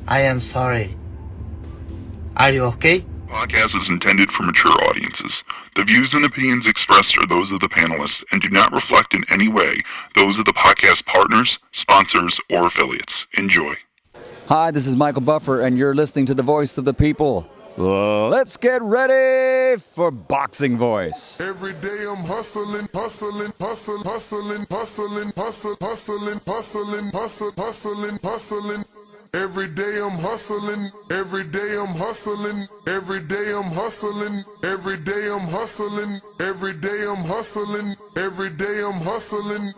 I am sorry. Are you okay? Podcast is intended for mature audiences. The views and opinions expressed are those of the panelists and do not reflect in any way those of the podcast partners, sponsors, or affiliates. Enjoy. Hi, this is Michael Buffer, and you're listening to the Voice of the People. Let's get ready for Boxing Voice. Every day I'm hustling. Every day I'm hustling. Every day I'm hustling. Every day I'm hustling. Every day I'm hustling. Every day I'm hustling. Every day I'm hustling.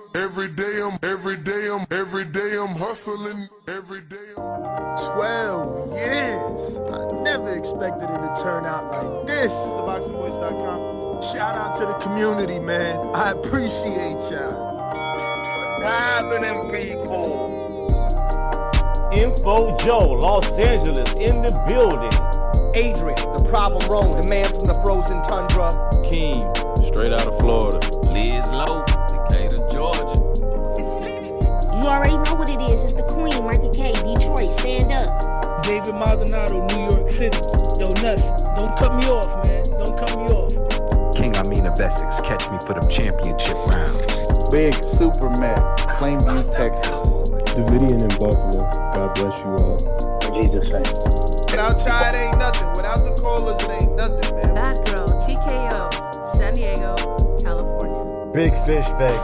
Every day I'm hustling. Every day I'm 12 years. I never expected it to turn out like this. TheBoxingVoice.com. Shout out to the community, man. I appreciate y'all. What's happening, people? Info Joe, Los Angeles, in the building. Adrian, the problem wrong, the man from the frozen tundra. Keem, straight out of Florida. Liz Lowe, Decatur, Georgia. You already know what it is. It's the Queen, Martha K, Detroit, stand up. David Maldonado, New York City. Yo, Nuts, don't cut me off, man. Don't cut me off. King Amin of Essex, catch me for them championship rounds. Big Super Mac, Plainview, Texas. Davidian in Buffalo. God bless you all. In Jesus' name. Without y'all, it ain't nothing. Without the callers, it ain't nothing, man. Bad Girl, TKO, San Diego, California. Big Fish Vega,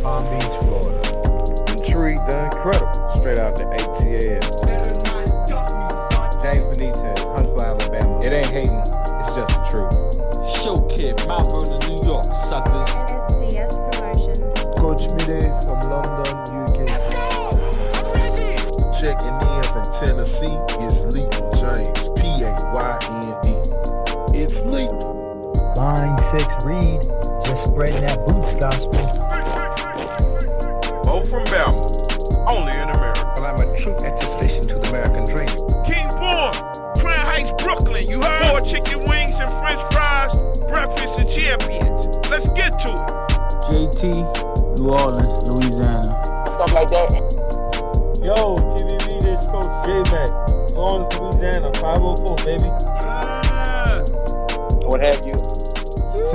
Palm Beach, Florida. Intrigue the Incredible, straight out the ATL. James Benitez, Huntsville, Alabama. It ain't hating, it's just the truth. Show Kid, Mount Vernon, New York, suckers. SDS Promotions. Coach Mide from London, UK. Let's go! I'm ready! checking in from Tennessee. It's Lethal James, P-A-Y-N-E. It's lethal. Line 6 Reed, just spreading that boots gospel. Bo from Bama, only in America. Well, I'm a true attestation to the American dream. King Born, Crown Heights, Brooklyn. You heard? 4 chicken wings and French fries, breakfast and champions. Let's get to it. JT, New Orleans, Louisiana. Stuff like that. Yo, TVV, this Coach J-Mac. New Orleans, Louisiana, 504, baby. What have you? C.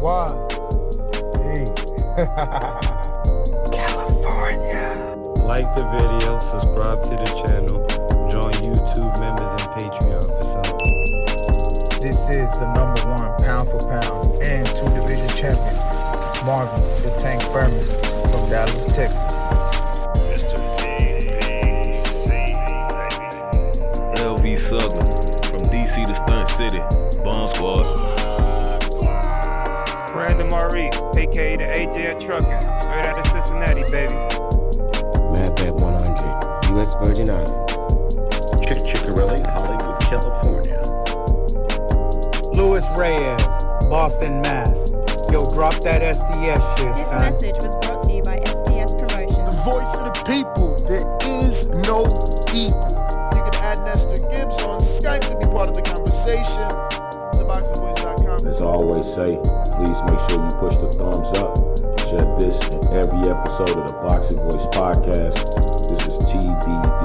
Y. E. California. Like the video, subscribe to the channel, join YouTube members and Patreon for some. This is the #1 pound for pound and 2-division champion, Marvin the Tank Furman from Dallas, Texas. LV Southern, from DC to Stunt City, Bomb Squad. Brandon Marie, aka the AJ at Trucking, straight out of Cincinnati, baby. Madbad 100, U.S. Virgin Islands. Chickarelli, Hollywood, California. Louis Reyes, Boston, Mass. Yo, drop that SDS shit, This son. message was brought to you by SDS Promotions. The voice of the people. There is no equal. You can add Nestor Gibbs on Skype to be part of the conversation. TheBoxingVoice.com. As I always say, please make sure you push the thumbs up. Share this in every episode of the Boxing Voice podcast. This is TBV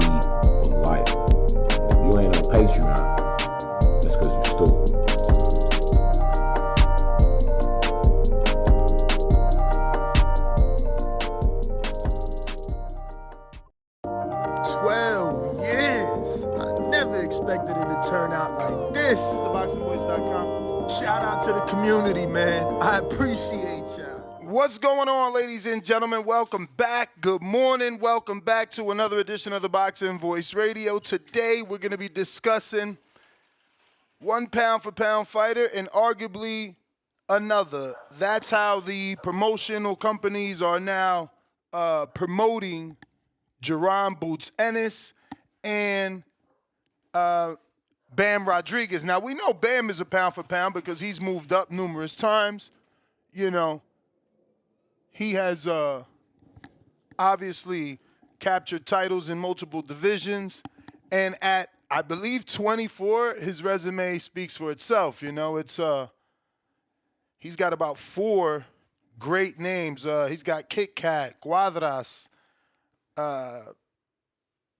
for life. If you ain't on Patreon, that's because you're stupid. Expected it to turn out like this. TheBoxingVoice.com. Shout out to the community, man. I appreciate y'all. What's going on, ladies and gentlemen? Welcome back. Good morning. Welcome back to another edition of the Boxing Voice Radio. Today, we're going to be discussing one pound-for-pound fighter and arguably another. That's how the promotional companies are now promoting Jaron Boots Ennis and Bam Rodriguez. Now, we know Bam is a pound for pound because he's moved up numerous times. You know, he has obviously captured titles in multiple divisions. And at, I believe, 24, his resume speaks for itself. You know, it's he's got about 4 great names. He's got Kit Kat, Cuadras,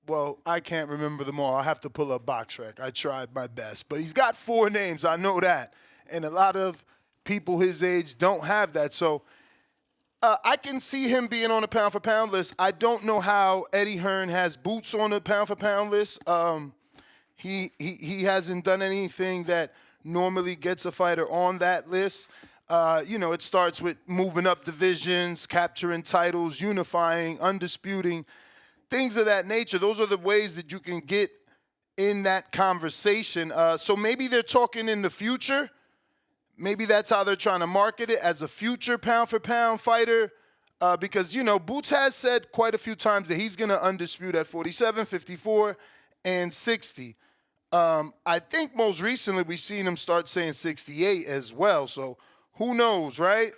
Well, I can't remember them all. I have to pull up BoxRec. I tried my best. But he's got 4 names. I know that. And a lot of people his age don't have that. So I can see him being on the pound-for-pound list. I don't know how Eddie Hearn has Boots on the pound-for-pound list. He hasn't done anything that normally gets a fighter on that list. It starts with moving up divisions, capturing titles, unifying, undisputing, things of that nature. Those are the ways that you can get in that conversation. So maybe they're talking in the future. Maybe that's how they're trying to market it, as a future pound-for-pound fighter. Because, Boots has said quite a few times that he's going to undispute at 47, 54, and 60. I think most recently we've seen him start saying 68 as well. So who knows, right?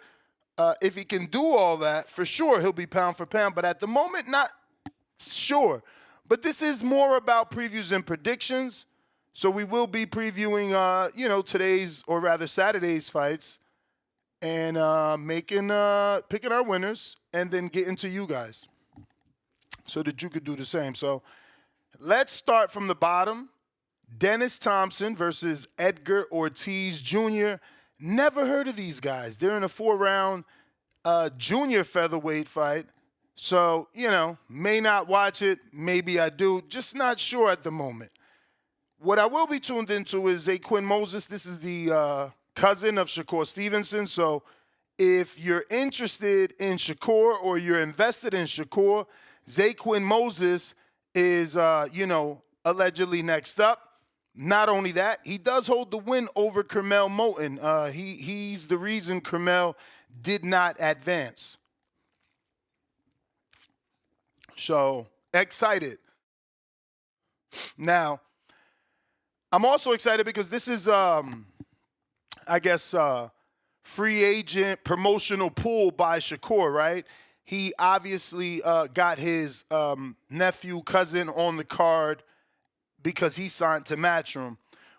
If he can do all that, for sure he'll be pound for pound. But at the moment, not sure. But this is more about previews and predictions. So we will be previewing, today's, or rather Saturday's fights, and picking our winners, and then getting to you guys so that you could do the same. So let's start from the bottom. Dennis Thompson versus Edgar Ortiz Jr. Never heard of these guys. They're in a 4-round junior featherweight fight. So, may not watch it. Maybe I do. Just not sure at the moment. What I will be tuned into is Zaquin Moses. This is the cousin of Shakur Stevenson. So if you're interested in Shakur or you're invested in Shakur, Zaquin Moses is, allegedly next up. Not only that, he does hold the win over Kermel Moton. He's the reason Kermel did not advance. So, excited. Now, I'm also excited because this is, free agent promotional pull by Shakur, right? He obviously got his nephew, cousin on the card because he signed to Matchroom.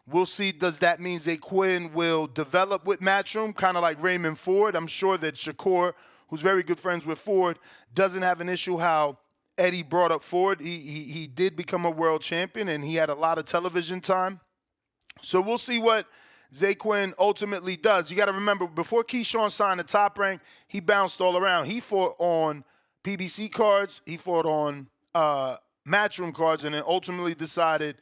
We'll see, does that mean Zaquin will develop with Matchroom, kind of like Raymond Ford? I'm sure that Shakur, who's very good friends with Ford, doesn't have an issue how Eddie brought up Ford. He did become a world champion, and he had a lot of television time. So we'll see what Zaquin ultimately does. You got to remember, before Keshawn signed the Top Rank, he bounced all around. He fought on PBC cards. He fought on Matchroom cards, and then ultimately decided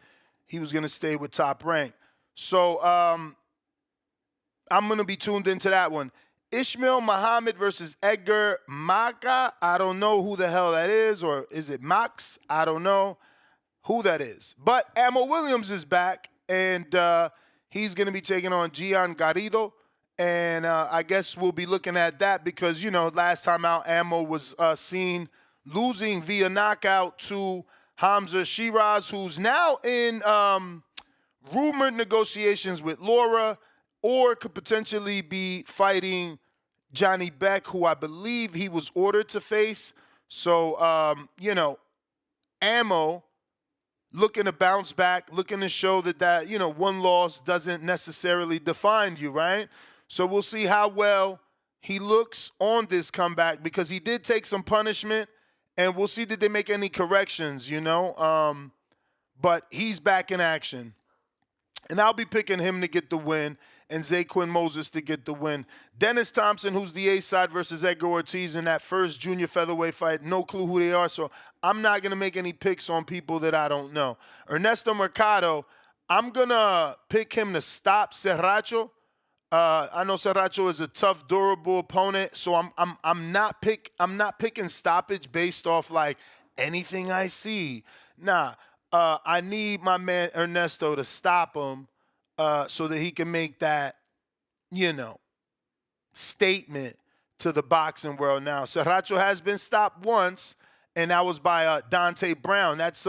he was going to stay with Top Rank. So I'm going to be tuned into that one. Ishmael Muhammad versus Edgar Maka. I don't know who the hell that is, or is it Max? I don't know who that is. But Ammo Williams is back, and he's going to be taking on Gian Garrido. And I guess we'll be looking at that because, last time out, Ammo was seen losing via knockout to Hamza Shiraz, who's now in rumored negotiations with Laura, or could potentially be fighting Johnny Beck, who I believe he was ordered to face. So, Ammo looking to bounce back, looking to show that one loss doesn't necessarily define you, right? So we'll see how well he looks on this comeback, because he did take some punishment, and we'll see did they make any corrections, But he's back in action. And I'll be picking him to get the win, and Zaquin Moses to get the win. Dennis Thompson, who's the A-side, versus Edgar Ortiz in that first junior featherweight fight. No clue who they are, so I'm not going to make any picks on people that I don't know. Ernesto Mercado, I'm going to pick him to stop Serracho. I know Serracho is a tough, durable opponent, so I'm not picking stoppage based off like anything I see. Nah, I need my man Ernesto to stop him so that he can make that, statement to the boxing world. Now, Serracho has been stopped once, and that was by Dante Brown. That's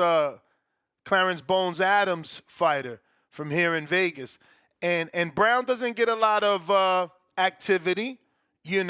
Clarence Bones Adams fighter from here in Vegas. And Brown doesn't get a lot of activity, He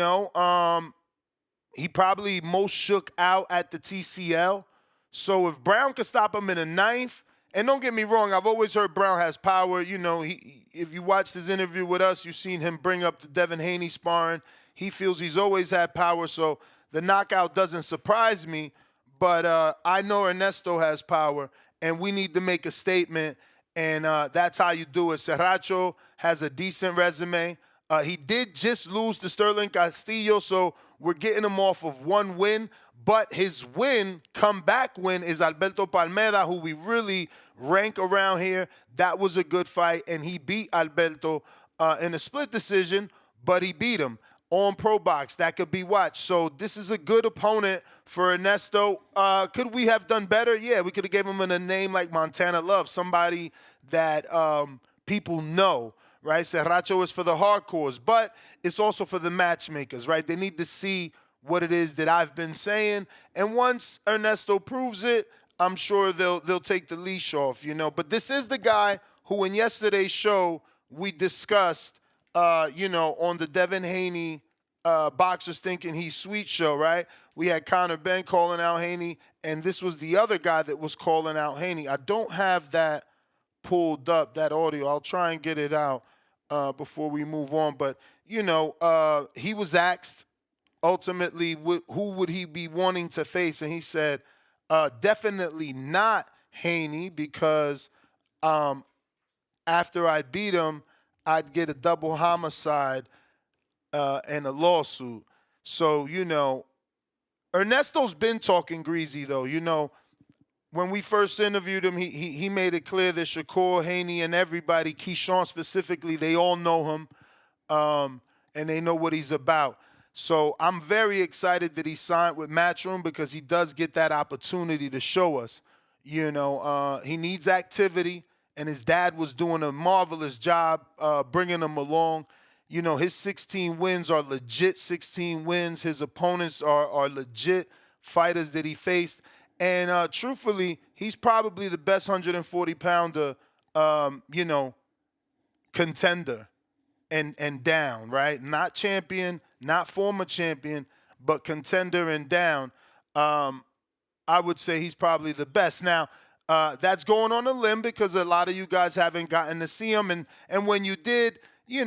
probably most shook out at the TCL. So if Brown could stop him in a ninth, and don't get me wrong, I've always heard Brown has power. If you watched his interview with us, you've seen him bring up the Devin Haney sparring. He feels he's always had power, so the knockout doesn't surprise me. but I know Ernesto has power, and we need to make a statement, and that's how you do it. Serracho has a decent resume. He did just lose to Sterling Castillo, so we're getting him off of one win. But his comeback win, is Alberto Palmeda, who we really rank around here. That was a good fight, and he beat Alberto in a split decision, but he beat him on Pro Box. That could be watched. So this is a good opponent for Ernesto. Could we have done better? Yeah, we could have gave him a name like Montana Love, somebody that people know. Right, Serracho is for the hardcores, but it's also for the matchmakers, right? They need to see what it is that I've been saying, and once Ernesto proves it, I'm sure they'll take the leash off, you know. But this is the guy who, in yesterday's show, we discussed, on the Devin Haney Boxers Thinking He's Sweet show, right? We had Conor Ben calling out Haney, and this was the other guy that was calling out Haney. I don't have that pulled up, that audio. I'll try and get it out before we move on. But, he was asked ultimately who would he be wanting to face, and he said definitely not Haney, because after I beat him, I'd get a double homicide and a lawsuit. So, Ernesto's been talking greasy, though. When we first interviewed him, he made it clear that Shakur, Haney, and everybody, Keshawn specifically, they all know him, and they know what he's about. So I'm very excited that he signed with Matchroom, because he does get that opportunity to show us. He needs activity, and his dad was doing a marvelous job bringing him along. His 16 wins are legit 16 wins. His opponents are legit fighters that he faced. And truthfully, he's probably the best 140-pounder, contender and down, right? Not champion, not former champion, but contender and down. I would say he's probably the best. Now, that's going on a limb, because a lot of you guys haven't gotten to see him. And when you did, you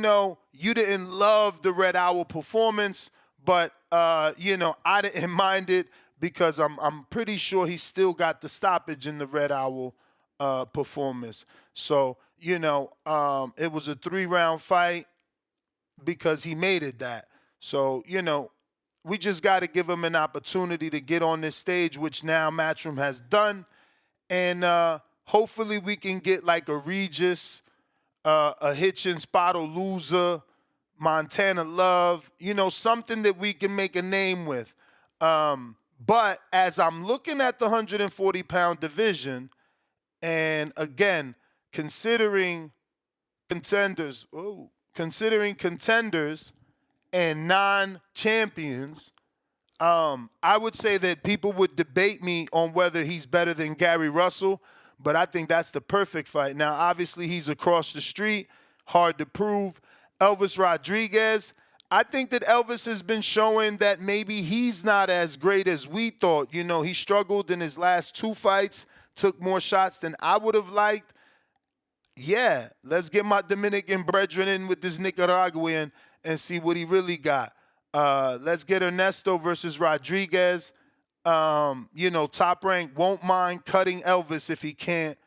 didn't love the Red Owl performance, but, I didn't mind it, because I'm pretty sure he still got the stoppage in the Red Owl performance. So, it was a 3-round fight because he made it that. So, we just got to give him an opportunity to get on this stage, which now Matchroom has done. And hopefully we can get like a Regis, a Hitchens, Spotto Loser, Montana Love, something that we can make a name with. But as I'm looking at the 140-pound division, and again, considering contenders and non-champions, I would say that people would debate me on whether he's better than Gary Russell, but I think that's the perfect fight. Now, obviously, he's across the street, hard to prove. Elvis Rodriguez, I think that Elvis has been showing that maybe he's not as great as we thought. He struggled in his last 2 fights, took more shots than I would have liked. Yeah, let's get my Dominican brethren in with this Nicaraguan and see what he really got. Let's get Ernesto versus Rodriguez. Top rank won't mind cutting Elvis if he can't,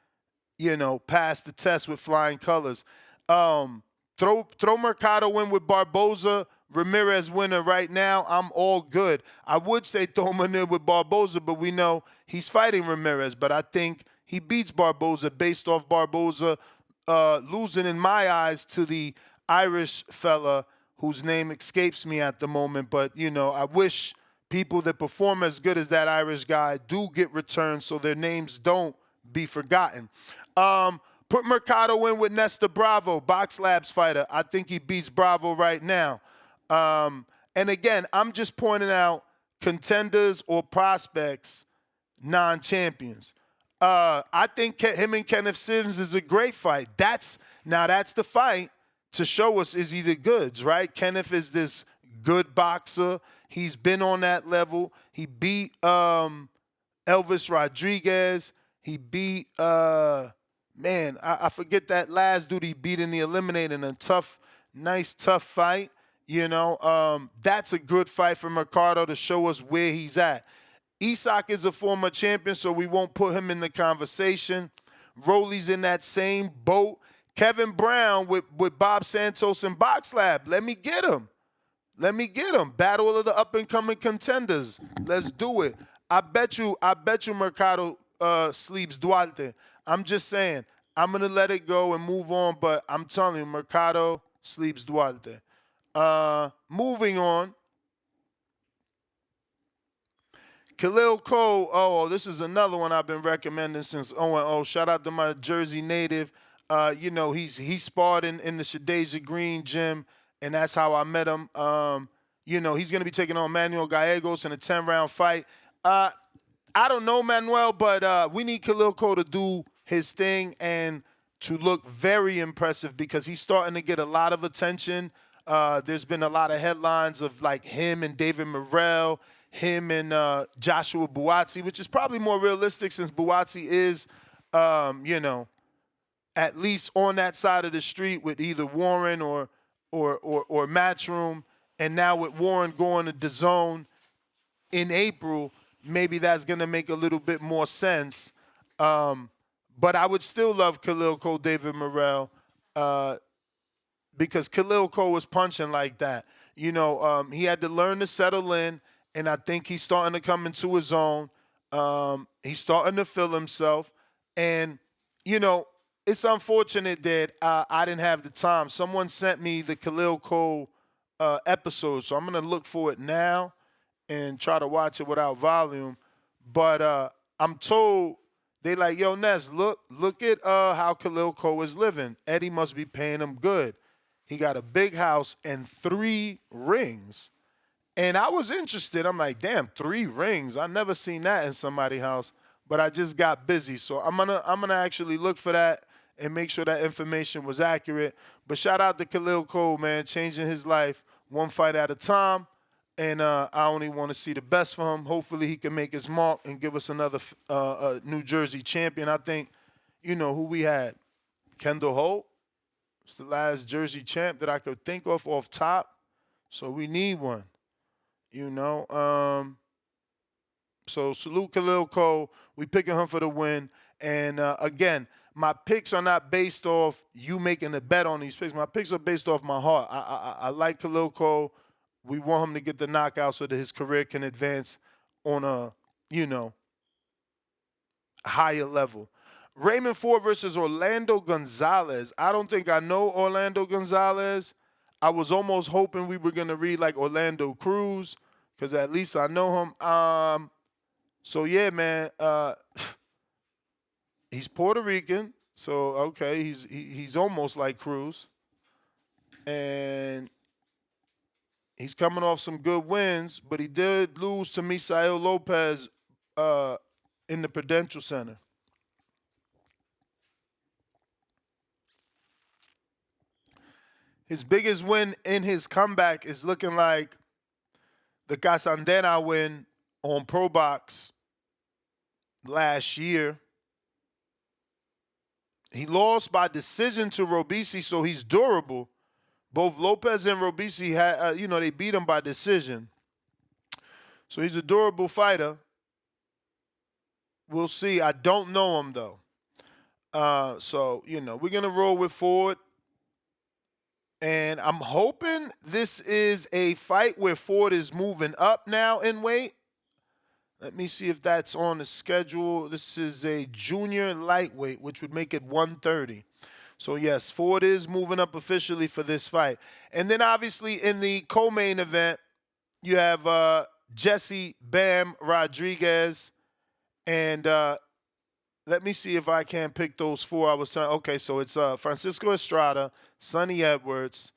pass the test with flying colors. Throw Mercado in with Barboza. Ramirez winner right now. I'm all good. I would say throw him in with Barboza, but we know he's fighting Ramirez. But I think he beats Barboza based off Barboza losing, in my eyes, to the Irish fella whose name escapes me at the moment. But, I wish people that perform as good as that Irish guy do get returned so their names don't be forgotten. Put Mercado in with Nesta Bravo, Box Labs fighter. I think he beats Bravo right now. And again, I'm just pointing out contenders or prospects, non-champions. I think him and Kenneth Sims is a great fight. That's the fight to show us, is he the goods, right? Kenneth is this good boxer. He's been on that level. He beat Elvis Rodriguez. He beat I forget that last dude he beat in the Eliminator in a nice tough fight. That's a good fight for Mercado to show us where he's at. Isak is a former champion, so we won't put him in the conversation. Rolly's in that same boat. Kevin Brown with Bob Santos and Box Lab. Let me get him. Let me get him. Battle of the up-and-coming contenders. Let's do it. I bet you Mercado sleeps Duarte. I'm just saying. I'm going to let it go and move on, but I'm telling you, Mercado sleeps Duarte. Moving on. Khalil Cole, this is another one I've been recommending since 0-0. Shout out to my Jersey native. He sparred in the Shadeja Green gym, and that's how I met him. He's going to be taking on Manuel Gallegos in a 10-round fight. I don't know Manuel, but we need Khalil Cole to do his thing and to look very impressive because he's starting to get a lot of attention. There's been a lot of headlines of like him and David Morrell, him and Joshua Buatsi, which is probably more realistic since Buatsi is, at least on that side of the street with either Warren or Matchroom, and now with Warren going to DAZN in April, maybe that's going to make a little bit more sense. But I would still love Khalil Cole, David Morrell, because Khalil Cole was punching like that. He had to learn to settle in, and I think he's starting to come into his own. He's starting to feel himself. And, it's unfortunate that I didn't have the time. Someone sent me the Khalil Cole episode, so I'm going to look for it now and try to watch it without volume. But I'm told they like, yo, Ness, look at how Khalil Cole is living. Eddie must be paying him good. He got a big house and 3 rings. And I was interested. I'm like, damn, 3 rings. I never seen that in somebody's house. But I just got busy. So I'm gonna actually look for that and make sure that information was accurate. But shout out to Khalil Cole, man, changing his life one fight at a time. And I only want to see the best for him. Hopefully he can make his mark and give us another New Jersey champion. I think, who we had? Kendall Holt. It's the last Jersey champ that I could think of off top. So we need one. So salute Khalil Cole. We picking him for the win. And again, my picks are not based off you making a bet on these picks. My picks are based off my heart. I like Khalil Cole. We want him to get the knockout so that his career can advance on a, higher level. Raymond Ford versus Orlando Gonzalez. I don't think I know Orlando Gonzalez. I was almost hoping we were going to read like Orlando Cruz because at least I know him. So, yeah, man, he's Puerto Rican. So, okay, he's almost like Cruz. And he's coming off some good wins, but he did lose to Misael Lopez in the Prudential Center. His biggest win in his comeback is looking like the Casandena win on Pro Box last year. He lost by decision to Robisi, so he's durable. Both Lopez and Robisi had, they beat him by decision. So he's a durable fighter. We'll see. I don't know him though. So we're gonna roll with Ford. And I'm hoping this is a fight where Ford is moving up now in weight. Let me see if that's on the schedule. This is a junior lightweight, which would make it 130. So, yes, Ford is moving up officially for this fight. And then, obviously, in the co-main event, you have Jesse Bam Rodriguez. And let me see if I can pick those 4 I was saying. Okay, so it's Francisco Estrada, Sonny Edwards,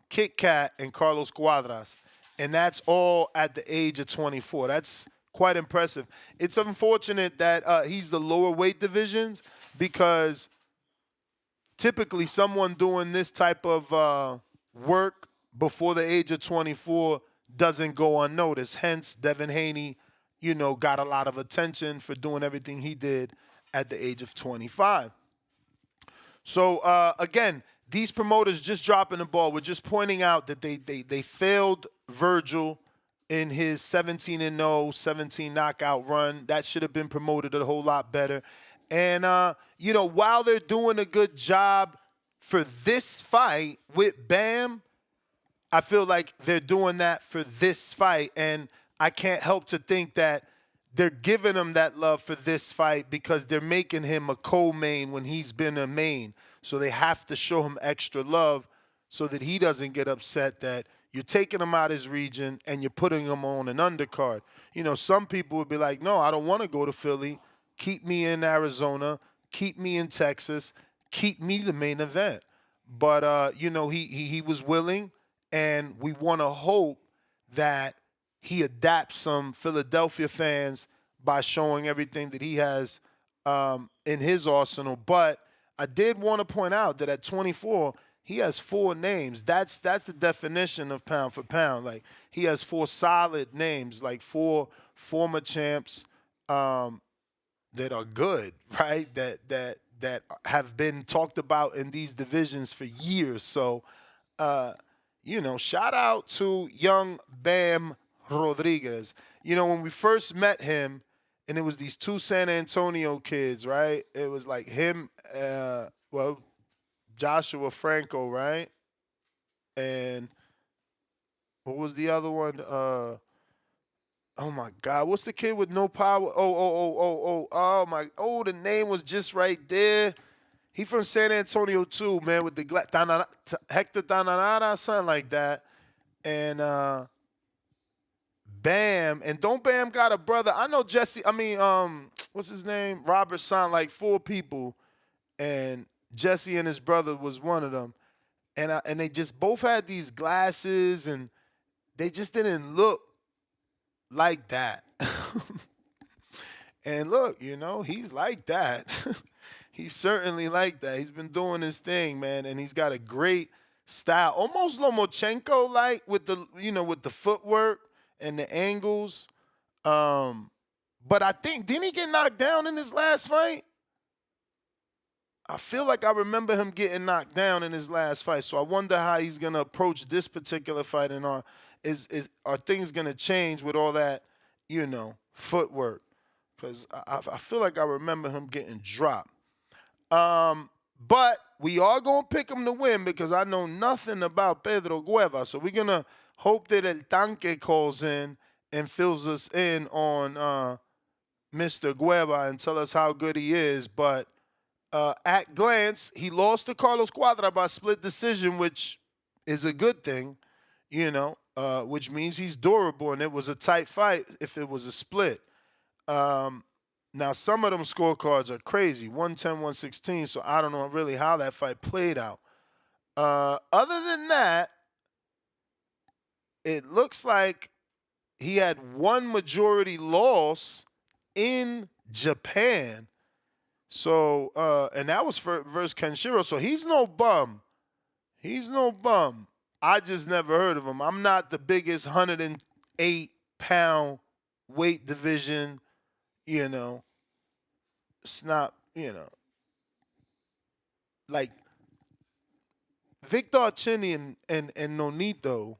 Kit Kat, and Carlos Cuadras. And that's all at the age of 24. That's quite impressive. It's unfortunate that he's the lower weight divisions because typically someone doing this type of work before the age of 24 doesn't go unnoticed. Hence, Devin Haney, got a lot of attention for doing everything he did at the age of 25. So, again, these promoters just dropping the ball. We're just pointing out that they failed Virgil in his 17-0, 17 knockout run. That should have been promoted a whole lot better. And, while they're doing a good job for this fight with Bam, I feel like they're doing that for this fight. And I can't help to think that they're giving him that love for this fight because they're making him a co-main when he's been a main. So they have to show him extra love so that he doesn't get upset that you're taking him out of his region and you're putting him on an undercard. Some people would be like, no, I don't want to go to Philly. Keep me in Arizona. Keep me in Texas. Keep me the main event. But, he was willing, and we want to hope that he adapts some Philadelphia fans by showing everything that he has in his arsenal. But I did want to point out that at 24, he has 4 names. That's the definition of pound for pound. Like, he has 4 solid names, like 4 former champs that are good, right? That have been talked about in these divisions for years. So, shout out to young Bam Rodriguez. When we first met him, and it was these 2 San Antonio kids, right? It was like him, Joshua Franco, right? And what was the other one? Oh my God, what's the kid with no power? The name was just right there. He from San Antonio too, man, with the Hector Dananara, something like that. And Bam, and don't Bam got a brother? I know Jesse. What's his name? Robert signed like 4 people, and Jesse and his brother was one of them. And they just both had these glasses, and they just didn't look like that. And look, he's like that. He's certainly like that. He's been doing his thing, man, and he's got a great style, almost Lomachenko-like with the footwork and the angles. But I think, didn't he get knocked down in his last fight? I feel like I remember him getting knocked down in his last fight. So I wonder how he's gonna approach this particular fight, and are things gonna change with all that, footwork? Because I feel like I remember him getting dropped. But we are gonna pick him to win because I know nothing about Pedro Gueva. So we're gonna hope that El Tanque calls in and fills us in on Mr. Gueva and tell us how good he is. But at glance, he lost to Carlos Cuadra by split decision, which is a good thing, which means he's durable, and it was a tight fight if it was a split. Now, some of them scorecards are crazy, 110, 116, so I don't know really how that fight played out. Other than that, it looks like he had 1 majority loss in Japan. So, and that was versus Kenshiro. So he's no bum. He's no bum. I just never heard of him. I'm not the biggest 108-pound weight division, It's not, like Victor Chinny and Nonito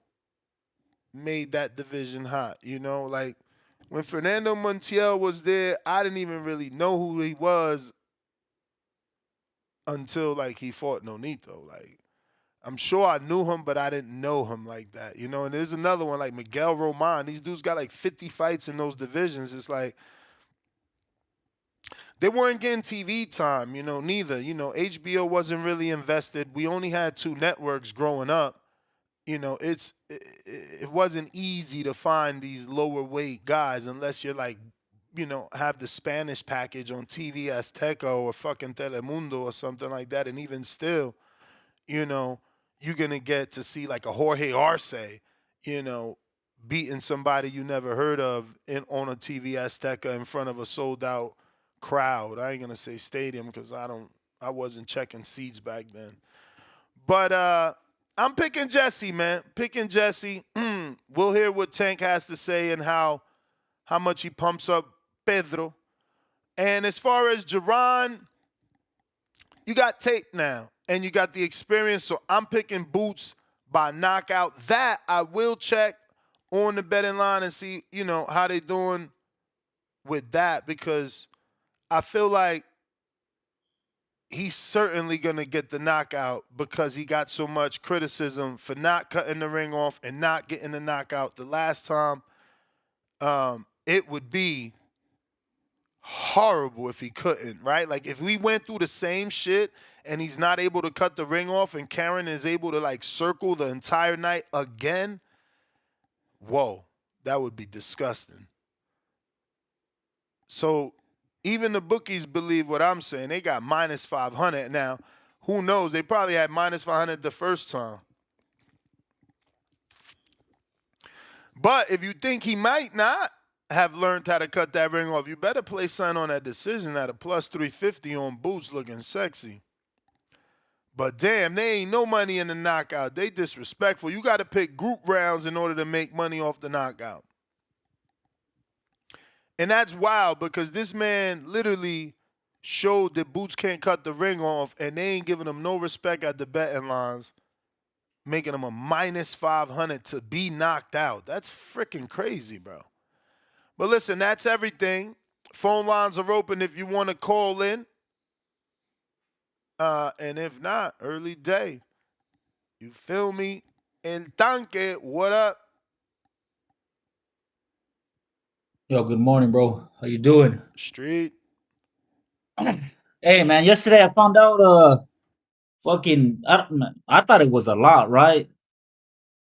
made that division hot, Like when Fernando Montiel was there, I didn't even really know who he was until like he fought Nonito. Like, I'm sure I knew him, but I didn't know him like that, And there's another one like Miguel Roman. These dudes got like 50 fights in those divisions. It's like they weren't getting TV time, neither. HBO wasn't really invested. We only had 2 networks growing up. It wasn't easy to find these lower weight guys unless you're like, have the Spanish package on TV Azteca or fucking Telemundo or something like that. And even still, you're going to get to see like a Jorge Arce, beating somebody you never heard of on a TV Azteca in front of a sold out crowd. I ain't going to say stadium because I wasn't checking seats back then. But I'm picking Jesse, man. Picking Jesse. We'll hear what Tank has to say and how much he pumps up Pedro. And as far as Jaron, you got tape now, and you got the experience, so I'm picking Boots by knockout. That I will check on the betting line and see, how they doing with that, because I feel like he's certainly going to get the knockout because he got so much criticism for not cutting the ring off and not getting the knockout the last time. It would be horrible if he couldn't, right? Like if we went through the same shit and he's not able to cut the ring off and Karen is able to like circle the entire night again, whoa, that would be disgusting. So even the bookies believe what I'm saying. They got minus 500 now. Who knows? They probably had minus 500 the first time. But if you think he might not have learned how to cut that ring off, you better play something on that decision at a plus 350 on Boots looking sexy. But damn, they ain't no money in the knockout. They disrespectful. You got to pick group rounds in order to make money off the knockout. And that's wild because this man literally showed that Boots can't cut the ring off, and they ain't giving him no respect at the betting lines, making him a minus 500 to be knocked out. That's freaking crazy, bro. But listen, that's everything. Phone lines are open if you want to call in. And if not, early day. You feel me? And Tanque, what up? Yo, good morning, bro. How you doing? Street. Hey, man. Yesterday I found out. I thought it was a lot, right?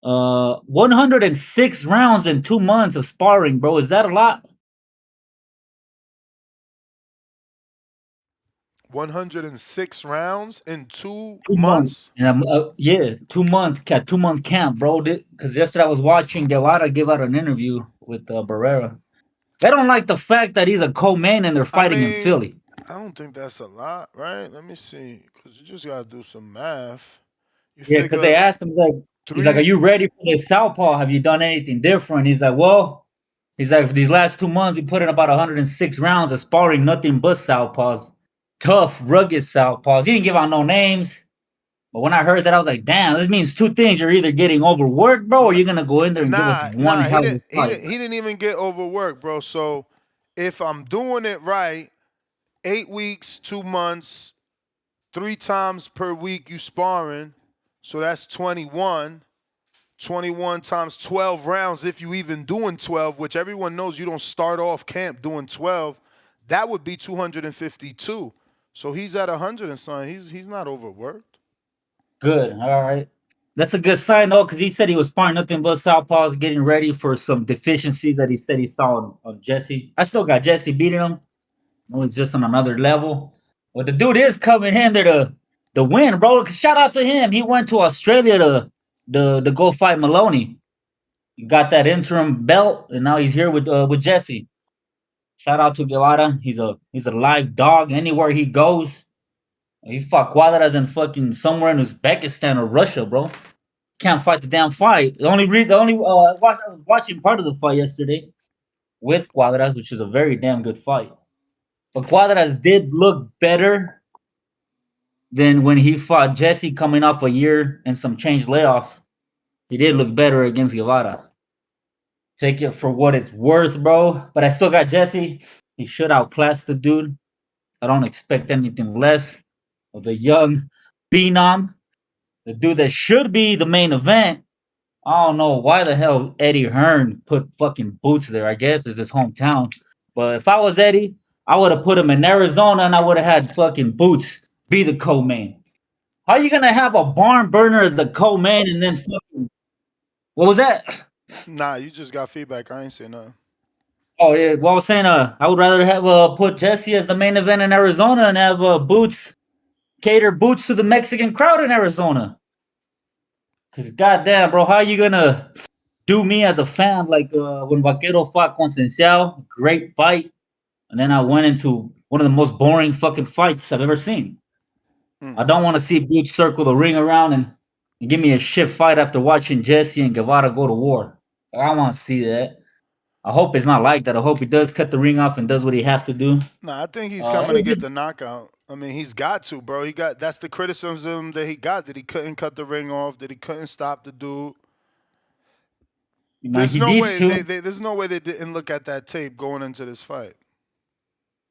106 rounds in 2 months of sparring, bro. Is that a lot? 106 rounds in 2 2 months. months? Yeah, 2 month, 2 month camp, bro. Because yesterday I was watching Guevara give out an interview with Barrera. They don't like the fact that he's a co-main and they're fighting in Philly. I don't think that's a lot, right? Let me see, because you just got to do some math. Yeah, because they asked him, he's like, are you ready for the southpaw? Have you done anything different? He's like, well, for these last 2 months, we put in about 106 rounds of sparring, nothing but southpaws. Tough, rugged southpaws. He didn't give out no names. But when I heard that, I was like, damn, this means two things. You're either getting overworked, bro, or you're going to go in there and give us one hell of a fight. He didn't even get overworked, bro. So if I'm doing it right, 8 weeks, 2 months, 3 times per week you sparring, so that's 21. 21 times 12 rounds, if you even doing 12, which everyone knows you don't start off camp doing 12, that would be 252. So he's at 100 and something. He's not overworked. Good. All right. That's a good sign, though, because he said he was sparring nothing but southpaws, getting ready for some deficiencies that he said he saw on Jesse. I still got Jesse beating him. It's just on another level. But the dude is coming in there to win, bro. Shout out to him. He went to Australia to go fight Maloney. He got that interim belt, and now he's here with Jesse. Shout out to Guevara. He's a live dog anywhere he goes. He fought Cuadras in fucking somewhere in Uzbekistan or Russia, bro. Can't fight the damn fight. I was watching part of the fight yesterday with Cuadras, which is a very damn good fight. But Cuadras did look better than when he fought Jesse coming off a year and some change layoff. He did look better against Guevara. Take it for what it's worth, bro. But I still got Jesse. He should outclass the dude. I don't expect anything less of the young phenom, the dude that should be the main event. I don't know why the hell Eddie Hearn put fucking Boots there. I guess it's his hometown. But if I was Eddie, I would have put him in Arizona and I would have had fucking Boots be the co-main. How are you gonna have a barn burner as the co-main and then fucking what was that? Nah, you just got feedback. I ain't saying nothing. Oh yeah, well I was saying I would rather have put Jesse as the main event in Arizona and have Boots cater Boots to the Mexican crowd in Arizona. Cause goddamn, bro, how are you gonna do me as a fan like when Vaquero fought Conceição? Great fight, and then I went into one of the most boring fucking fights I've ever seen. I don't want to see Boots circle the ring around and give me a shit fight after watching Jesse and Guevara go to war. I want to see that. I hope it's not like that. I hope he does cut the ring off and does what he has to do. Nah, I think he's coming to get the knockout. I mean, he's got to, bro. That's the criticism that he got, that he couldn't cut the ring off, that he couldn't stop the dude. Man, There's he no needs way to. there's no way they didn't look at that tape going into this fight.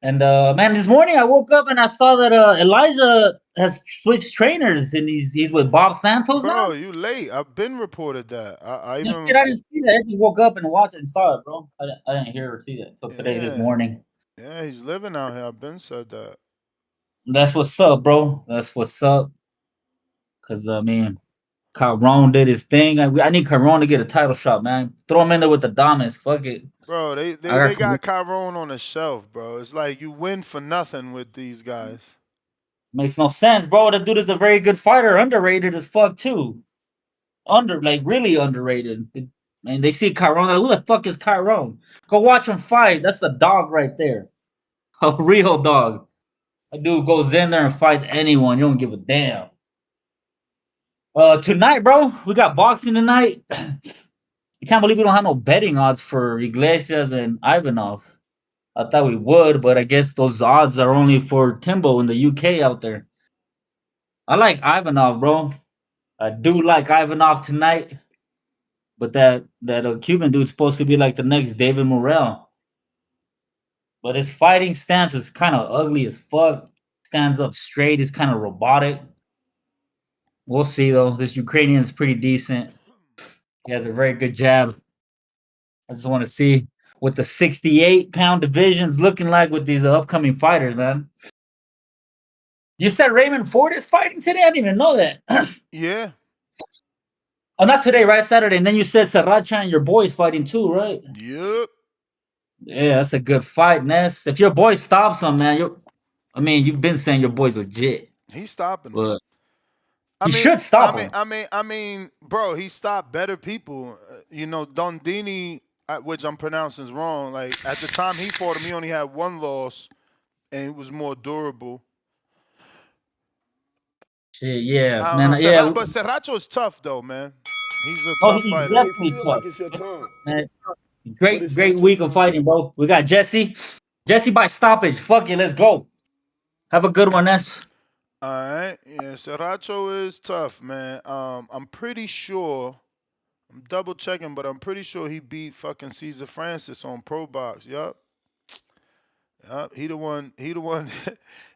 And man, this morning I woke up and I saw that Elijah has switched trainers and he's with Bob Santos now. Bro, you late. I've been reported that. I No even shit, I didn't see that. I just woke up and watched it and saw it, bro. I didn't hear or see that till today, this yeah. morning. Yeah, he's living out here. I've been said that. That's what's up, bro. That's what's up. Cause I mean, Chiron did his thing. I need Chiron to get a title shot, man. Throw him in there with the Damas. Fuck it. Bro, they got Chiron on the shelf, bro. It's like you win for nothing with these guys. Makes no sense, bro. That dude is a very good fighter, underrated as fuck too. Really underrated. And they see Chiron, like, who the fuck is Chiron? Go watch him fight. That's a dog right there. A real dog. A dude goes in there and fights anyone. You don't give a damn. Tonight, bro, we got boxing tonight. I can't believe we don't have no betting odds for Iglesias and Ivanov. I thought we would, but I guess those odds are only for Timbo in the UK out there. I like Ivanov, bro. I do like Ivanov tonight, but that Cuban dude's supposed to be like the next David Morrell. But his fighting stance is kind of ugly as fuck. Stands up straight. Is kind of robotic. We'll see though. This Ukrainian is pretty decent. He has a very good jab. I just want to see what the 68-pound division's looking like with these upcoming fighters, man. You said Raymond Ford is fighting today? I didn't even know that. Yeah. Oh, not today, right? Saturday. And then you said Sriracha and your boy's fighting too, right? Yep. Yeah, that's a good fight, Ness. If your boy stops him, man, you've been saying your boy's legit. He's stopping him. But he should stop him. I mean, bro, he stopped better people. Dondini, which I'm pronouncing wrong. Like at the time he fought him, he only had one loss, and it was more durable. Shit, yeah, I man. don't know, Yeah, but Sriracha is tough though, man. He's a oh, tough he's fighter. definitely tough. Like it's your time. Man, great week of fighting, bro. We got Jesse. Jesse by stoppage. Fuck it, let's go. Have a good one, Ness. All right, yeah, Sriracha is tough, man. I'm pretty sure. I'm double checking, but I'm pretty sure he beat fucking Caesar Francis on Pro Box. Yup. He the one. He the one.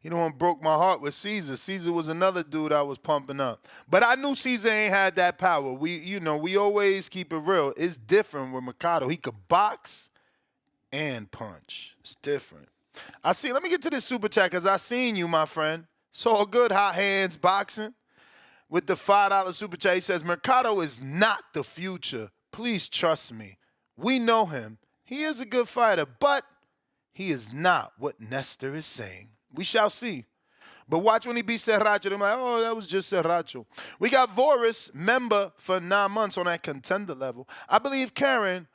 He the one broke my heart with Caesar. Caesar was another dude I was pumping up, but I knew Caesar ain't had that power. We always keep it real. It's different with Mercado. He could box and punch. It's different. Let me get to this super chat because I seen you, my friend. It's all good. Hot hands boxing. With the $5 super chat, he says, Mercado is not the future. Please trust me. We know him. He is a good fighter, but he is not what Nestor is saying. We shall see. But watch when he beats Sriracha. I'm like, oh, that was just Sriracha. We got Voris, member for 9 months on that contender level. I believe Karen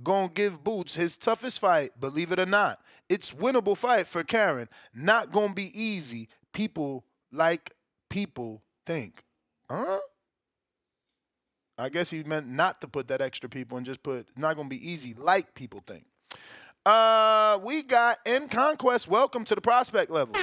gonna give Boots his toughest fight, believe it or not. It's winnable fight for Karen. Not gonna be easy. People think. Huh? I guess he meant not to put that extra people and just put not going to be easy like people think. We got In Conquest. Welcome to the prospect level.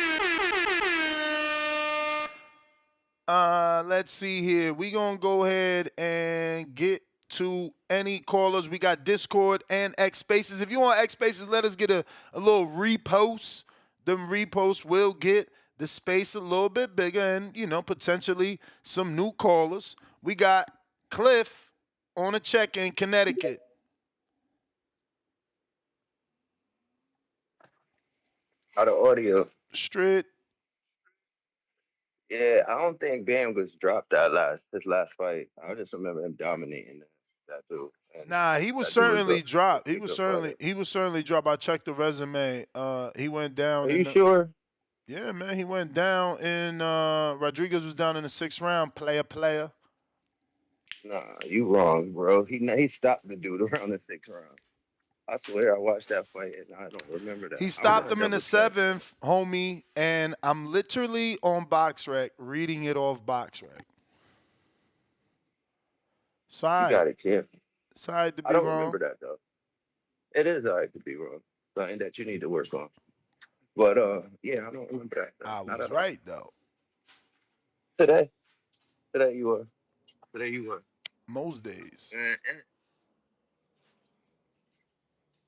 Let's see here. We going to go ahead and get to any callers. We got Discord and X Spaces. If you want X Spaces, let us get a little repost. Them reposts will get the space a little bit bigger and, potentially some new callers. We got Cliff on a check in Connecticut. How the audio? Straight. Yeah, I don't think Bam was dropped his last fight. I just remember him dominating that dude. And nah, he was certainly dropped. He was certainly dropped. I checked the resume. He went down. Are you sure? Yeah, man. He went down in Rodriguez was down in the 6th round. Player. Nah, you wrong, bro. He stopped the dude around the 6th round. I swear I watched that fight and I don't remember that. He stopped him in the 7th, homie, and I'm literally on BoxRec reading it off BoxRec. Sorry. You got it, champ. Sorry to be I don't wrong. remember that though. It is all right to be wrong. Something that you need to work on. But yeah, I don't remember that. I was right though. Today you were. Most days.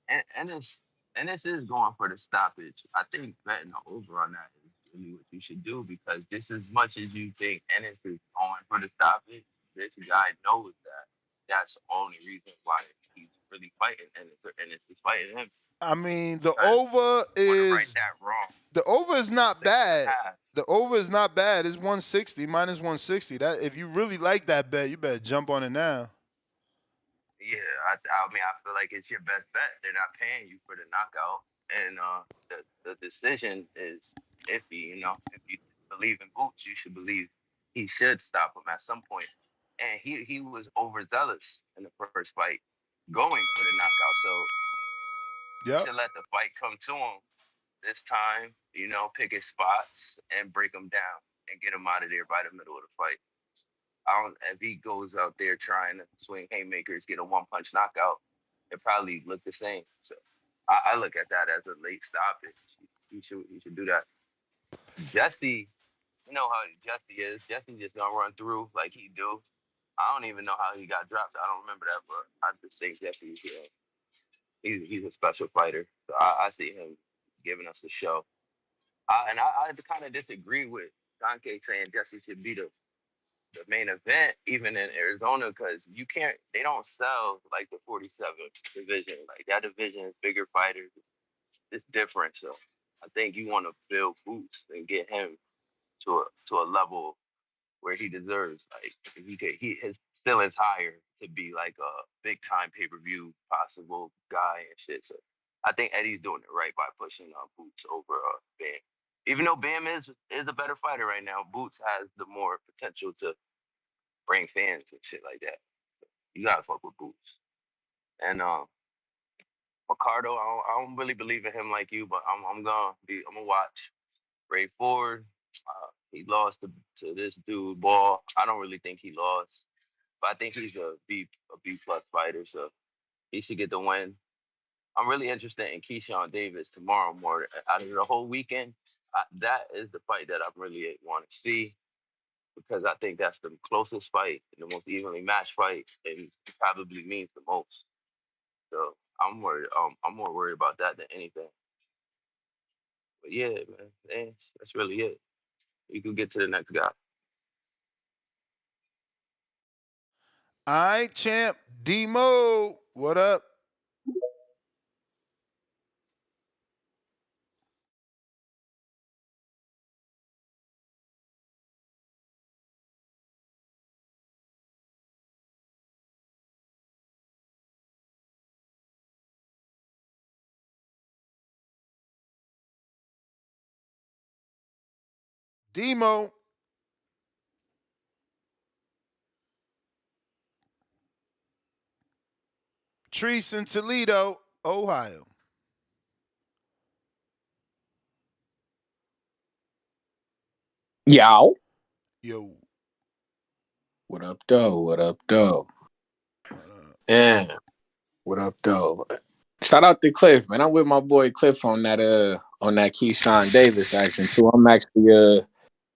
Ennis is going for the stoppage. I think betting the over on that is really what you should do because just as much as you think Ennis is going for the stoppage, this guy knows that that's the only reason why he's really fighting Ennis or Ennis is fighting him. I mean, the Because over you want to right is that wrong. the over is not 6.5. bad. The over is not bad. It's 160 minus 160. That if you really like that bet, you better jump on it now. Yeah, I mean, I feel like it's your best bet. They're not paying you for the knockout, and the decision is iffy. You know, if you believe in Boots, you should believe he should stop him at some point. And he was overzealous in the first fight, going for the knockout. So you Yep. should let the fight come to him this time. You know, pick his spots and break him down and get him out of there by the middle of the fight. I don't. If he goes out there trying to swing haymakers, get a one punch knockout, it probably look the same. So I look at that as a late stoppage. He should do that. Jesse, you know how Jesse is. Jesse just gonna run through like he do. I don't even know how he got dropped. I don't remember that, but I just think Jesse, he's a special fighter. So I see him giving us a show. I kind of disagree with Danke saying Jesse should be the main event, even in Arizona, because they don't sell like the 47 division. Like that division is bigger fighters. It's different. So I think you want to build Boots and get him to a level where he deserves. Like his ceiling's higher to be like a big time pay-per-view possible guy and shit. So I think Eddie's doing it right by pushing Boots over Bam. Even though Bam is a better fighter right now, Boots has the more potential to bring fans and shit like that. You gotta fuck with Boots. And Mercado, I don't really believe in him like you, but I'm gonna watch Ray Ford. He lost to this dude Ball. I don't really think he lost, but I think he's a B plus fighter, so he should get the win. I'm really interested in Keshawn Davis tomorrow more. Out of the whole weekend, that is the fight that I really want to see because I think that's the closest fight and the most evenly matched fight, and probably means the most. So I'm worried. I'm more worried about that than anything. But yeah, man, that's really it. You can get to the next guy. All right, champ. Demo, what up? Demo. Treese in Toledo, Ohio. Yo. Yo. What up, though? What up, though? Yeah. What up, though? Shout out to Cliff, man. I'm with my boy Cliff on that Keshawn Davis action too. I'm actually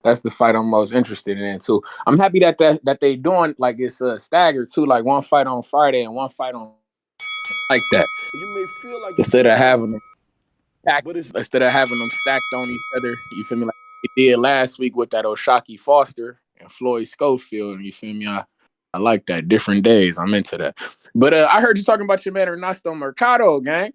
that's the fight I'm most interested in too. I'm happy that they doing like it's staggered too, like one fight on Friday and one fight on like that. You may feel like Instead it's of time, having them stacked on each other, you feel me? Like they did last week with that Oshaki Foster and Floyd Schofield. You feel me? I like that. Different days. I'm into that. But I heard you talking about your man Ernesto Mercado, gang.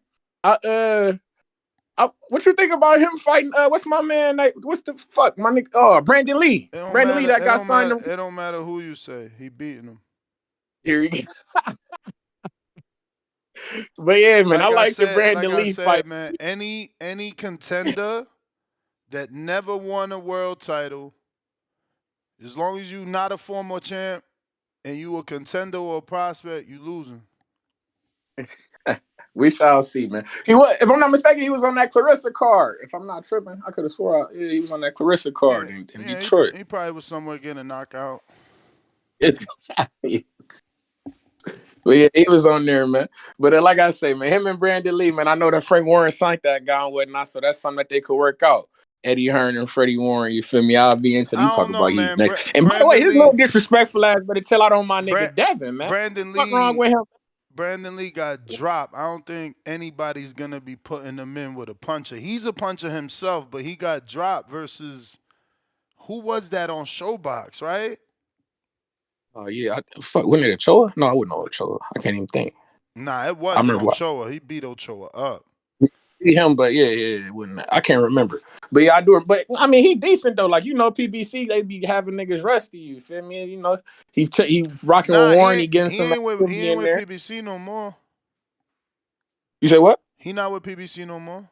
What you think about him fighting? What's my man? What's the fuck, my nigga? Oh, Brandon Lee. Brandon Lee that got signed. It don't matter who you say. He beating him. Here you go. But yeah, man, I like the Brandon Lee fight, man. Any contender that never won a world title, as long as you not a former champ and you a contender or a prospect, you losing. We shall see, man. He was, if I'm not mistaken, he was on that Clarissa card. If I'm not tripping, I could have swore he was on that Clarissa card in Detroit. He probably was somewhere getting a knockout. But yeah, he was on there, man. But like I say, man, him and Brandon Lee, man, I know that Frank Warren signed that guy and whatnot, so that's something that they could work out. Eddie Hearn and Freddie Warren, you feel me? I'll be into them talking about he's next. And by the way, there's no disrespectful ass, but chill out on my nigga Devin, man. Brandon What's wrong with him? Brandon Lee got dropped. I don't think anybody's gonna be putting him in with a puncher. He's a puncher himself, but he got dropped versus who was that on Showbox, right? Oh yeah, fuck. Wasn't it Ochoa? No, I wouldn't know Ochoa. I can't even think. Nah, it I wasn't remember Ochoa. He beat Ochoa up. him, but yeah, it wouldn't. I can't remember. But yeah, I do it. But I mean, he decent though. Like PBC, they be having niggas rusty. You feel me? He rocking with Nah, Warren. He getting he some ain't with in there. PBC no more. You say what? He not with PBC no more.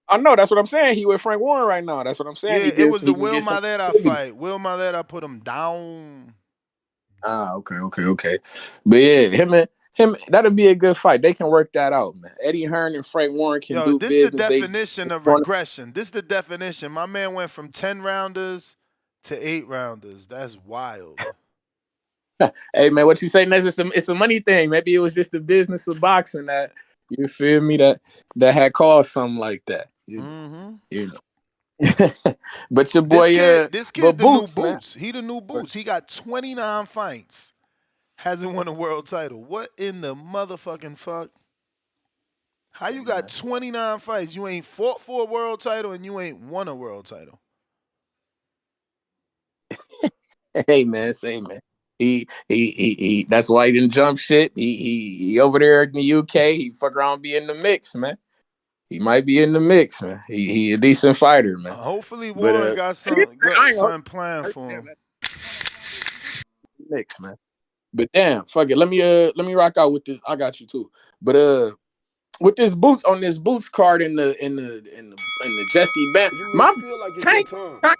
I know. That's what I'm saying. He with Frank Warren right now. That's what I'm saying. Yeah, it was the He can Will get some. Malera fight. Will Malera put him down. Ah, okay. But yeah, him. That'll be a good fight. They can work that out, man. Eddie Hearn and Frank Warren can Yo, do this the business. definition of regression. This the definition. My man went from 10 rounders to 8 rounders. That's wild. Hey man, what you say, Nez? It's a money thing. Maybe it was just the business of boxing that you feel me that had caused something like that. You know. But your boy, this kid, but the new Boots, man. Boots. He the new Boots. He got 29 fights. Hasn't won a world title. What in the motherfucking fuck? How you got 29 fights? You ain't fought for a world title and you ain't won a world title. Hey man, say man. He that's why he didn't jump shit. He over there in the UK. He fuck around be in the mix, man. He might be in the mix, man. He a decent fighter, man. Hopefully But Warren got something planned for him. Mix, man. But damn, fuck it. Let me rock out with this. I got you too. But with this Boots on this Boots card in the Jesse Band, my feel like it's tank, your time.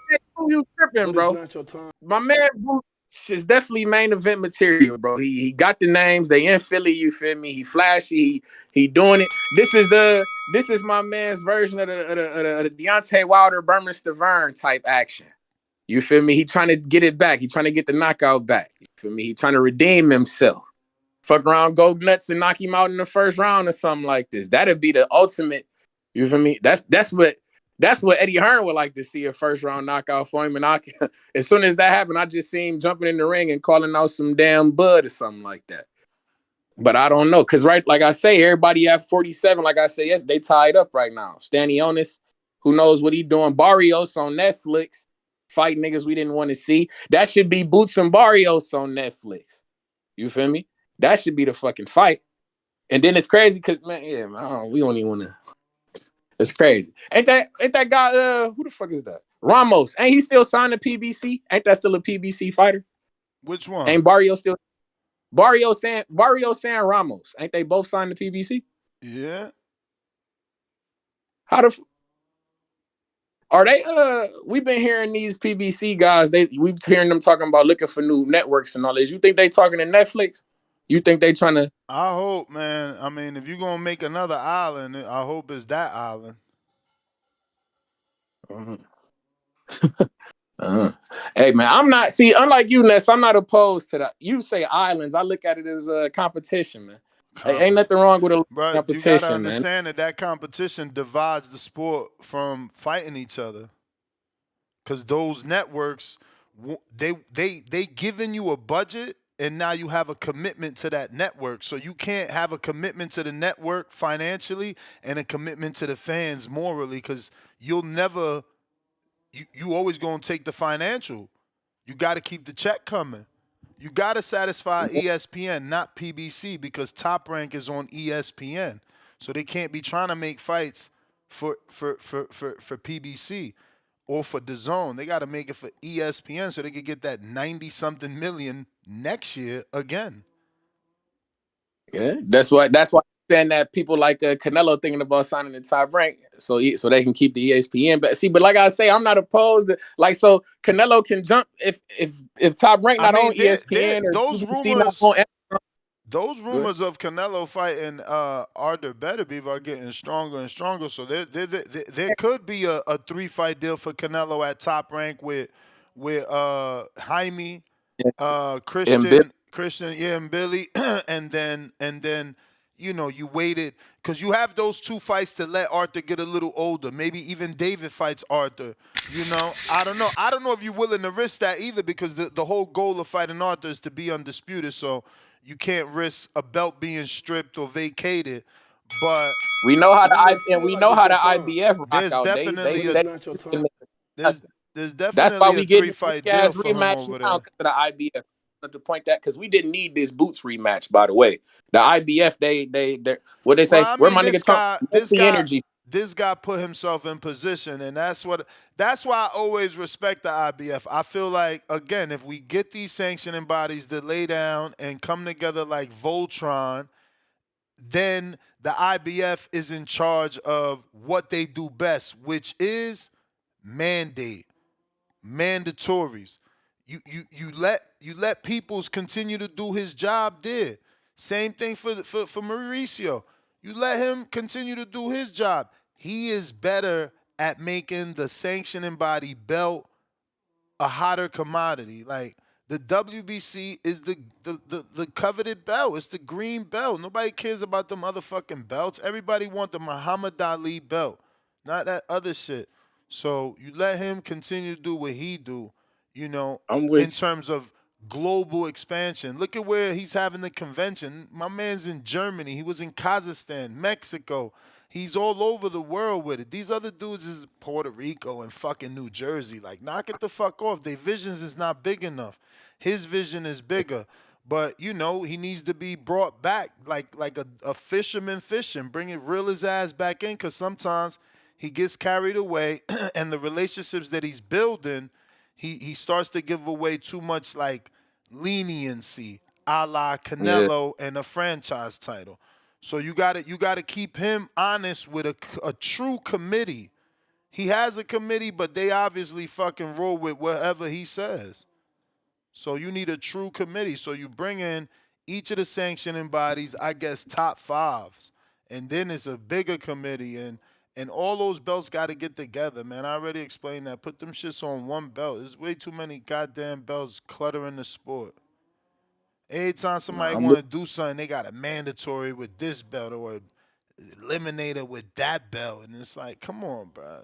you tripping, bro? Not your time. My man Boots is definitely main event material, bro. He got the names. They in Philly. You feel me? He flashy. He doing it. This is my man's version of the Deontay Wilder, Berman Stavern type action. You feel me? He trying to get it back. He trying to get the knockout back. You feel me? He trying to redeem himself. Fuck around, go nuts, and knock him out in the first round or something like this. That'd be the ultimate. You feel me? That's what Eddie Hearn would like to see, a first round knockout for him. And as soon as that happened, I just see him jumping in the ring and calling out some damn bud or something like that. But I don't know, cause right, like I say, everybody at 47, like I say, yes, they tied up right now. Stanionis, who knows what he doing? Barrios on Netflix, fight niggas we didn't want to see. That should be Boots and Barrios on Netflix. You feel me? That should be the fucking fight. And then it's crazy because man, we don't even want to. It's crazy. Ain't that guy? Who the fuck is that? Ramos. Ain't he still signed to PBC? Ain't that still a PBC fighter? Which one? Ain't Barrio still? Barrio San Ramos. Ain't they both signed to PBC? Yeah. How the? Are they? We've been hearing these PBC guys. We've hearing them talking about looking for new networks and all this. You think they talking to Netflix? You think they trying to? I hope, man. I mean, if you're gonna make another island, I hope it's that island. Hey man, I'm not. See, unlike you, Ness, I'm not opposed to that. You say islands, I look at it as a competition, man. Ain't nothing wrong with a competition, you gotta man. understand that competition divides the sport from fighting each other. Cause those networks, they giving you a budget, and now you have a commitment to that network. So you can't have a commitment to the network financially and a commitment to the fans morally, because you'll never. You always gonna take the financial. You got to keep the check coming. You got to satisfy ESPN, not PBC, because Top Rank is on ESPN. So they can't be trying to make fights for PBC or for DAZN. They got to make it for ESPN so they can get that 90-something million next year again. Yeah, that's why saying that people like Canelo thinking about signing the Top Rank so they can keep the ESPN. But like I say, I'm not opposed to, like, so Canelo can jump if Top Rank not on ESPN or those PBC rumors. not on. Those rumors of Canelo fighting Arthur Beterbiev are getting stronger and stronger. So there could be a 3-fight deal for Canelo at Top Rank with Jaime, Christian, and Billy, and then you waited because you have those 2 fights to let Arthur get a little older. Maybe even David fights Arthur. I don't know. I don't know if you're willing to risk that either, because the whole goal of fighting Arthur is to be undisputed. So you can't risk a belt being stripped or vacated. But We know how I the feel we like know it's how your the turn. IBF rock There's out. They definitely When a it's steady not your making turn. there's nothing. there's That's why definitely a we getting this weak 3-fight deal ass for him rematch over now there. because of the IBF. To point that because we didn't need this boots rematch. By the way, the IBF they what they Well, say. I Where mean, my nigga talk? The energy. this guy put himself in position, and that's why I always respect the IBF. I feel like, again, if we get these sanctioning bodies to lay down and come together like Voltron, then the IBF is in charge of what they do best, which is mandatories. You let Peoples continue to do his job there. Same thing for Mauricio. You let him continue to do his job. He is better at making the sanctioning body belt a hotter commodity. Like the WBC is the coveted belt. It's the green belt. Nobody cares about the motherfucking belts. Everybody want the Muhammad Ali belt, not that other shit. So you let him continue to do what he do, I'm in with terms of global expansion. Look at where he's having the convention. My man's in Germany. He was in Kazakhstan, Mexico. He's all over the world with it. These other dudes is Puerto Rico and fucking New Jersey. Like, knock it the fuck off. Their visions is not big enough. His vision is bigger. But, he needs to be brought back like a fisherman fishing. Bring it, reel his ass back in, because sometimes he gets carried away and the relationships that he's building, he starts to give away too much like leniency, a la yeah. Canelo and a franchise title. So you gotta keep him honest with a true committee. He has a committee, but they obviously fucking roll with whatever he says. So you need a true committee. So you bring in each of the sanctioning bodies, I guess top fives, and then it's a bigger committee, and all those belts got to get together, man. I already explained that. Put them shits on one belt. There's way too many goddamn belts cluttering the sport. Every time somebody Nah, want to do something, they got a mandatory with this belt or eliminator with that belt, and it's like, come on, bro.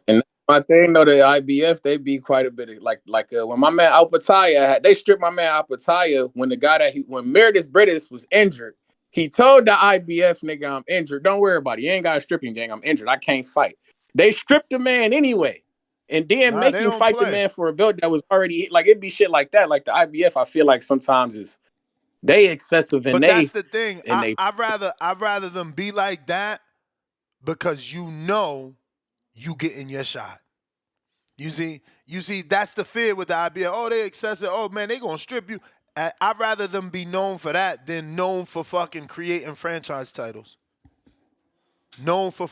And that's my thing though, the IBF, they be quite a bit of when my man Alpataya they stripped my man Alpataya when the guy when Meredith British was injured, he told the IBF nigga, I'm injured. Don't worry about it. You ain't got a stripping gang. I'm injured. I can't fight. They stripped the man anyway. And then Nah, make they him don't fight the play. man for a belt that was already like it'd be shit like that. Like the IBF, I feel like sometimes is they excessive and But they that's the thing. and they I'd rather them be like that, because you getting your shot. You see, that's the fear with the IBF. Oh, they excessive. Oh man, they gonna strip you. I'd rather them be known for that than known for fucking creating franchise titles. Known for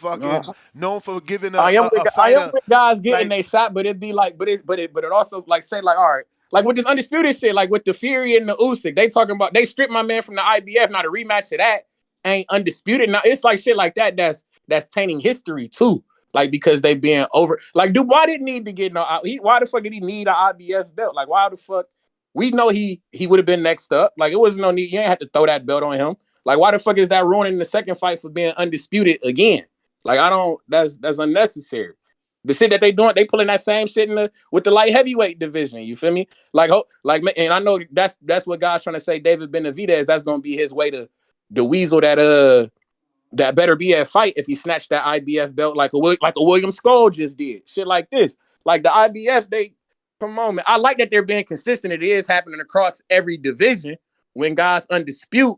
giving a I am fighter with guys getting like, their shot, but it'd be like, but it also like say like, all right, like with this undisputed shit, like with the Fury and the Usyk, they talking about they stripped my man from the IBF. Now the rematch to that ain't undisputed. Now it's like shit like that that's tainting history too. Like because they being over. Like Dubois didn't need to get no. Why the fuck did he need an IBF belt? Like why the fuck? We know he would have been next up. Like it wasn't no need. You ain't have to throw that belt on him. Like why the fuck is that ruining the second fight for being undisputed again? Like I don't. That's unnecessary. The shit that they doing, they pulling that same shit with the light heavyweight division. You feel me? And I know that's what guys trying to say. David Benavidez, that's gonna be his way to weasel that better be a fight if he snatched that IBF belt like a William Skull just did. Shit like this. Like the IBF, they come on, man. I like that they're being consistent. It is happening across every division when guys undispute.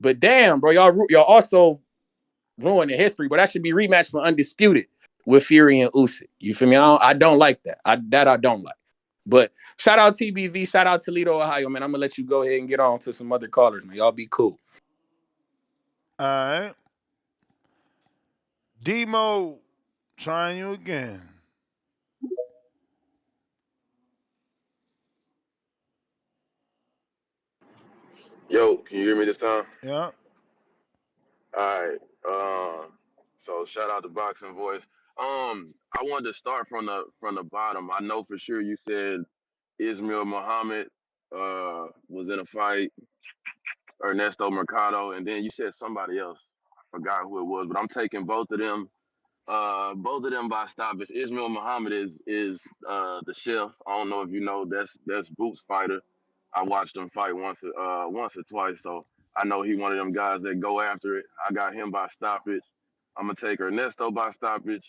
But damn, bro, y'all also ruin the history, but that should be rematched for undisputed with Fury and Usyk. You feel me? I don't like that. I don't like. But shout out TBV, shout out Toledo, Ohio, man. I'm gonna let you go ahead and get on to some other callers, man. Y'all be cool. all right, Demo, trying you again. Yo, can you hear me this time? Yeah. All right. So shout out to Boxing Voice. I wanted to start from the bottom. I know for sure you said Ismail Muhammad was in a fight, Ernesto Mercado, and then you said somebody else. I forgot who it was, but I'm taking both of them. Both of them by stoppage. Ismail Muhammad is the chef. I don't know if you know that's Boots fighter. I watched him fight once or twice, so I know he one of them guys that go after it. I got him by stoppage. I'm gonna take Ernesto by stoppage.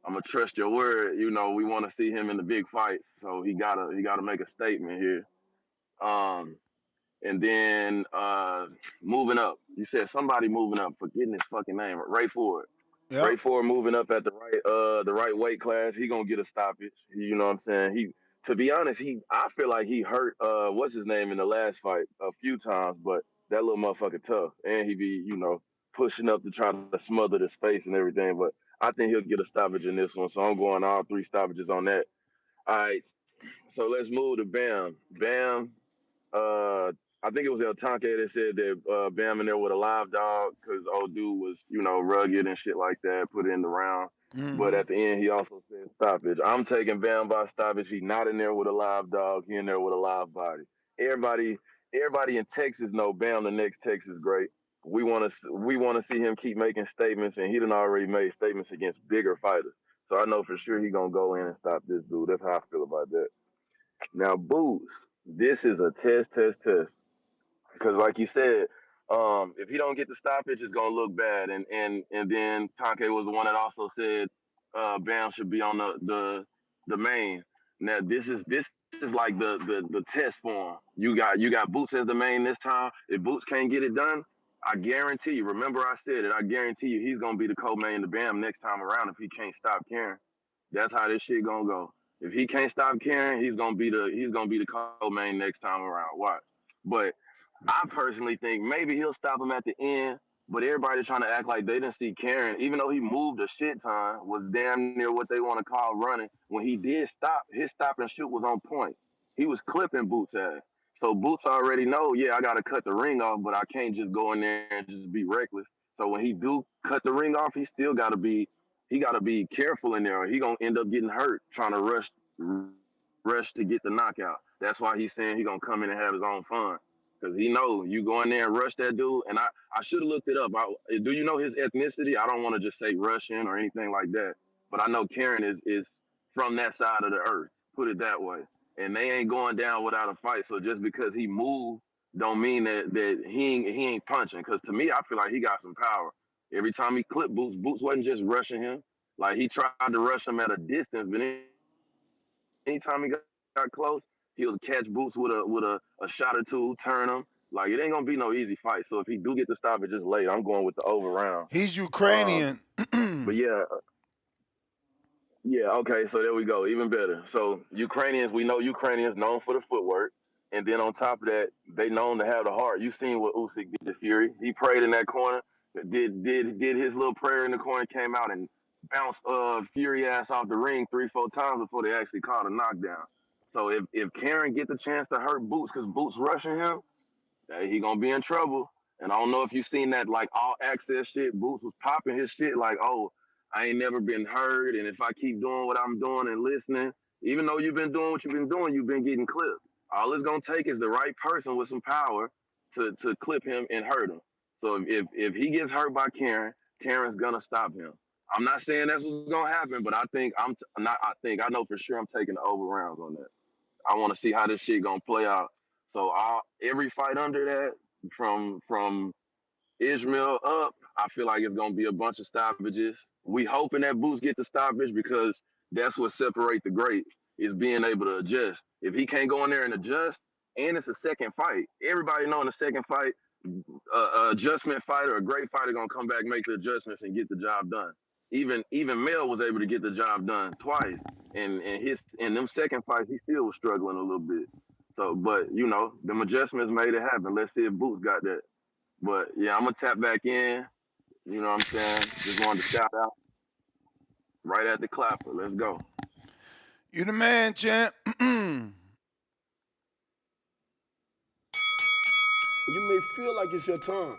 I'm gonna trust your word. You know, we want to see him in the big fights, so he gotta make a statement here. Um, and then moving up, you said somebody moving up. Forgetting his fucking name. Ray Ford. Yep. Ray Ford moving up at the right weight class. He gonna get a stoppage. You know what I'm saying? To be honest, I feel like he hurt what's his name in the last fight a few times, but that little motherfucker tough, and he be pushing up to try to smother the space and everything. But I think he'll get a stoppage in this one, so I'm going all three stoppages on that. All right, so let's move to Bam. Bam. Uh, I think it was El Tanque that said that Bam in there with a live dog because old dude was, rugged and shit like that, put it in the round. But Mm-hmm. at the end, he also said stoppage. I'm taking Bam by stoppage. He's not in there with a live dog. He in there with a live body. Everybody, everybody in Texas know Bam the next Texas great. We want to see him keep making statements, and he done already made statements against bigger fighters. So I know for sure he gonna go in and stop this dude. That's how I feel about that. Now, Boots, this is a test. Because like you said, if he don't get the stoppage, it's gonna look bad. And then Tanke was the one that also said Bam should be on the main. Now this is like the test form. You got Boots as the main this time. If Boots can't get it done, I guarantee you. Remember I said it. I guarantee you he's gonna be the co-main to Bam next time around if he can't stop Karen. That's how this shit gonna go. If he can't stop Karen, he's gonna be the co-main next time around. Watch. But I personally think maybe he'll stop him at the end, but everybody trying to act like they didn't see Karen, even though he moved a shit ton, was damn near what they want to call running. When he did stop, his stop and shoot was on point. He was clipping Boots' ass. So Boots already know, yeah, I got to cut the ring off, but I can't just go in there and just be reckless. So when he do cut the ring off, he got to be careful in there, or he gonna end up getting hurt trying to rush to get the knockout. That's why he's saying he gonna come in and have his own fun. Cause he know you go in there and rush that dude. And I should have looked it up. Do you know his ethnicity? I don't want to just say Russian or anything like that. But I know Karen is from that side of the earth. Put it that way. And they ain't going down without a fight. So just because he moved, don't mean that he ain't punching. Cause to me, I feel like he got some power. Every time he clipped Boots, Boots wasn't just rushing him. Like he tried to rush him at a distance, but anytime he got close, he'll catch Boots with a shot or two, turn him. Like it ain't gonna be no easy fight. So if he do get the stop, it just late. I'm going with the over round. He's Um, Ukrainian. but yeah, okay, so there we go. Even better. So Ukrainians, we know Ukrainians known for the footwork, and then on top of that, they known to have the heart. You seen what Usyk did to Fury? He prayed in that corner, did his little prayer in the corner, came out and bounced Fury ass off the ring 3-4 times before they actually caught a knockdown. So if Karen get the chance to hurt Boots because Boots rushing him, hey, he gonna be in trouble. And I don't know if you seen that like all access shit. Boots was popping his shit like, oh, I ain't never been heard, and if I keep doing what I'm doing and listening, even though you've been doing what you've been doing, you've been getting clipped. All it's gonna take is the right person with some power to clip him and hurt him. So if he gets hurt by Karen, Karen's gonna stop him. I'm not saying that's what's gonna happen, but I think not. I know for sure I'm taking the over rounds on that. I want to see how this shit gonna play out. So every fight under that, from Ishmael up, I feel like it's gonna be a bunch of stoppages. We hoping that Boots get the stoppage because that's what separates the greats is being able to adjust. If he can't go in there and adjust, and it's a second fight, everybody know in the second fight, adjustment fighter, a great fighter gonna come back, make the adjustments, and get the job done. Even Mel was able to get the job done twice, and in them second fights he still was struggling a little bit. So, but the adjustments made it happen. Let's see if Boots got that. But yeah, I'm gonna tap back in. You know what I'm saying? Just wanted to shout out right at the clapper. Let's go. You the man, champ. You may feel like it's your time,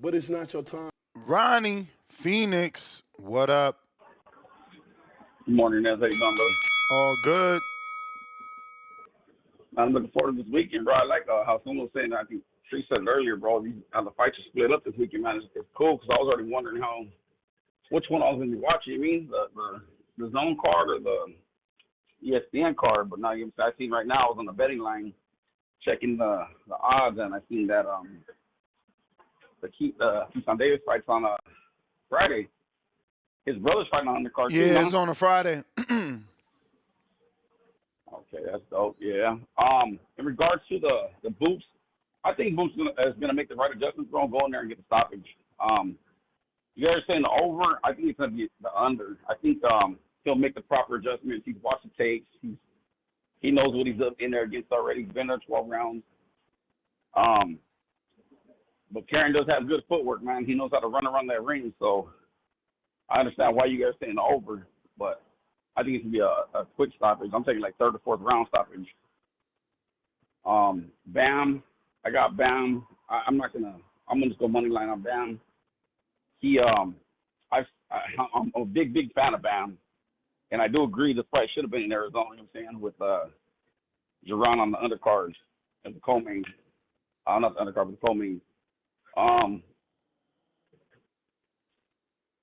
but it's not your time. Ronnie Phoenix, what up? Good morning, Nez. How you doing, brother? All good. I'm looking forward to this weekend, bro. I like how someone was saying, I think Tree said it earlier, bro, how the fights are split up this weekend, man. It's cool because I was already wondering which one I was going to be watching. You mean the zone card or the ESPN card? But now I see right now I was on the betting line. checking the odds, and I seen that the Keyshawn Davis fights on Friday. His brother's fighting on the card too. Yeah, Huh? it's on a Friday. Okay, that's dope. Yeah. In regards to the Boots, I think Boots is gonna make the right adjustments. Go in there and get the stoppage. You guys are saying the over. I think it's gonna be the under. I think he'll make the proper adjustments. He's watched the tapes. He knows what he's up in there against already. He's been there 12 rounds. But Karen does have good footwork, man. He knows how to run around that ring. So I understand why you guys are saying the over, but I think it's gonna be a quick stoppage. I'm taking like third or fourth round stoppage. Bam, I got Bam. I'm gonna just go money line on Bam. I'm a big fan of Bam, and I do agree this fight should have been in Arizona. You know what I'm saying, with Jaron on the undercard and the co-main. Not the undercard, but the co-main.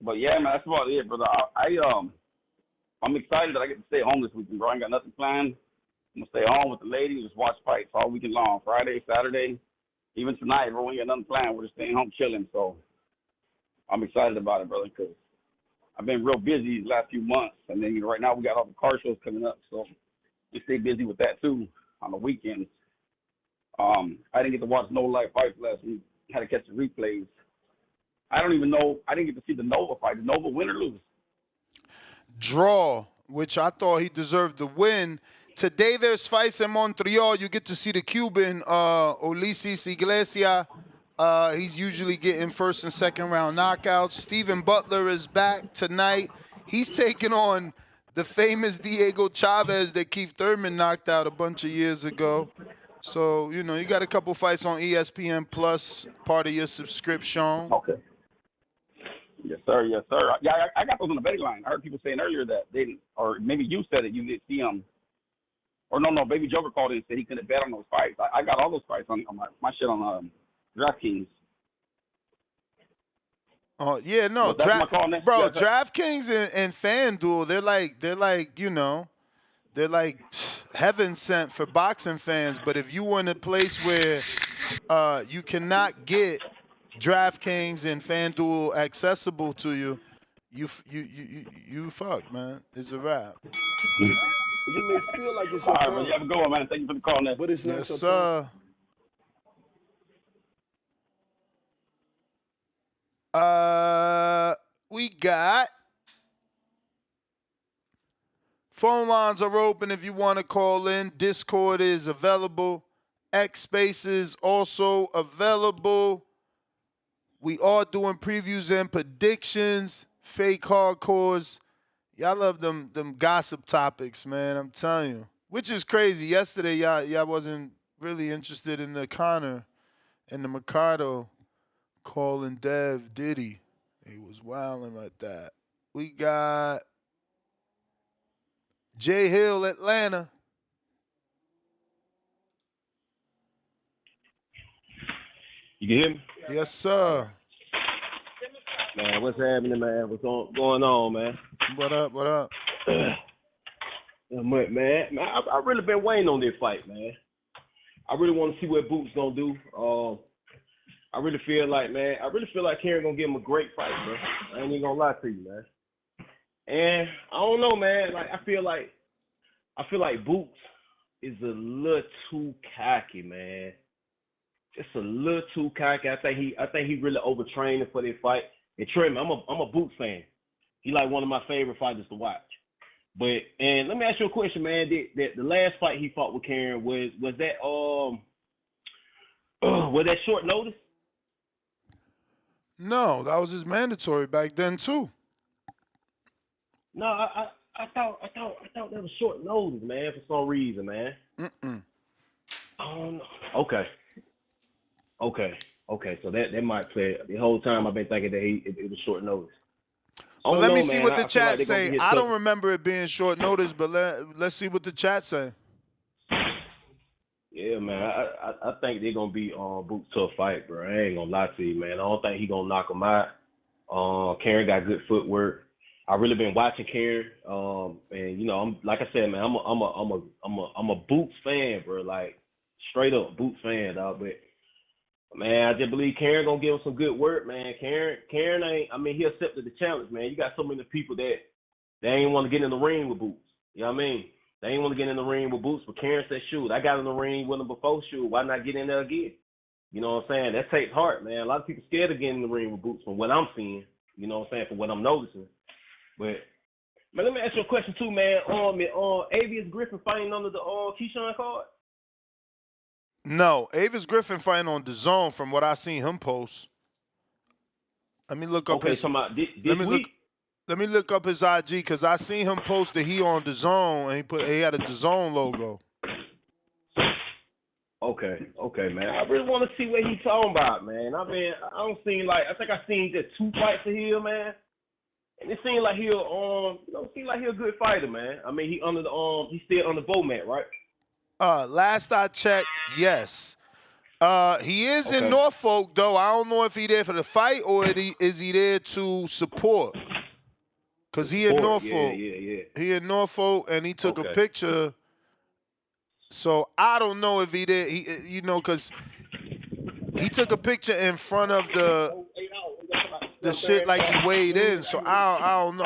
But yeah, man, that's about it, brother. I'm excited that I get to stay home this weekend, bro. I ain't got nothing planned. I'm gonna stay home with the ladies, just watch fights all weekend long. Friday, Saturday, even tonight, bro. We ain't got nothing planned. We're just staying home chilling. So I'm excited about it, brother, because I've been real busy these last few months, and then right now we got all the car shows coming up, so we stay busy with that too on the weekends. I didn't get to watch no live fights last week. Had to catch the replays. I didn't get to see the Nova fight. Did Nova win or lose? Draw, which I thought he deserved the win. Today there's fights in Montreal. You get to see the Cuban, Ulises Iglesias. He's usually getting first and second round knockouts. Stephen Butler is back tonight. He's taking on the famous Diego Chavez that Keith Thurman knocked out a bunch of years ago. So, you got a couple fights on ESPN Plus, part of your subscription. Okay. Yes, sir. Yes, sir. Yeah, I got those on the betting line. I heard people saying earlier that they, or maybe you said it, you didn't see them. Or no, Baby Joker called in and said he couldn't bet on those fights. I got all those fights on my shit on DraftKings. Oh yeah, no, DraftKings and FanDuel, they're like heaven sent for boxing fans. But if you were in a place where you cannot get DraftKings and FanDuel accessible to you, you fucked, man. It's a wrap. You may feel like it's your All right, time. man. You have a good one, man. Thank you for the call, man. But it's not Yes, your sir. We got phone lines are open if you want to call in. Discord is available. X Spaces also available. We are doing previews and predictions. Fake hardcores. Y'all love them gossip topics, man. I'm telling you. Which is crazy. Yesterday, y'all wasn't really interested in the Connor and the Mercado calling Dev Diddy. He was wilding like that. We got Jay Hill, Atlanta. You can hear me? Yes, sir. Man, what's happening, man? What's going on, man? What up? Man, I really been waiting on this fight, man. I really want to see what Boots gonna do. I really feel like Karen gonna give him a great fight, bro. I ain't even gonna lie to you, man. And I don't know, man. Like I feel like Boots is a little too cocky, man. Just a little too cocky. I think he really overtrained for this fight. And Trey, I'm a Boots fan. He like one of my favorite fighters to watch. And let me ask you a question, man. The last fight he fought with Karen was that short notice? No, that was his mandatory back then too. No, I thought that was short notice, man, for some reason, man. I don't know. Okay. So that might play. The whole time I've been thinking that it was short notice. Well, let me see what the chat say. I don't remember it being short notice, but let's see what the chat say. Yeah, man. I think they're gonna be Boots tough fight, bro. I ain't gonna lie to you, man. I don't think he gonna knock him out. Karen got good footwork. I really been watching Karen. And I'm like I said, man, I'm a Boots fan, bro. Like Straight up Boots fan, dog. But man, I just believe Karen gonna give him some good work, man. Karen ain't. I mean, he accepted the challenge, man. You got so many people that they ain't want to get in the ring with Boots. You know what I mean? They ain't want to get in the ring with Boots, but Karen said, "Shoot, I got in the ring with him before. Shoot, why not get in there again?" You know what I'm saying? That takes heart, man. A lot of people scared of getting in the ring with Boots from what I'm seeing. You know what I'm saying? From what I'm noticing. But man, let me ask you a question too, man. Avius Griffin fighting under the Keshawn card? No, Avis Griffin fighting on DAZN from what I seen him post. Let me look up Okay, his. talking about this Let me week. Let me look up his IG because I seen him post that he on DAZN and he had a DAZN logo. Okay, man. I really want to see what he's talking about, man. I mean, I think I seen just 2 fights of him, man. And it seemed like seemed like he a good fighter, man. I mean, he's still on the Bowman, right? Last I checked, yes. He is in Okay. Norfolk though. I don't know if he there for the fight or is he there to support. Cause he in Norfolk. Yeah. He in Norfolk and he took a Okay. picture. So I don't know if he did. Cause he took a picture in front of the shit like he weighed in. So I don't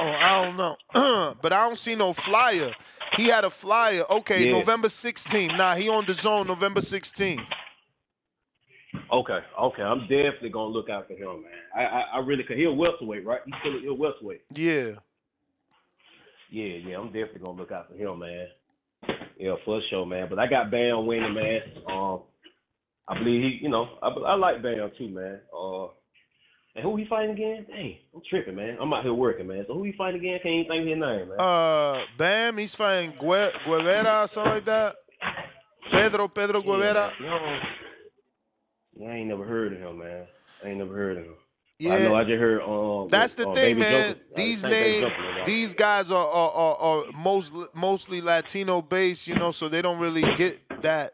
know. But I don't see no flyer. He had a flyer. Okay, Yeah. November 16th. Nah, he on DAZN November 16th. Okay. I'm definitely gonna look out for him, man. I really, cause he a welterweight, right? He's still a welterweight. Yeah. Yeah. I'm definitely gonna look out for him, man. Yeah, for sure, man. But I got Bam winning, man. I believe I like Bam too, man. And who he fighting again? Dang, I'm tripping, man. I'm out here working, man. So who he fighting again? Can't even think of his name, man. Bam, he's fighting Guevara or something like that. Pedro Guevara. Man. I ain't never heard of him, man. Yeah. I know I just heard that's the thing, Baby man. Joker. These guys are mostly Latino based, so they don't really get that,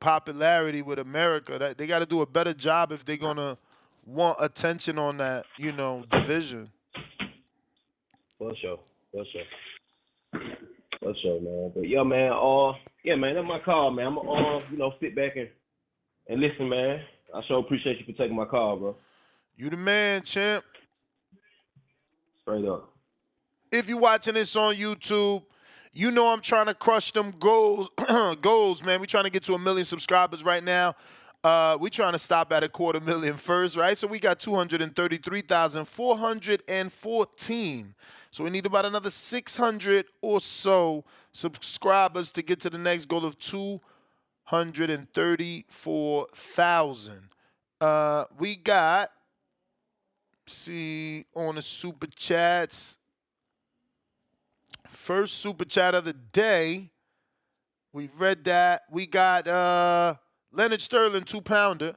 popularity with America. That they got to do a better job if they're gonna want attention on that, division. For sure, man. But yeah, man. Man, that's my call, man. I'm gonna sit back and listen, man. I sure appreciate you for taking my call, bro. You the man, champ. Straight up. If you're watching this on YouTube, I'm trying to crush them goals, man. We're trying to get to 1 million subscribers right now. We're trying to stop at 250,000 first, right? So we got 233,414. So we need about another 600 or so subscribers to get to the next goal of 234,000. We got, see, on the super chats. First super chat of the day. We've read that. We got Leonard Sterling, 2-pounder.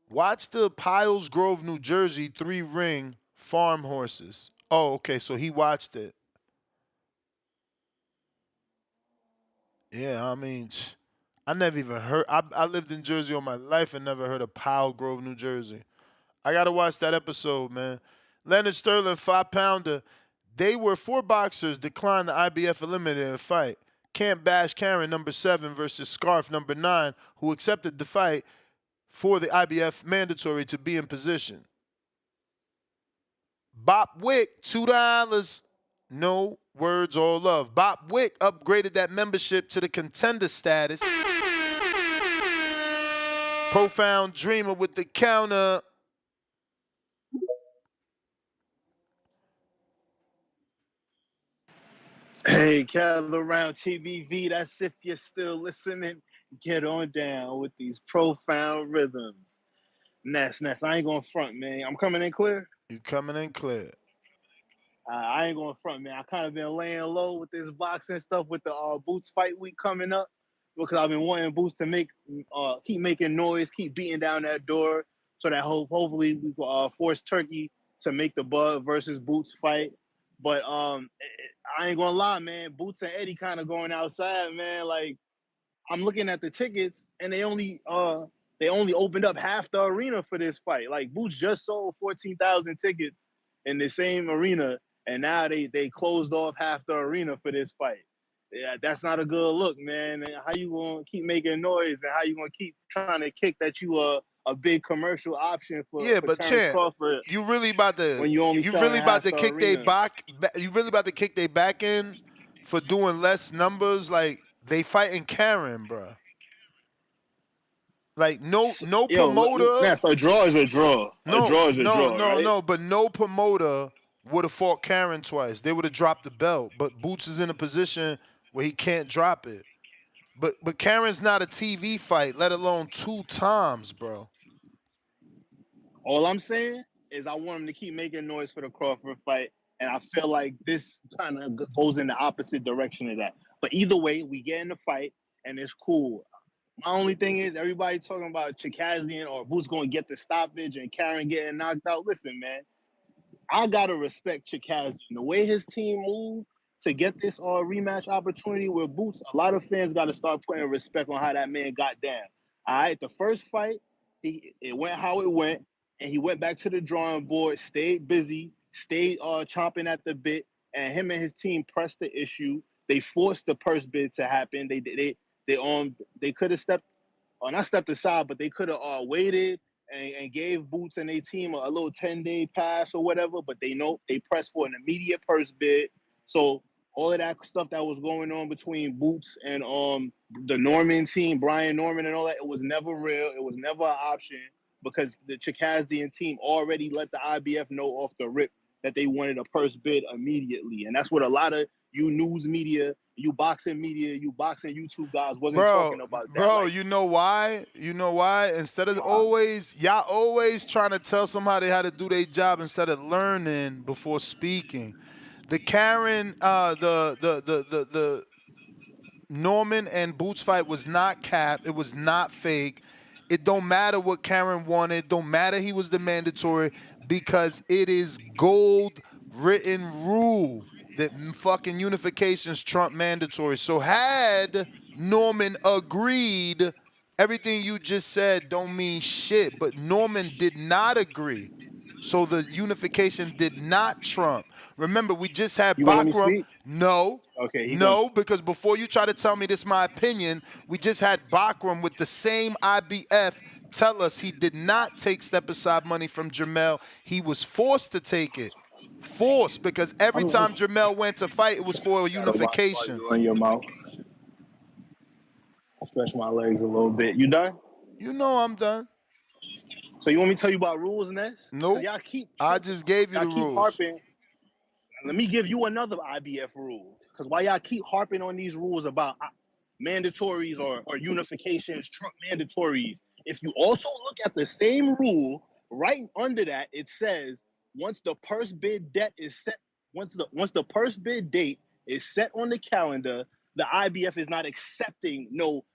Watch the Piles Grove, New Jersey 3-ring farm horses. Oh, okay, so he watched it. Yeah, I mean, I never even heard. I lived in Jersey all my life and never heard of Piles Grove, New Jersey. I got to watch that episode, man. Leonard Sterling, 5-pounder. They were 4 boxers declined the IBF eliminator fight. Camp Bash Karen, number 7, versus Scarf, number 9, who accepted the fight for the IBF mandatory to be in position. Bop Wick, $2. No words, all love. Bop Wick upgraded that membership to the contender status. Profound Dreamer with the counter. Hey, Cattle Around TBV, that's if you're still listening. Get on down with these profound rhythms. Ness, I ain't going to front, man. I'm coming in clear? You coming in clear. I ain't going to front, man. I kind of been laying low with this boxing stuff with the Boots fight week coming up because I've been wanting Boots to keep making noise, keep beating down that door so that hopefully we can force Turkey to make the Bud versus Boots fight. But I ain't gonna lie, man. Boots and Eddie kind of going outside, man. Like I'm looking at the tickets, and they only opened up half the arena for this fight. Like Boots just sold 14,000 tickets in the same arena, and now they closed off half the arena for this fight. Yeah, that's not a good look, man. And how you gonna keep making noise, and how you gonna keep trying to kick that you a big commercial option for Yeah, but Terrence champ, Crawford you really about when you only selling half to the kick they arena? back? You really about to kick they back in for doing less numbers? Like they fighting Karen, bruh. Like no Yo, promoter. Ness, a draw is a draw. A No, draw is a no, draw, no, right? no. But no promoter would have fought Karen twice. They would have dropped the belt. But Boots is in a position where he can't drop it. But Karen's not a TV fight, let alone 2 times, bro. All I'm saying is I want him to keep making noise for the Crawford fight, and I feel like this kind of goes in the opposite direction of that. But either way, we get in the fight, and it's cool. My only thing is everybody talking about Chikazian or who's going to get the stoppage and Karen getting knocked out. Listen, man, I gotta respect Chikazian. The way his team moved to get this rematch opportunity with Boots, a lot of fans got to start putting respect on how that man got down. All right, the first fight, it went how it went, and he went back to the drawing board, stayed busy, stayed chomping at the bit, and him and his team pressed the issue. They forced the purse bid to happen. They could have stepped, or not stepped aside, but they could have waited and gave Boots and their team a little 10-day pass or whatever, but they know they pressed for an immediate purse bid. So all of that stuff that was going on between Boots and the Norman team, Brian Norman and all that, it was never real. It was never an option because the Chikazian team already let the IBF know off the rip that they wanted a purse bid immediately. And that's what a lot of you news media, you boxing media, you boxing YouTube guys wasn't talking about that. Bro, Like, you know why? You know why? Instead of y'all always trying to tell somebody how to do their job instead of learning before speaking. The Karen, the Norman and Boots fight was not cap. It was not fake. It don't matter what Karen wanted. Don't matter he was the mandatory because it is gold written rule that fucking unifications trump mandatory. So had Norman agreed, everything you just said don't mean shit. But Norman did not agree. So the unification did not trump. Remember, we just had you gonna let me Bakram. speak? No, Okay, he gonna. no, because before you try to tell me this is my opinion, we just had Bakram with the same IBF tell us he did not take step aside money from Jamel. He was forced to take it. Forced, because every time Jamel went to fight, it was for a Gotta watch while unification. you run your mouth. I stretch my legs a little bit. You done? You know I'm done. So you want me to tell you about rules, Ness? Nope. Y'all keep I just gave you y'all the keep rules. harping. Let me give you another IBF rule. Because why y'all keep harping on these rules about mandatories or unifications, Trump mandatories, if you also look at the same rule, right under that, it says once the purse bid debt is set, once the purse bid date is set on the calendar, the IBF is not accepting no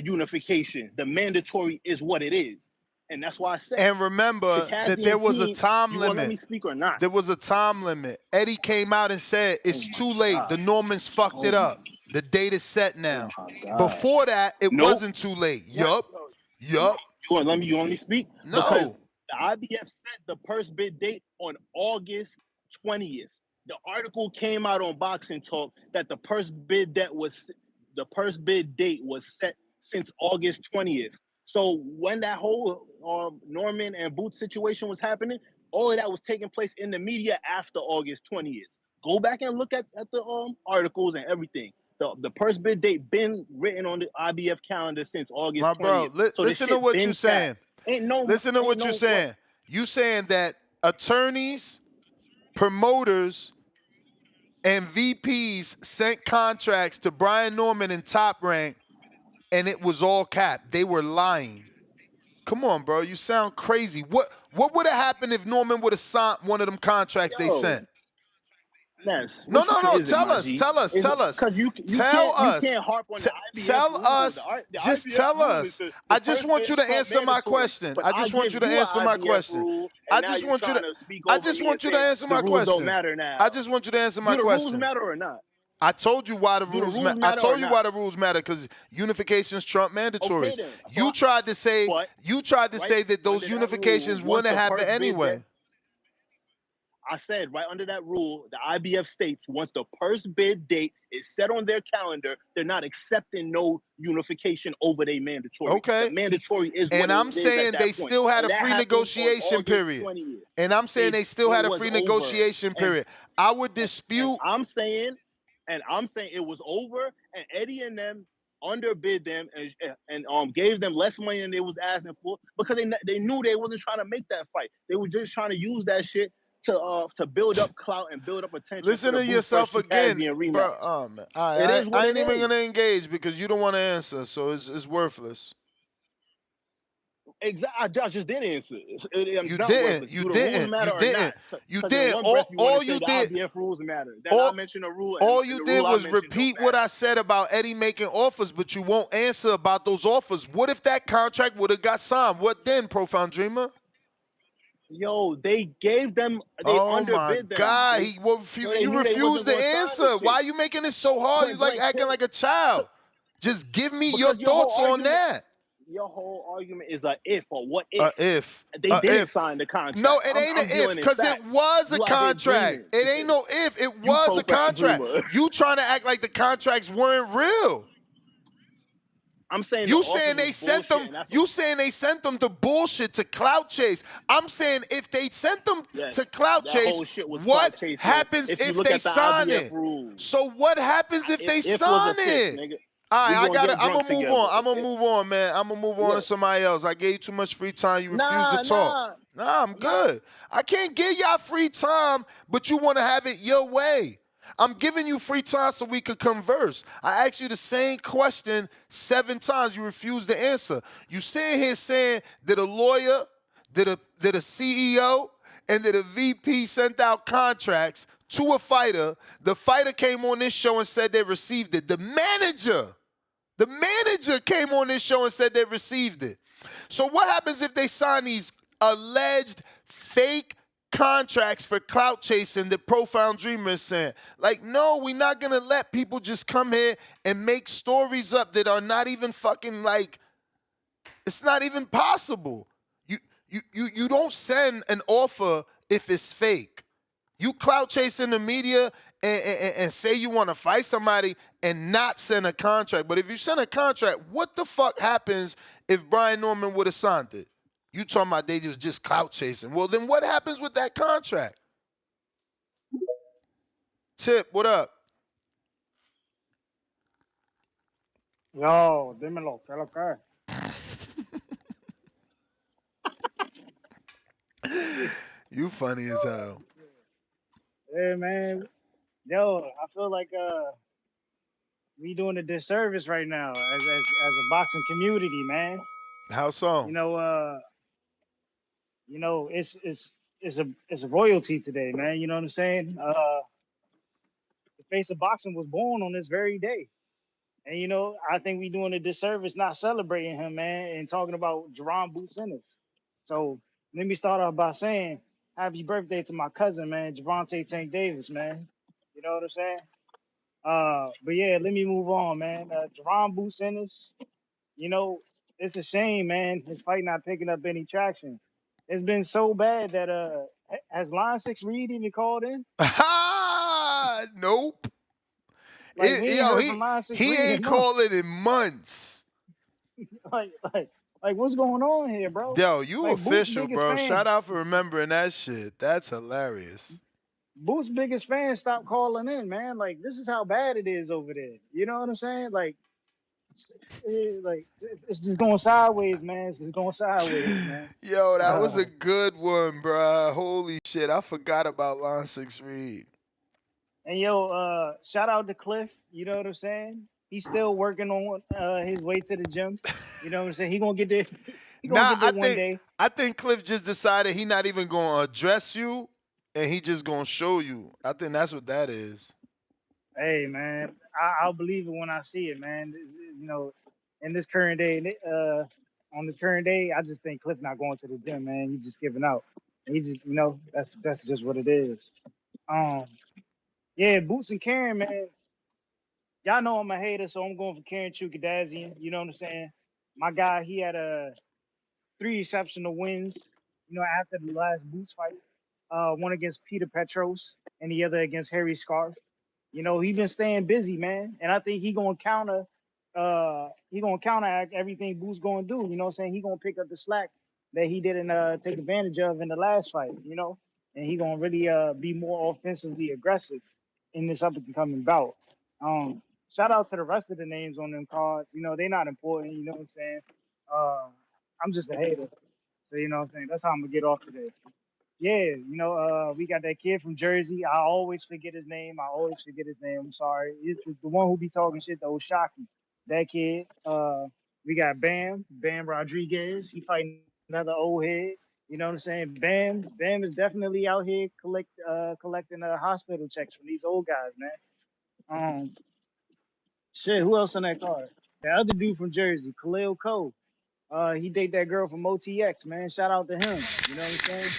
unification. The mandatory is what it is. And that's why I said, And remember that there Chikazian was a team, time you want to let me limit. speak or not? There was a time limit. Eddie came out and said, it's too late. The Normans fucked it up. The date is set now. Before that, it Nope. wasn't too late. Yes, Yup. Yup. You want me to speak? Because No. the IBF set the purse bid date on August 20th. The article came out on Boxing Talk that the purse bid date was set since August 20th. So when that whole Norman and Boots situation was happening, all of that was taking place in the media after August 20th. Go back and look at the articles and everything. The purse bid date been written on the IBF calendar since August My bro, 20th. So the listen to shit what you been capped. saying. Ain't no Listen to what you what. saying. You saying that attorneys, promoters, and VPs sent contracts to Brian Norman and Top Rank, and it was all capped. They were lying. Come on, bro. You sound crazy. What would have happened if Norman would have signed one of them contracts they Yo, sent? Ness, No, which no, one no. is it, Tell my us. G? Tell us. Is Tell us. because you Tell can't us. harp on the IBF Tell rule. us. The Just IBF tell rule is us. the I just purse want bid you to Trump answer my mandatory. question. But I I just want give you to you an answer my IBF question. rule, I and now just you want you trying to. to speak I over just me and want you to say answer the my rules don't question. matter now. I just want you to answer my Do the rules question. matter or not? I told you why the Do the rules rules matter. I matter or told you why not? the rules matter because unifications trump Okay mandatories. then. You tried to say But that those under that rule, unifications once wouldn't the happen purse bid anyway. debt, I said right under that rule, the IBF states once the purse bid date is set on their calendar, they're not accepting no unification over their mandatory. The Okay. mandatory is what And it I'm is at saying they that point. still had And a that free happened on negotiation August period. 20th. And I'm saying they still It had a was free over. negotiation period. I would dispute. I'm saying it was over, and Eddie and them underbid them and gave them less money than they was asking for because they knew they wasn't trying to make that fight. They were just trying to use that shit to build up clout and build up attention Listen for the to Boots yourself versus again, Chicago rematch. bro. Oh, man. It is what I it ain't even is. gonna engage because you don't want to answer, so it's worthless. Exactly. I just did answer. It's You not didn't. worthless. Do the rules matter or not? You Because in didn't. one breath you want All to say you the did. IBF rules matter. Then I mention a rule, and All you the did rule I was mentioned don't repeat what matter. I said about Eddie making offers, but you won't answer about those offers. What if that contract would have got signed? What then, Profound Dreamer? Yo, they gave them. They Oh my underbid them. God! They you knew they refused wasn't to going to sign answer. this Why shit. are you making this so hard? You Point like blank acting period. like a child. Just give me your Because your whole thoughts on argument, that. your whole argument is a if or what if. They didn't If. sign the contract. No, it ain't I'm an if dealing in because it facts. was a You out here contract. dreaming. It ain't no if. It You was a profound contract. dreamer. You trying to act like the contracts weren't real. I'm saying You saying they sent them? and that's You saying they sent them to bullshit to clout chase? I'm saying if they sent them to clout that chase, whole shit was clout what chase, man. happens If you if look they at the sign IBF it? rules, So what happens if they if was a sign fifth, it? nigga. All right, We gonna get I'm drunk gonna move together. on. I'm gonna move on, man. I'm gonna move on Yeah. to somebody else. I gave you too much free time. You refuse to talk. Nah, I'm good. I can't give y'all free time, but you want to have it your way. I'm giving you free time so we could converse. I asked you the same question 7 times. You refused to answer. You sitting here saying that a lawyer, that a CEO, and that a VP sent out contracts to a fighter. The fighter came on this show and said they received it. The manager came on this show and said they received it. So what happens if they sign these alleged fake contracts for clout chasing that Profound Dreamer is saying? Like, no, we're not going to let people just come here and make stories up that are not even fucking like, it's not even possible. You don't send an offer if it's fake. You clout chase in the media and say you want to fight somebody and not send a contract. But if you send a contract, what the fuck happens if Brian Norman would have signed it? You talking about they was just clout chasing. Well, then what happens with that contract? Tip, what up? Yo, dímelo, ¿qué es lo que es? You funny as hell. Hey, man. Yo, I feel like we doing a disservice right now as a boxing community, man. How so? It's a royalty today, man. You know what I'm saying? The face of boxing was born on this very day. And I think we doing a disservice not celebrating him, man, and talking about Jaron Boots Ennis. So let me start off by saying happy birthday to my cousin, man, Javante Tank Davis, man. You know what I'm saying? But yeah, let me move on, man. Jaron Boots Ennis, it's a shame, man. His fight not picking up any traction. It's been so bad that has Line 6 Reed even called in? Nope. Like we ain't heard from Line 6 He Reed in ain't months. calling in months. like what's going on here, bro? Yo, you like, official, bro. Shout out for remembering that shit. That's hilarious. Boots' biggest fans stopped calling in, man. Like, this is how bad it is over there. You know what I'm saying? Like it's just going sideways, man. It's just going sideways, man. Yo, that was a good one, bro. Holy shit. I forgot about Line 6 Reed. And yo, shout out to Cliff. You know what I'm saying? He's still working on his way to the gym. You know what I'm saying? He gonna get there. He gonna get there one day. I think Cliff just decided he not even gonna address you, and he just gonna show you. I think that's what that is. Hey, man, I'll believe it when I see it, man. In this current day, on this current day, I just think Cliff not going to the gym, man. He's just giving out. He just, that's just what it is. Yeah, Boots and Karen, man. Y'all know I'm a hater, so I'm going for Karen Chukadazian. You know what I'm saying? My guy, he had 3 exceptional wins. After the last Boots fight, one against Peter Petros, and the other against Harry Scarf. You know, he been staying busy, man, and I think he gonna counteract everything Boots gonna do. You know what I'm saying? He gonna pick up the slack that he didn't take advantage of in the last fight. You know, and he gonna really be more offensively aggressive in this up and coming bout. Shout out to the rest of the names on them cards. You know, they're not important. You know what I'm saying? Uh, I'm just a hater. So you know what I'm saying? That's how I'm gonna get off today. Yeah, you know, we got that kid from Jersey. I always forget his name. I'm sorry. It's the one who be talking shit, the Oshaki. That kid. We got Bam Rodriguez. He fighting another old head. You know what I'm saying? Bam is definitely out here collecting hospital checks from these old guys, man. Shit, who else on that card? The other dude from Jersey, Khalil Cole. He date that girl from OTX, man. Shout out to him. You know what I'm saying?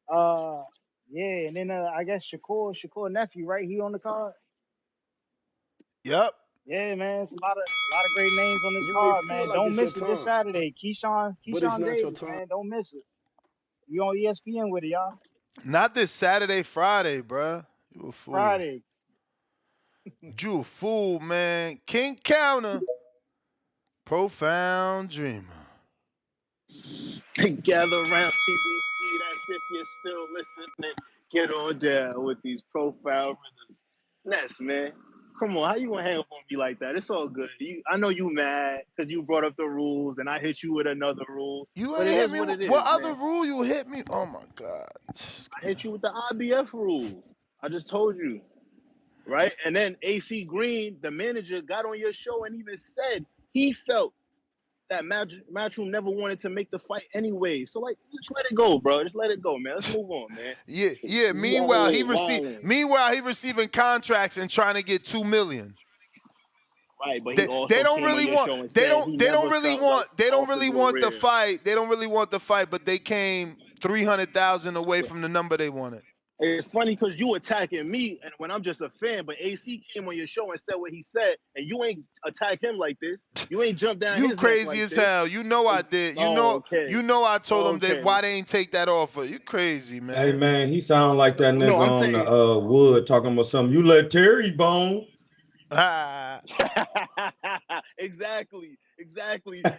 Uh, yeah, and then I guess Shakur nephew, right? He on the card. Yep. Yeah, man, it's a lot of great names on this You may card, feel man. like Don't it's your miss it this time, Saturday. but it's Keyshawn not your Davis, time. man. Don't miss it. You on ESPN with it, y'all. Not this Saturday, Friday, bruh. You a fool. Friday. You a fool, man. King Counter. Profound Dreamer. Gather around TBC. That's if you're still listening. Get on down with these profound rhythms. Ness, man. Come on, how you gonna hang up on me like that? It's all good. I know you mad because you brought up the rules and I hit you with another rule. You But ain't it hit is me. what it What is, other man. rule you hit me? Oh my God. I hit you with the IBF rule. I just told you. Right? And then AC Green, the manager, got on your show and even said he felt that Matchroom never wanted to make the fight anyway. So like, just let it go, bro. Just let it go, man. Let's move on, man. Yeah. You out here wilding. Meanwhile, he receiving contracts and trying to get $2 million. Right, but he They also don't came on really your want. show and said he never felt like They don't offers really were want the real. fight. They don't really want the fight, but they came 300,000 away from the number they wanted. It's funny because you attacking me, and when I'm just a fan, but AC came on your show and said what he said, and you ain't attack him like this. You ain't jump down You his neck crazy like as this. hell. You know I did. Oh, okay. I told them that Okay. why they ain't take that offer. You crazy, man. Hey man, he sound like that No, nigga I'm on saying the wood talking about something. You let Terry bone. exactly.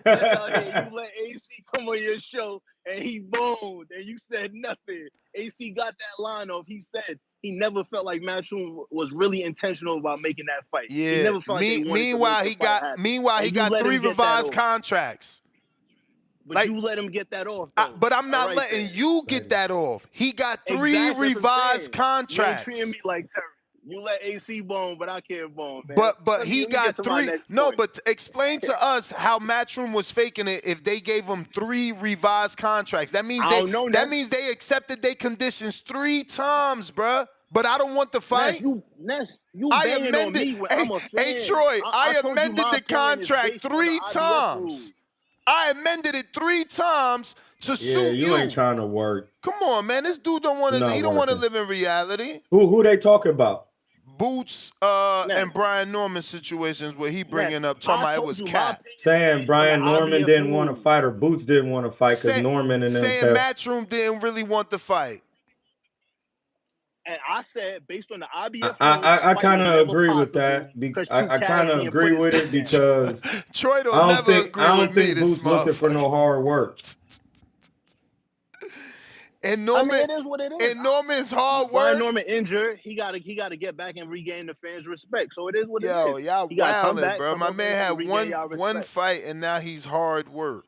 That's out here. You let AC come on your show and he boned and you said nothing. AC got that line off. He said he never felt like Matchroom was really intentional about making that fight. He Yeah. never felt like they wanted to make the fight happen. He And you got let 3 him get that revised off. contracts. But you let him get that off though. But I'm All not right, letting then. you get that off. He got 3 Exactly, that's what I'm revised saying. contracts. You ain't treating me like Terry. You let AC bone, but I can't bone, man. But let he me get got to my 3. next No, point. but explain to us how Matchroom was faking it if they gave him 3 revised contracts. That means I don't know, that Ness. means they accepted their conditions 3 times, bruh. But I don't want the fight. Ness, you I banging on amended. me when Hey, I'm a hey, fan. Troy. I I told you amended my the opinion is contract based on the 3 IBF times. rules. I amended it 3 times to Yeah, suit you ain't you. trying to work. Come on, man. This dude don't want to. Not He don't want to working. live in reality. Who they talking about? Boots Ness, and Brian Norman situations where he bringing up talking I about it told was you my cap. opinion Saying based on the Brian Norman IBF didn't want to rules. fight or Boots didn't want to fight because Norman and them Saying kept. Matchroom didn't really want the fight. And I said, based on the IBF rules, the I fight kind was of never agree with possible that. because I kind of Chukazian put agree his with foot it down. because Troy don't never agree I with don't me, think this Boots looking for motherfucker. no hard work. And I Norman, mean, it is what it is. and Norman's hard Brian work. Norman injured. He got to get back and regain the fans' respect. So it is what it Yo, is. y'all He got to come wildin', back, bro. come My over man here and had regain y'all one respect. fight, and now he's hard work.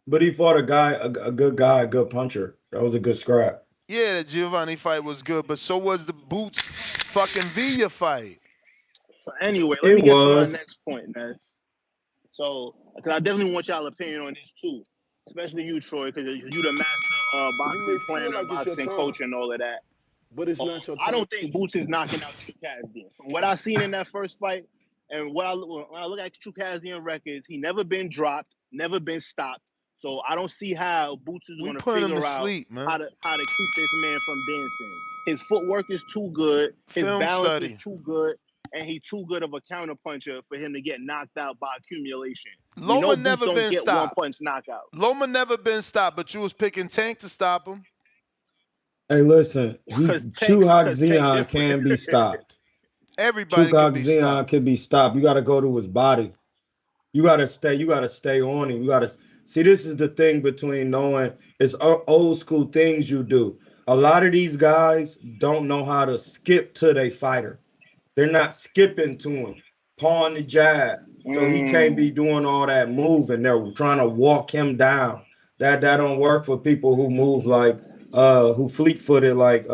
But he fought a good guy, a good puncher. That was a good scrap. Yeah, the Giovanni fight was good, but so was the Boots fucking Villa fight. So anyway, let It me get to my was. next point, Ness. So, because I definitely want y'all opinion on this too, especially you, Troy, because you the master You may boxing feel planner, like it's your boxing time, coach, and all of that. but it's not your I time. don't think Boots is knocking out Chukazian. From what I seen in that first fight, and when I look at Chukazian records, he never been dropped, never been stopped. So I don't see how Boots is We going to putting him to figure out sleep, man. how to keep this man from dancing. His footwork is too good, his Film balance is study. too good, and he's too good of a counterpuncher for him to get knocked out by accumulation. Loma Boots never don't been get stopped. one punch knockout. Loma never been stopped, but you was picking Tank to stop him. Hey, listen, Cause Tank, Chuhak cause Tank Zion different. can be stopped. Everybody can Chuhak be Zion stopped. can be stopped. You got to go to his body. You got to stay. You got to stay on him. You got to see. This is the thing between knowing it's old school things you do. A lot of these guys don't know how to skip to their fighter. They're not skipping to him, pawing the jab. So he can't be doing all that moving. They're trying to walk him down. That don't work for people who move like who fleet footed like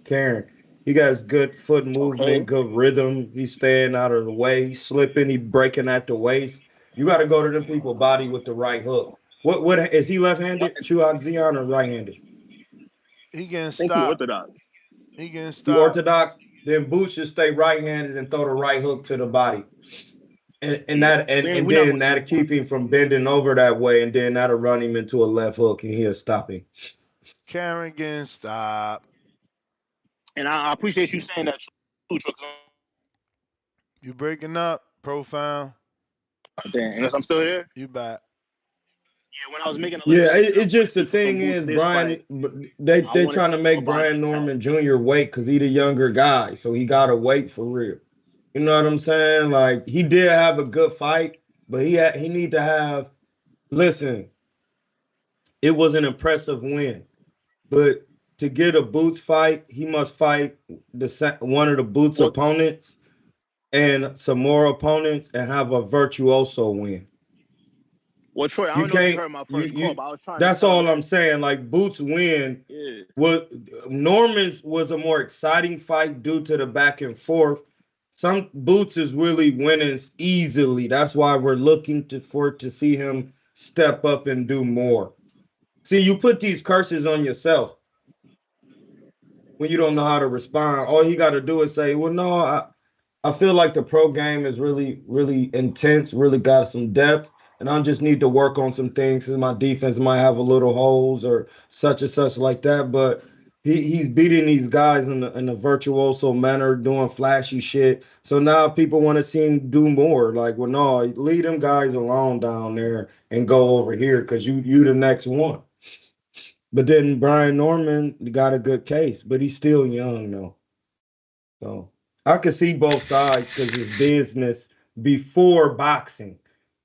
Karen. He got good foot Okay. movement, good rhythm. He's staying out of the way. He's slipping, he breaking at the waist. You got to go to them people body with the right hook. What is he left-handed? Chuak Zion or right-handed? He getting I think he stopped. orthodox. He getting He stopped. orthodox. Then Boots should stay right-handed and throw the right hook to the body. And Yeah, that and we're not then gonna see that'll him stop. keep him from bending over that way, and then that'll run him into a left hook, and he'll stop him. Karen getting stopped. And I appreciate you saying that too, Trick. You breaking up, profound. Damn, unless I'm still here. You back. Yeah, when I was making a list Yeah, of things I it's want to just the see from thing Boots is this fight, Brian. They I they want to trying see to more make body Brian control. Norman Jr. wait because he the younger guy, so he gotta wait for real. You know what I'm saying? Like he did have a good fight, but he need to have. Listen, it was an impressive win, but to get a Boots fight, he must fight one of the Boots Well, opponents and some more opponents and have a virtuoso win. well, Troy, I You don't know if you can't heard my you first call, you but I was trying to that's tell him all that. I'm saying. Like Boots win Yeah. what Norman's was a more exciting fight due to the back and forth. Some Boots is really winning easily. That's why we're looking to see him step up and do more. See, you put these curses on yourself when you don't know how to respond. All you got to do is say, "Well, no, I feel like the pro game is really, really intense, really got some depth, and I just need to work on some things because my defense might have a little holes or such and such like that." But he's beating these guys in a virtuoso manner, doing flashy shit. So now people want to see him do more. Like, well, no, leave them guys alone down there and go over here because you the next one. But then Brian Norman got a good case, but he's still young though. So I could see both sides because it's business before boxing.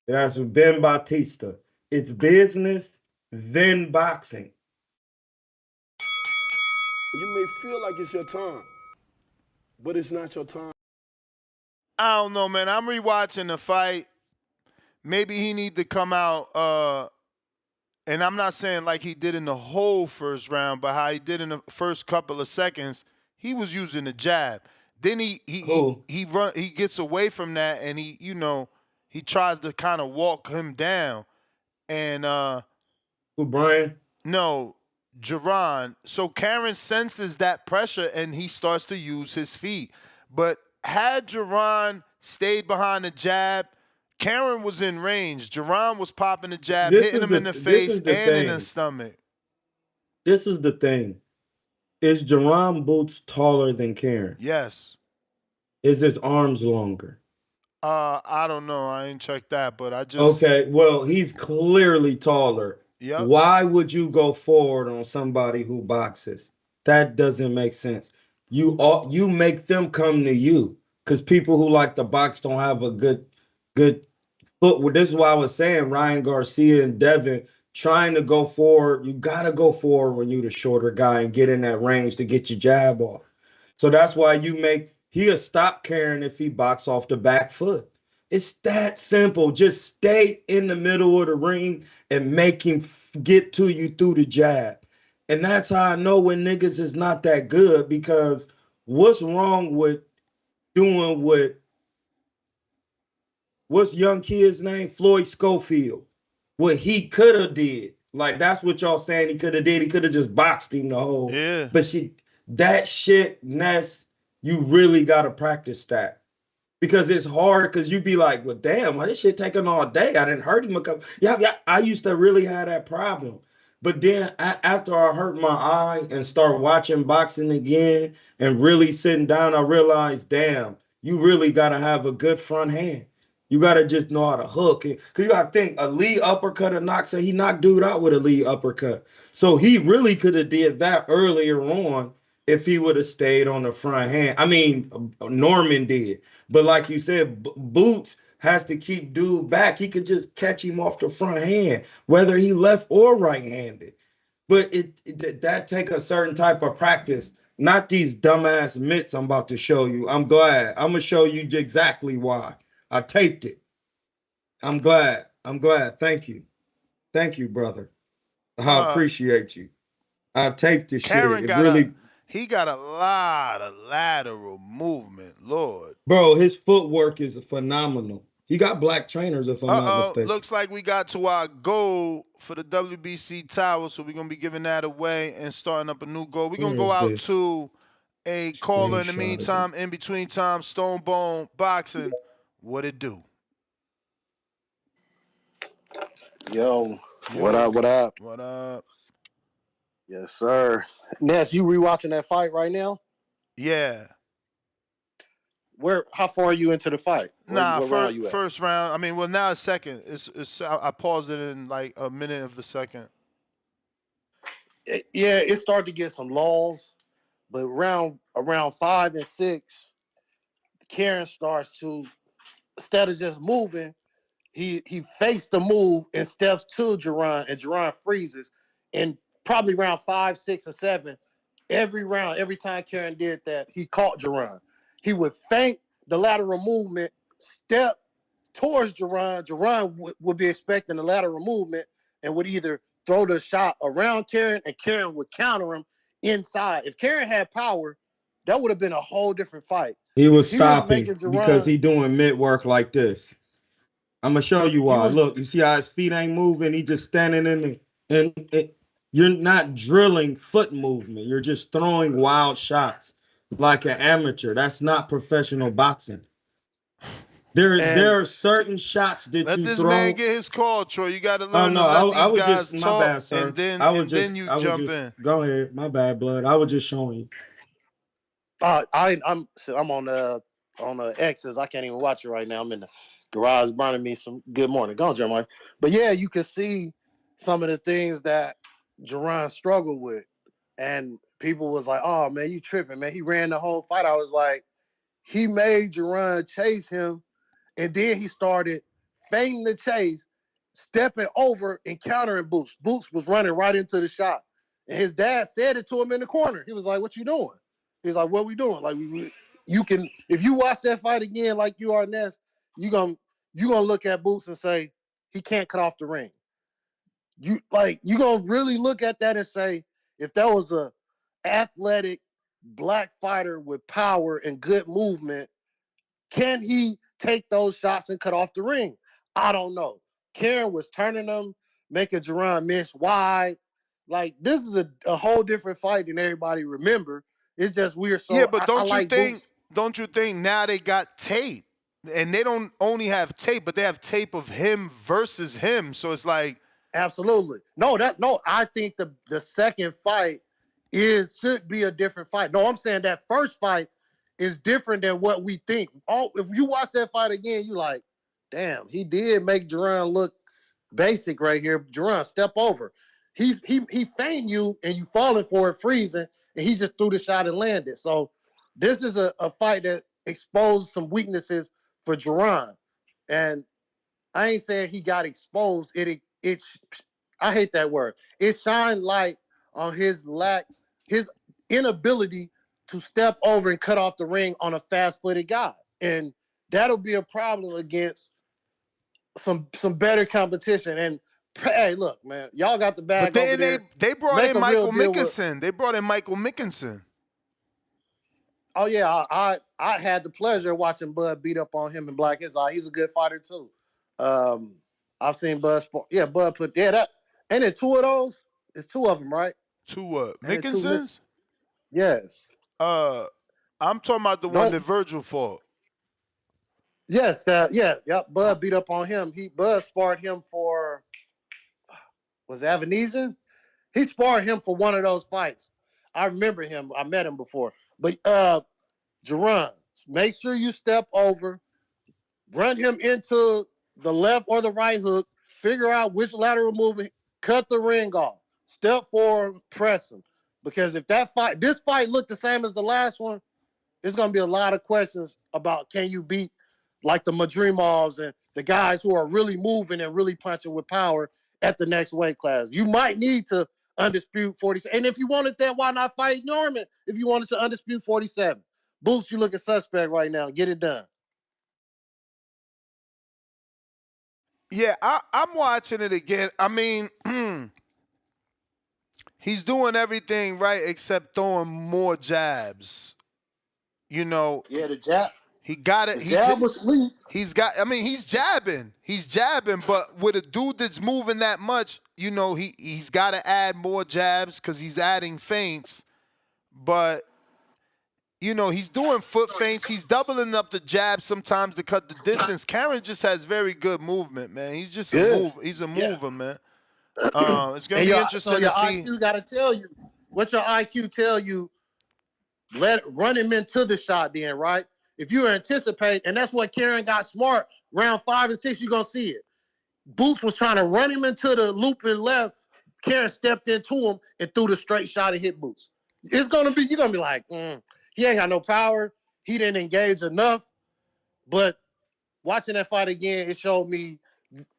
That's Ben Bautista. It's business, then boxing. You may feel like it's your time, but it's not your time. I don't know, man. I'm rewatching the fight. Maybe he need to come out. And I'm not saying like he did in the whole first round, but how he did in the first couple of seconds. He was using the jab. Then Who? he gets away from that, and he tries to kind of walk him down. And Who, Brian? no, Jaron. So Karen senses that pressure and he starts to use his feet. But had Jaron stayed behind the jab, Karen was in range. Jaron was popping the jab, This hitting is him in the the this face is the and in the thing. stomach. This is the thing. Is Jerron Boots taller than Karen? Yes. Is his arms longer? I don't know. I ain't checked that, but I just Okay, well, he's clearly taller. yep. Why would you go forward on somebody who boxes? That doesn't make sense. You make them come to you because people who like to box don't have a good foot. Well, this is why I was saying Ryan Garcia and Devin trying to go forward. You gotta go forward when you're the shorter guy and get in that range to get your jab off. So that's why he'll stop Karen if he box off the back foot. It's that simple. Just stay in the middle of the ring and make him get to you through the jab. And that's how I know when niggas is not that good because what's wrong with doing what's young kid's name? Floyd Schofield. What he could have did. Like that's what y'all saying he could have did. He could have just boxed him the whole. Yeah. But that shit, Ness, you really gotta practice that. Because it's hard because you be like, well, damn, this shit taking all day. I didn't hurt him a couple. Yeah, I used to really have that problem. But then after I hurt my eye and start watching boxing again and really sitting down, I realized, damn, you really gotta have a good front hand. You gotta just know how to hook. Cause you gotta think a lead uppercut or knock. So he knocked dude out with a lead uppercut. So he really could have did that earlier on if he would have stayed on the front hand. I mean, Norman did. But like you said, Boots has to keep dude back. He could just catch him off the front hand, whether he left or right-handed. But that take a certain type of practice, not these dumbass mitts I'm about to show you. I'm glad. I'm gonna show you exactly why. I taped it. I'm glad. I'm glad. Thank you. Thank you, brother. I appreciate you. I taped this shit. Karen It really, he got a lot of lateral movement, Lord. bro, his footwork is phenomenal. He got black trainers, if I'm not mistaken. Looks like we got to our goal for the WBC title, so we're going to be giving that away and starting up a new goal. We're going to Where go is out this? to a caller in the Screenshot of it. meantime, in between time, Stone Bone Boxing. What it do? Yo, what up, what up? What up? Yes, sir. Ness, you rewatching that fight right now? Yeah. How far are you into the fight? Nah, what round you at? first round. I mean, well, now it's second. I paused it in like a minute of the second. It started to get some lulls, but around 5 and 6, Karen starts to, instead of just moving, he fakes the move and steps to Jaron, and Jaron freezes. And probably round 5, 6, and 7, every round, every time Karen did that, he caught Jaron. He would feint the lateral movement, step towards Jaron. Jaron would be expecting the lateral movement and would either throw the shot around Karen, and Karen would counter him inside. If Karen had power, that would have been a whole different fight. He was was stopping making Jaron, because he doing mid work like this. I'm gonna show you why. Look, you see how his feet ain't moving? He just standing in the, and you're not drilling foot movement. You're just throwing wild shots like an amateur. That's not professional boxing. There are certain shots that let you this throw. man get his call, Troy. You got to Oh learn no, to let I these was guys just talk, my bad, sir. and then you jump in. Go ahead, my bad, blood. I was just showing you. I'm on the X's. I can't even watch it right now. I'm in the garage burning me some good morning. Go on, Jeremiah. But yeah, you can see some of the things that Jaron struggled with. And people was like, oh man, you tripping, man. He ran the whole fight. I was like, he made Jaron chase him, and then he started feinting the chase, stepping over and countering Boots. Boots was running right into the shot. And his dad said it to him in the corner. He was like, what you doing? He's like, what we doing? Like, you can, if you watch that fight again like you are Ness, you gonna look at Boots and say, he can't cut off the ring. You gonna really look at that and say, if that was a athletic black fighter with power and good movement, can he take those shots and cut off the ring? I don't know. Karen was turning them, making Jaron miss wide. Like, this is a whole different fight than everybody remember. It's just weird. So Yeah, but don't you think now they got tape, and they don't only have tape, but they have tape of him versus him. So it's like, absolutely. No, I think the second fight should be a different fight. No, I'm saying that first fight is different than what we think. If you watch that fight again, you like, damn, he did make Jaron look basic right here. Jaron, step over. He feigned you and you falling for it, freezing, and he just threw the shot and landed. So this is a fight that exposed some weaknesses for Jaron. And I ain't saying he got exposed. I hate that word. It shined light on his inability to step over and cut off the ring on a fast-footed guy. And that'll be a problem against some better competition. And hey, look, man, y'all got the bag but over there. They brought in Michael Mickelson. They brought in Michael Mickelson. Oh yeah, I had the pleasure of watching Bud beat up on him in Black His Eye. He's a good fighter too. I've seen Bud. Bud put that. Ain't it two of those? It's two of them, right? Two what? Mickelsons? Yes. I'm talking about the one that Virgil fought. Yes, Bud beat up on him. Bud sparred him for, was it Evanesia? He sparred him for one of those fights. I remember him. I met him before. But Jaron, make sure you step over. run him into the left or the right hook, figure out which lateral movement, cut the ring off, step forward, press him. Because if this fight looked the same as the last one, there's going to be a lot of questions about can you beat like the Madrimovs and the guys who are really moving and really punching with power at the next weight class. You might need to undispute 47. And if you wanted that, why not fight Norman if you wanted to undispute 47? Boots, you looking suspect right now. Get it done. Yeah, I'm watching it again. I mean, he's doing everything right except throwing more jabs. You know. Yeah, the jab. He got it. The jab was sweet. He's got. I mean, he's jabbing. He's jabbing, but with a dude that's moving that much, you know, he's got to add more jabs because he's adding feints. But you know, he's doing foot feints. He's doubling up the jabs sometimes to cut the distance. Karen just has very good movement, man. He's just a move. He's a mover, man. It's gonna be interesting to see. IQ got to tell you what your IQ tell you. Run him into the shot, then, right? If you anticipate, and that's what Karen got smart. Round 5 and 6, you're gonna see it. Boots was trying to run him into the loop and left. Karen stepped into him and threw the straight shot and hit Boots. You're gonna be like, he ain't got no power. He didn't engage enough. But watching that fight again, it showed me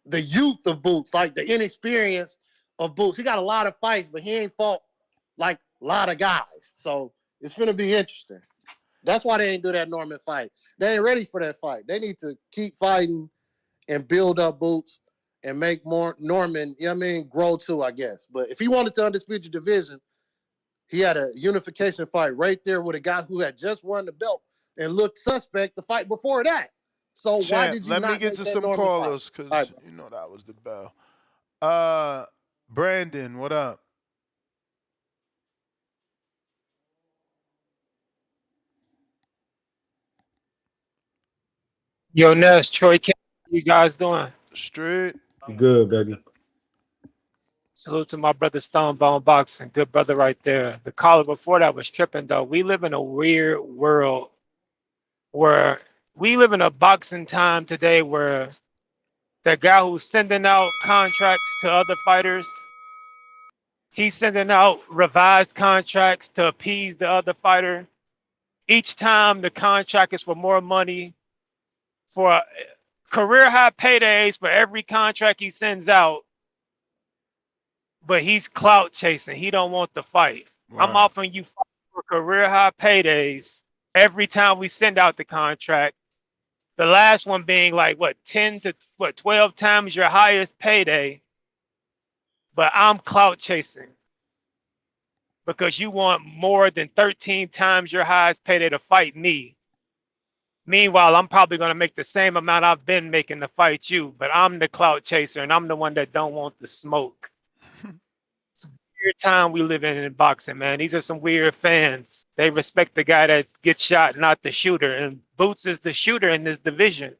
the youth of Boots, like the inexperience of Boots. He got a lot of fights, but he ain't fought like a lot of guys. So it's gonna be interesting. That's why they ain't do that Norman fight. They ain't ready for that fight. They need to keep fighting and build up Boots and make more Norman, you know what I mean, grow too, I guess. But if he wanted to undisputed the division, he had a unification fight right there with a guy who had just won the belt and looked suspect the fight before that. So why did you let not me get make to that some Norman callers fight? because you know that was the bell. Brandon, what up? Yo, Ness, Troy, how you guys doing? Straight. Good, baby. Salute to my brother Stonebone Boxing. Good brother right there. The caller before that was tripping, though. We live in a weird world where we live in a boxing time today where the guy who's sending out contracts to other fighters, he's sending out revised contracts to appease the other fighter. Each time the contract is for more money, for career high paydays for every contract he sends out, but he's clout chasing. He don't want the fight. Right. I'm offering you for career high paydays every time we send out the contract. The last one being like 10 to 12 times your highest payday. But I'm clout chasing because you want more than 13 times your highest payday to fight me. Meanwhile, I'm probably going to make the same amount I've been making to fight you, but I'm the clout chaser and I'm the one that don't want the smoke. Weird time we live in boxing, man. These are some weird fans. They respect the guy that gets shot, not the shooter. And Boots is the shooter in this division.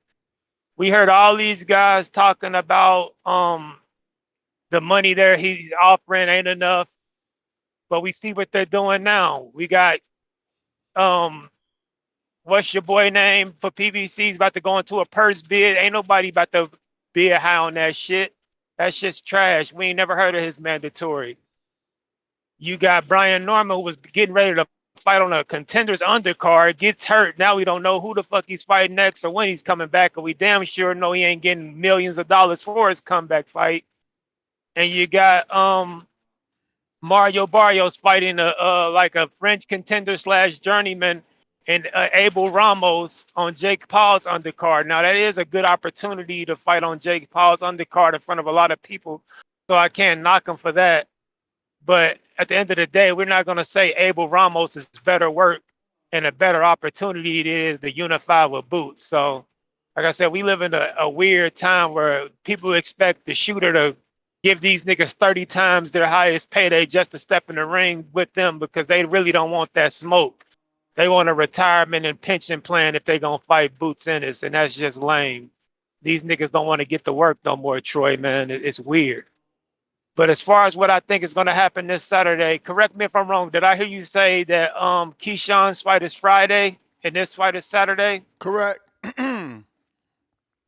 We heard all these guys talking about the money there he's offering ain't enough, but we see what they're doing now. We got what's your boy name for PBC's about to go into a purse bid. Ain't nobody about to bid high on that shit. That shit's trash. We ain't never heard of his mandatory. You got Brian Norman, who was getting ready to fight on a contender's undercard, gets hurt. Now we don't know who the fuck he's fighting next or when he's coming back. And we damn sure know he ain't getting millions of dollars for his comeback fight. And you got Mario Barrios fighting like a French contender slash journeyman and Abel Ramos on Jake Paul's undercard. Now that is a good opportunity to fight on Jake Paul's undercard in front of a lot of people. So I can't knock him for that. But at the end of the day, we're not going to say Abel Ramos is better work and a better opportunity it is to unify with Boots. So, like I said, we live in a weird time where people expect the shooter to give these niggas 30 times their highest payday just to step in the ring with them because they really don't want that smoke. They want a retirement and pension plan if they're going to fight Boots Ennis, and that's just lame. These niggas don't want to get to work no more, Troy, man. It's weird. But as far as what I think is going to happen this Saturday, correct me if I'm wrong. Did I hear you say that Keshawn's fight is Friday and this fight is Saturday? Correct.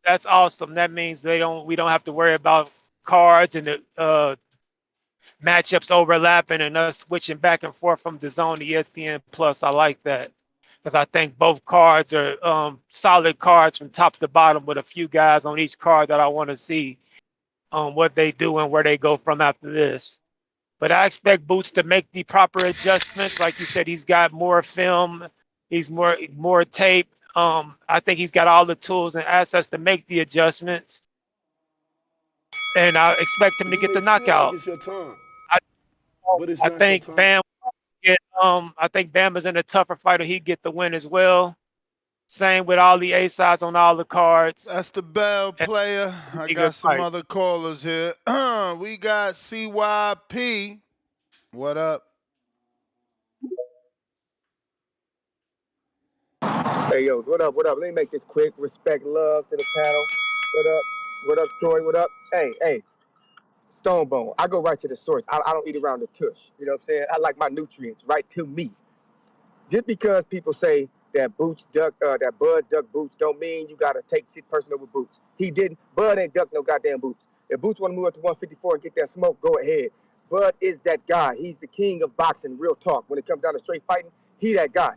That's awesome. That means we don't have to worry about cards and the matchups overlapping and us switching back and forth from the zone to ESPN Plus. I like that because I think both cards are solid cards from top to bottom with a few guys on each card that I want to see what they do and where they go from after this. But I expect Boots to make the proper adjustments. Like you said, he's got more film, he's more tape. I think he's got all the tools and assets to make the adjustments, and I expect him to You get may the feel like knockout. it's your time, I, but it's I not your think time. Bam I think Bam is in a tougher fight, or he'd get the win as well. Same with all the A sides on all the cards. That's the bell And player. I really good got some fight. other callers here. We got CYP. What up? Hey yo, what up? What up? Let me make this quick. Respect, love to the panel. What up? What up, Troy? What up? Hey, Stonebone. I go right to the source. I don't eat around the tush. You know what I'm saying? I like my nutrients right to me. Just because people say that that Bud's duck Boots, don't mean you gotta take shit personal with Boots. He didn't. Bud ain't duck no goddamn Boots. If Boots want to move up to 154 and get that smoke, go ahead. Bud is that guy. He's the king of boxing. Real talk. When it comes down to straight fighting, he that guy.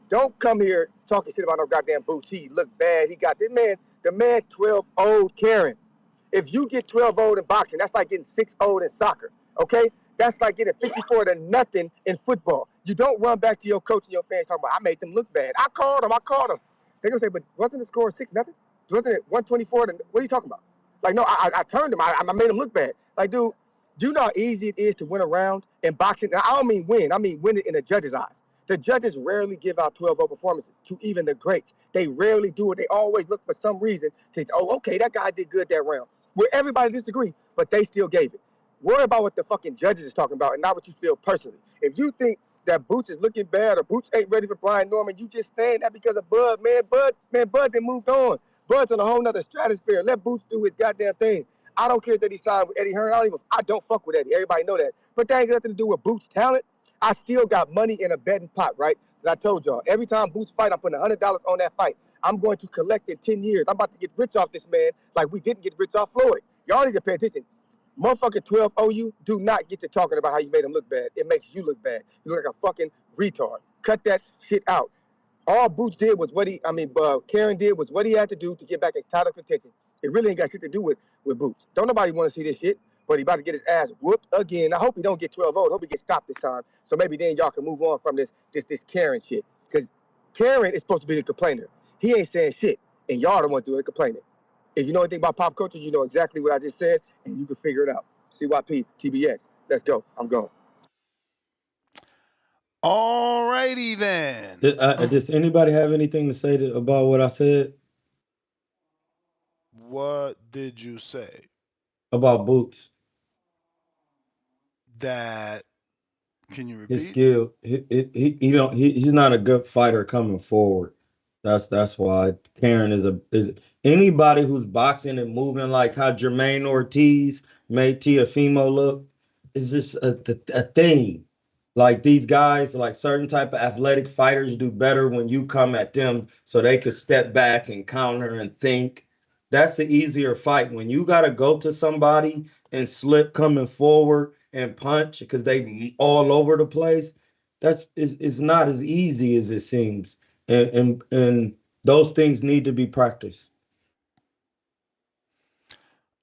Don't come here talking shit about no goddamn Boots. He look bad. He got this man, the man 12 old Karen. If you get 12 old in boxing, that's like getting 6 old in soccer. Okay? That's like getting 54 to nothing in football. You don't run back to your coach and your fans talking about I made them look bad. I called them. They're gonna say, but wasn't the score 6 nothing? Wasn't it 124 to what are you talking about? Like, no, I turned them. I made them look bad. Like, dude, do you know how easy it is to win a round in boxing? Now, I don't mean win. I mean win it in the judge's eyes. The judges rarely give out 12-0 performances to even the greats. They rarely do it. They always look for some reason to, oh, okay, that guy did good that round. Where everybody disagree, but they still gave it. Worry about what the fucking judges is talking about and not what you feel personally. If you think that Boots is looking bad or Boots ain't ready for Brian Norman, you just saying that because of Bud, man. Bud then moved on. Bud's on a whole nother stratosphere. Let Boots do his goddamn thing. I don't care that he signed with Eddie Hearn. I don't fuck with Eddie. Everybody know that. But that ain't got nothing to do with Boots' talent. I still got money in a betting pot, right? That I told y'all. Every time Boots fight, I'm putting $100 on that fight. I'm going to collect in 10 years. I'm about to get rich off this man like we didn't get rich off Floyd. Y'all need to pay attention. Motherfucking 12 OU do not get to talking about how you made him look bad. It makes you look bad. You look like a fucking retard. Cut that shit out. All Boots did was Karen did was what he had to do to get back in title contention. It really ain't got shit to do with Boots. Don't nobody want to see this shit, but he about to get his ass whooped again. I hope he don't get 12-0. I hope he gets stopped this time. So maybe then y'all can move on from this Karen shit. Because Karen is supposed to be the complainer. He ain't saying shit, and y'all the ones doing the complaining. If you know anything about pop culture, you know exactly what I just said, and you can figure it out. CYP, TBX. Let's go. I'm going. Alrighty then. Does anybody have anything to say about what I said What did you say? about Boots? That can you His repeat? skill, he's not a good fighter coming forward. That's why Karen is anybody who's boxing and moving like how Jermaine Ortiz made Tiafimo look is just a thing. Like these guys, like certain type of athletic fighters do better when you come at them so they could step back and counter and think. That's the easier fight. When you got to go to somebody and slip coming forward and punch because they all over the place, that's is not as easy as it seems. And those things need to be practiced.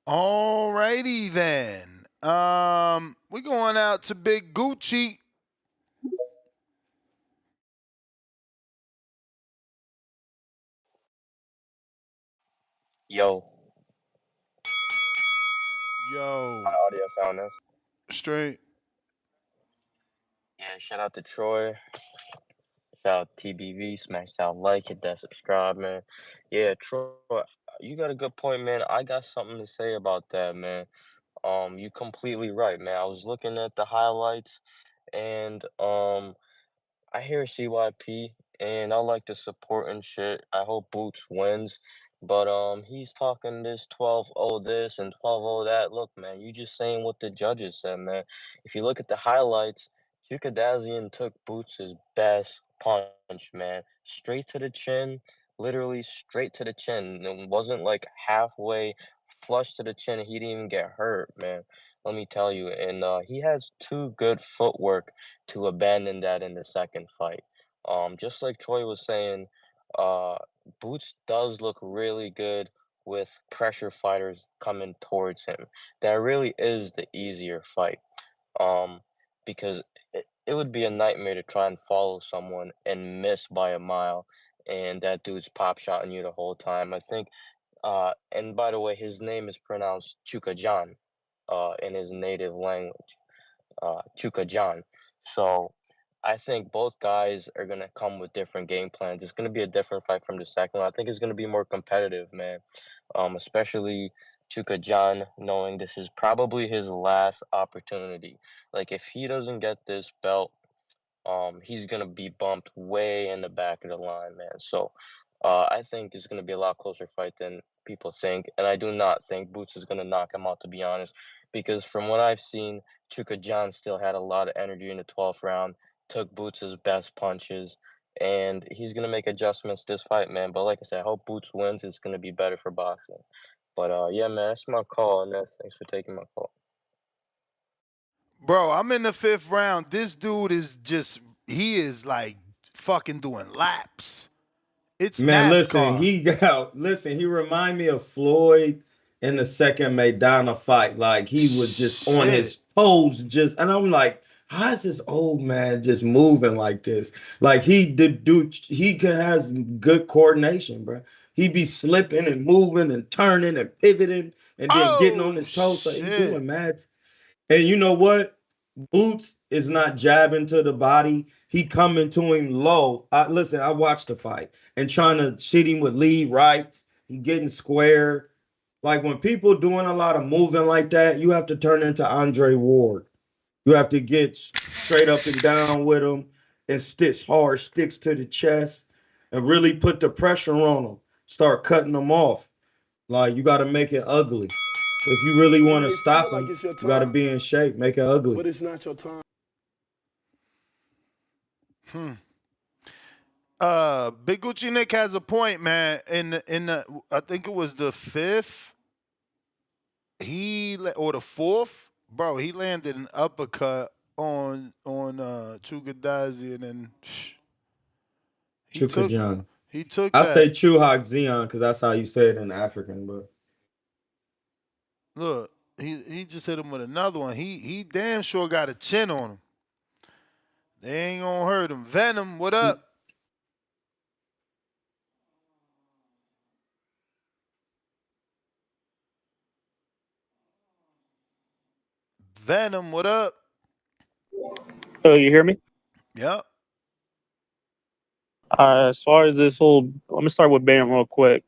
Alrighty then. We going out to Big Gucci. Yo, my Yo, audio sound is. straight. Yeah, shout out to Troy. Shout out TBV. Smash that like, hit that subscribe, man. Yeah, Troy, you got a good point, man. I got something to say about that, man. You completely right, man. I was looking at the highlights and I hear CYP and I like to support and shit. I hope Boots wins. But he's talking this 12-0 this and 12-0 that. Look, man, you just saying what the judges said, man. If you look at the highlights, Chikadazian took Boots' best punch, man. Straight to the chin, literally straight to the chin. It wasn't like halfway flush to the chin. He didn't even get hurt, man. Let me tell you. And he has too good footwork to abandon that in the second fight. Just like Troy was saying, uh, Boots does look really good with pressure fighters coming towards him. That really is the easier fight. Um, because it would be a nightmare to try and follow someone and miss by a mile, and that dude's pop shotting you the whole time. I think, and by the way, his name is pronounced Chukajan, in his native language, Chukajan. So I think both guys are gonna come with different game plans. It's gonna be a different fight from the second one. I think it's gonna be more competitive, man. Especially Chuka John, knowing this is probably his last opportunity. Like if he doesn't get this belt, he's gonna be bumped way in the back of the line, man. So, I think it's gonna be a lot closer fight than people think, and I do not think Boots is gonna knock him out, to be honest, because from what I've seen, Chuka John still had a lot of energy in the 12th round, took Boots' best punches, and he's gonna make adjustments this fight, man. But like I said, I hope Boots wins. It's gonna be better for boxing. But yeah, man, that's my call, and that's thanks for taking my call. Bro, I'm in the 5th round. This dude is just, he is like fucking doing laps. It's Man, listen, NASCAR. he remind me of Floyd in the second Maidana fight. Like he was just on Shit. his toes, and I'm like, how is this old man just moving like this? Like has good coordination, bro. He be slipping and moving and turning and pivoting and then getting on Oh, his toes. So he shit. doing mad. And you know what? Boots is not jabbing to the body. He coming to him low. Listen, I watched the fight and trying to shit him with lead rights. He getting square. Like when people doing a lot of moving like that, you have to turn into Andre Ward. You have to get straight up and down with him and stitch hard sticks to the chest and really put the pressure on him. Start cutting them off. Like you got to make it ugly. If you really You want to may feel stop like him, it's your you got to time, be in shape. Make it ugly. but it's not your time. Big Gucci Nick has a point, man. In the I think it was the 5th, or the 4th, bro. He landed an uppercut on Chugadazi, and then he took Chukajan. he took I that. say Chuhak Zion because that's how you say it in African, but Look, he just hit him with another one. He damn sure got a chin on him. They ain't gonna hurt him. Venom, what up? Venom, what up? Oh, you hear me? Yep. As far as this whole, let me start with Bam real quick.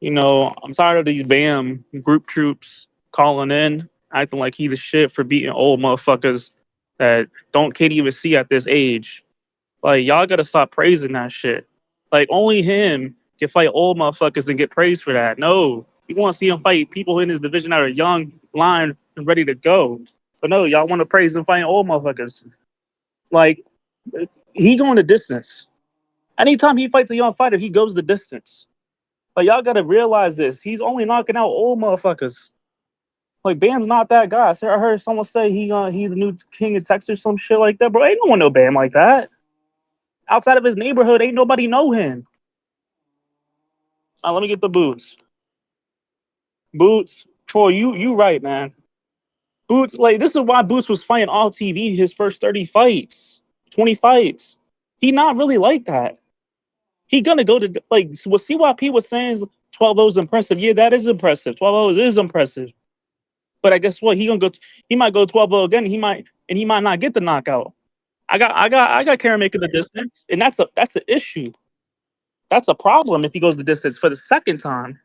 You know, I'm tired of these Bam group troops calling in, acting like he the shit for beating old motherfuckers that can't even see at this age. Like y'all gotta stop praising that shit. Like only him can fight old motherfuckers and get praised for that. No, you want to see him fight people in his division that are young, blind, and ready to go. But no, y'all want to praise him fighting old motherfuckers. Like he going the distance. Anytime he fights a young fighter, he goes the distance. Like y'all gotta realize this. He's only knocking out old motherfuckers. Like Bam's not that guy. I heard someone say he's the new king of Texas, some shit like that. Bro, ain't no one know Bam like that. Outside of his neighborhood, ain't nobody know him. Let me get the boots. Boots, Troy, you right, man. Boots, like this is why Boots was fighting all TV his first 30 fights, 20 fights. He not really like that. He gonna go to like well, see why P was saying 12-0 is impressive. Yeah, that is impressive. 12-0 is impressive. But I guess what? He might go 12-0 again. He might not get the knockout. I got Karen making the distance, and that's an issue. That's a problem if he goes the distance for the second time.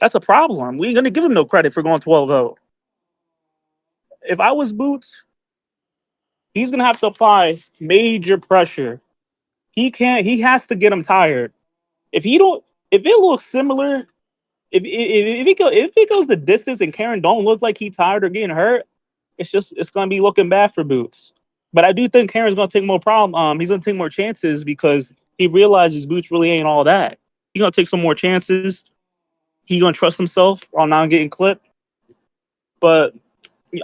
That's a problem. We ain't gonna give him no credit for going 12-0. If I was Boots, he's gonna have to apply major pressure. He has to get him tired. If he don't if it looks similar, if it goes the distance and Karen don't look like he tired or getting hurt, it's gonna be looking bad for Boots. But I do think Karen's gonna take more he's gonna take more chances because he realizes Boots really ain't all that. He gonna take some more chances. He gonna trust himself on not getting clipped. But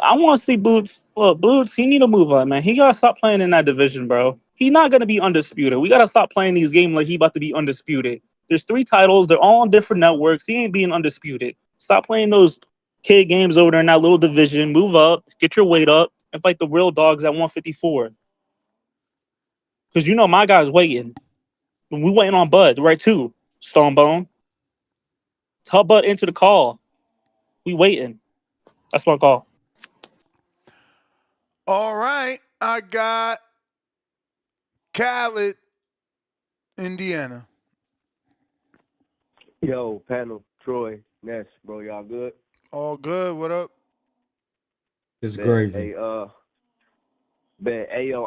I want to see Boots. Look, Boots, he need to move on, man. He gotta stop playing in that division, bro. He not gonna be undisputed. We gotta stop playing these games like he about to be undisputed. There's 3 titles. They're all on different networks. He ain't being undisputed. Stop playing those kid games over there in that little division. Move up, get your weight up, and fight the real dogs at 154. Because you know my guy's waiting. We waiting on Bud, right too. Stonebone. Tell Bud into the call. We waiting. That's my call. All right, I got Khalil, Indiana. Yo, panel, Troy, Ness, bro, y'all good? All good. What up? It's Bet, gravy. hey, yo,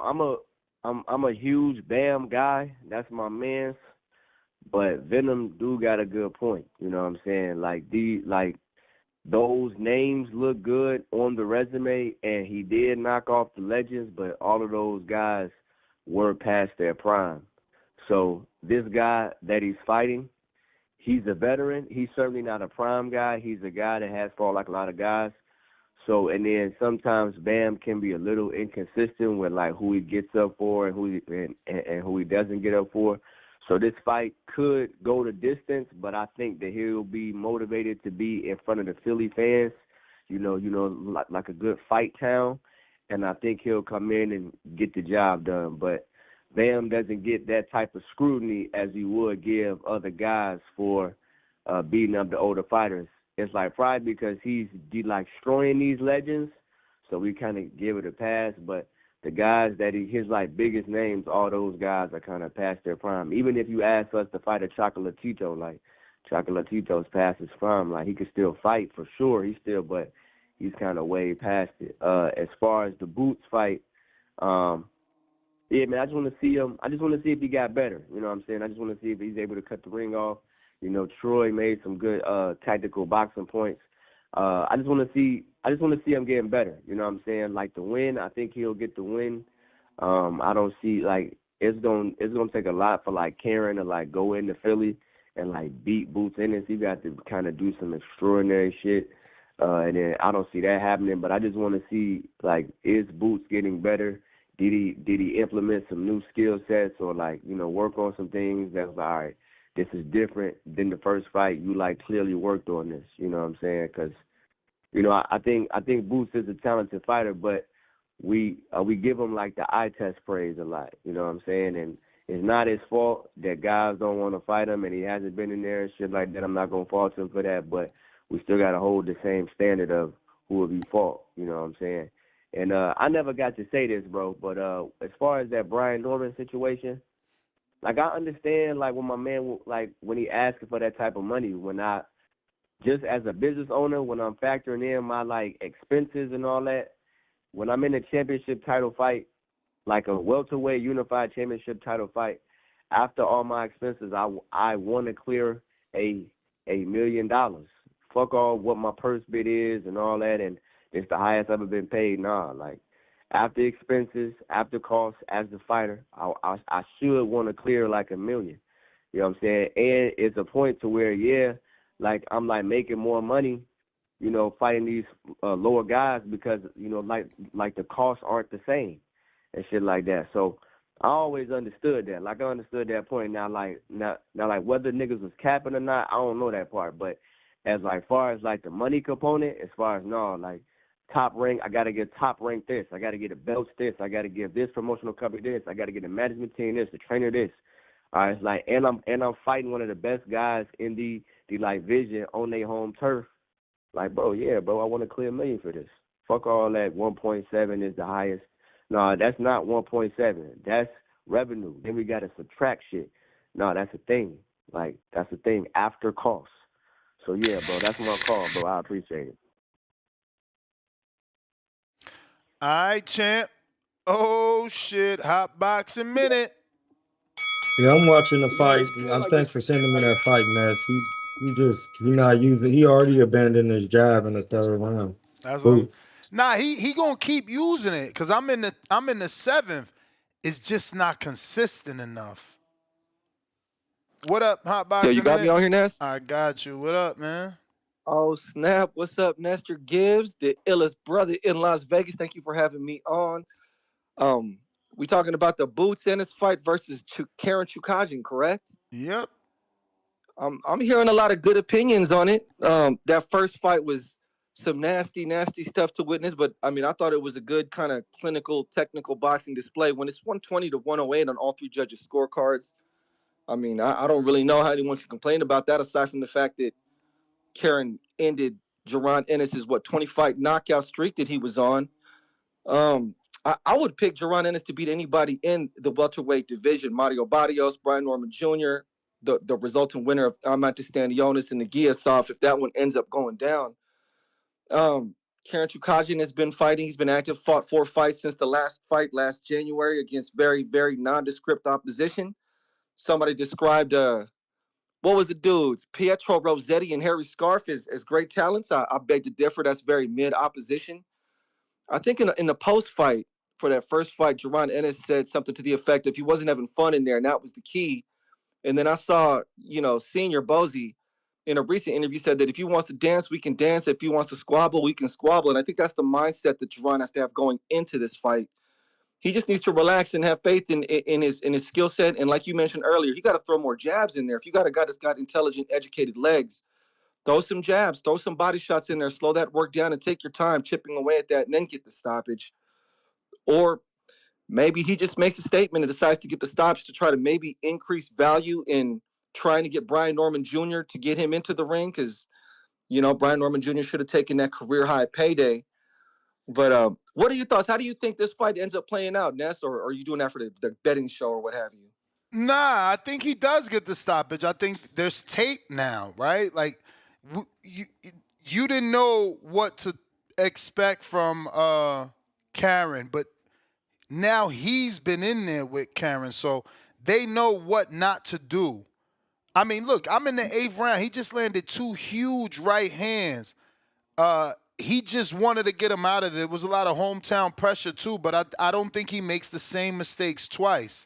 I'm a huge Bam guy. That's my man's. But Venom do got a good point. You know what I'm saying? Like those names look good on the resume, and he did knock off the legends, but all of those guys were past their prime. So this guy that he's fighting, he's a veteran. He's certainly not a prime guy. He's a guy that has fought like a lot of guys. So, and then sometimes Bam can be a little inconsistent with like who he gets up for and who he doesn't get up for. So this fight could go the distance, but I think that he'll be motivated to be in front of the Philly fans, like a good fight town, and I think he'll come in and get the job done. But Bam doesn't get that type of scrutiny as he would give other guys for beating up the older fighters. It's like probably because he's like destroying these legends, so we kind of give it a pass. But the guys that his like biggest names, all those guys are kind of past their prime. Even if you ask us to fight a Chocolatito, like Chocolatito's past his prime, like he could still fight for sure. But he's kind of way past it. As far as the Boots fight, yeah, man, I just want to see him. I just want to see if he got better. You know what I'm saying? I just want to see if he's able to cut the ring off. You know, Troy made some good tactical boxing points. I just want to see him getting better. You know what I'm saying? Like the win, I think he'll get the win. I don't see like it's gonna take a lot for like Karen to like go into Philly and like beat Boots Ennis. He got to kind of do some extraordinary shit. And then I don't see that happening. But I just want to see like is Boots getting better? Did he implement some new skill sets or like work on some things that's like, all right, this is different than the first fight. You like clearly worked on this. You know what I'm saying? Because I think Boots is a talented fighter, but we give him like the eye test praise a lot. You know what I'm saying? And it's not his fault that guys don't want to fight him, and he hasn't been in there and shit like that. I'm not gonna fault him for that, but we still gotta hold the same standard of who will be fought. You know what I'm saying? And I never got to say this, bro, but as far as that Brian Norman situation, like I understand, like when my man, like when he asking for that type of money, when I just as a business owner, when I'm factoring in my like expenses and all that, when I'm in a championship title fight, like a welterweight unified championship title fight, after all my expenses, I want to clear $1 million. Fuck all what my purse bid is and all that, and it's the highest I've ever been paid. Nah, like after expenses, after costs, as the fighter, I should want to clear like $1 million. You know what I'm saying? And it's a point to where, yeah, like I'm like making more money, fighting these lower guys because, like the costs aren't the same and shit like that. So I always understood that. Like I understood that point. Now like whether niggas was capping or not, I don't know that part. But as like far as like the money component, as far as like top rank, I gotta get top rank this, I gotta get a belt this, I gotta give this promotional company this, I gotta get a management team this, the trainer this. All right, it's like and I'm fighting one of the best guys in the like vision on their home turf. Like, bro, yeah, bro, I want to clear $1 million for this. Fuck all that 1.7 is the highest. No, that's not 1.7. That's revenue. Then we gotta subtract shit. No, that's a thing. Like that's a thing after costs. So yeah, bro, that's my call, bro. I appreciate it. All right, champ. Oh shit, hot boxing minute. Yeah, I'm watching the You ever fight. feel like Thanks for sending me that fight, Ness. He not using. He already abandoned his jab in the third round. That's what I'm. Boot. Nah, he gonna keep using it because I'm in the seventh. It's just not consistent enough. What up, Hot Yo, you Boxing got me Minute? on here, Ness? I got you. What up, man? Oh, snap. What's up, Nestor Gibbs, the illest brother in Las Vegas? Thank you for having me on. Um, we talking about the Boots Ennis fight versus Karen Chukajin, correct? Yep. I'm hearing a lot of good opinions on it. That first fight was some nasty, nasty stuff to witness, but I mean, I thought it was a good kind of clinical, technical boxing display. When it's 120 to 108 on all three judges' scorecards, I mean, I don't really know how anyone can complain about that aside from the fact that Karen ended Jaron Ennis's 20 fight knockout streak that he was on. Um, I would pick Jaron Ennis to beat anybody in the welterweight division. Mario Barrios, Brian Norman Jr., the resulting winner of Amantis Stanionis and Nagiasov, if that one ends up going down. Karen Chukajin has been fighting. He's been active, fought 4 fights since the last fight last January against very, very nondescript opposition. Somebody described what was the dudes? Pietro Rossetti and Harry Scarf as great talents. I beg to differ. That's very mid opposition. I think in the post fight for that first fight, Jaron Ennis said something to the effect of he wasn't having fun in there, and that was the key. And then I saw, Senior Bozy in a recent interview said that if he wants to dance, we can dance. If he wants to squabble, we can squabble. And I think that's the mindset that Jaron has to have going into this fight. He just needs to relax and have faith in his skill set. And like you mentioned earlier, you got to throw more jabs in there. If you got a guy that's got intelligent, educated legs, throw some jabs, throw some body shots in there, slow that work down and take your time chipping away at that and then get the stoppage. Or maybe he just makes a statement and decides to get the stoppage to try to maybe increase value in trying to get Brian Norman Jr. to get him into the ring because, Brian Norman Jr. should have taken that career high payday. But what are your thoughts? How do you think this fight ends up playing out, Ness? Or are you doing that for the betting show or what have you? Nah, I think he does get the stoppage. I think there's tape now, right? Like, you didn't know what to expect from Karen, but now he's been in there with Karen, so they know what not to do. I mean, look, I'm in the 8th round. He just landed 2 huge right hands. He just wanted to get him out of there. There was a lot of hometown pressure too, but I don't think he makes the same mistakes twice.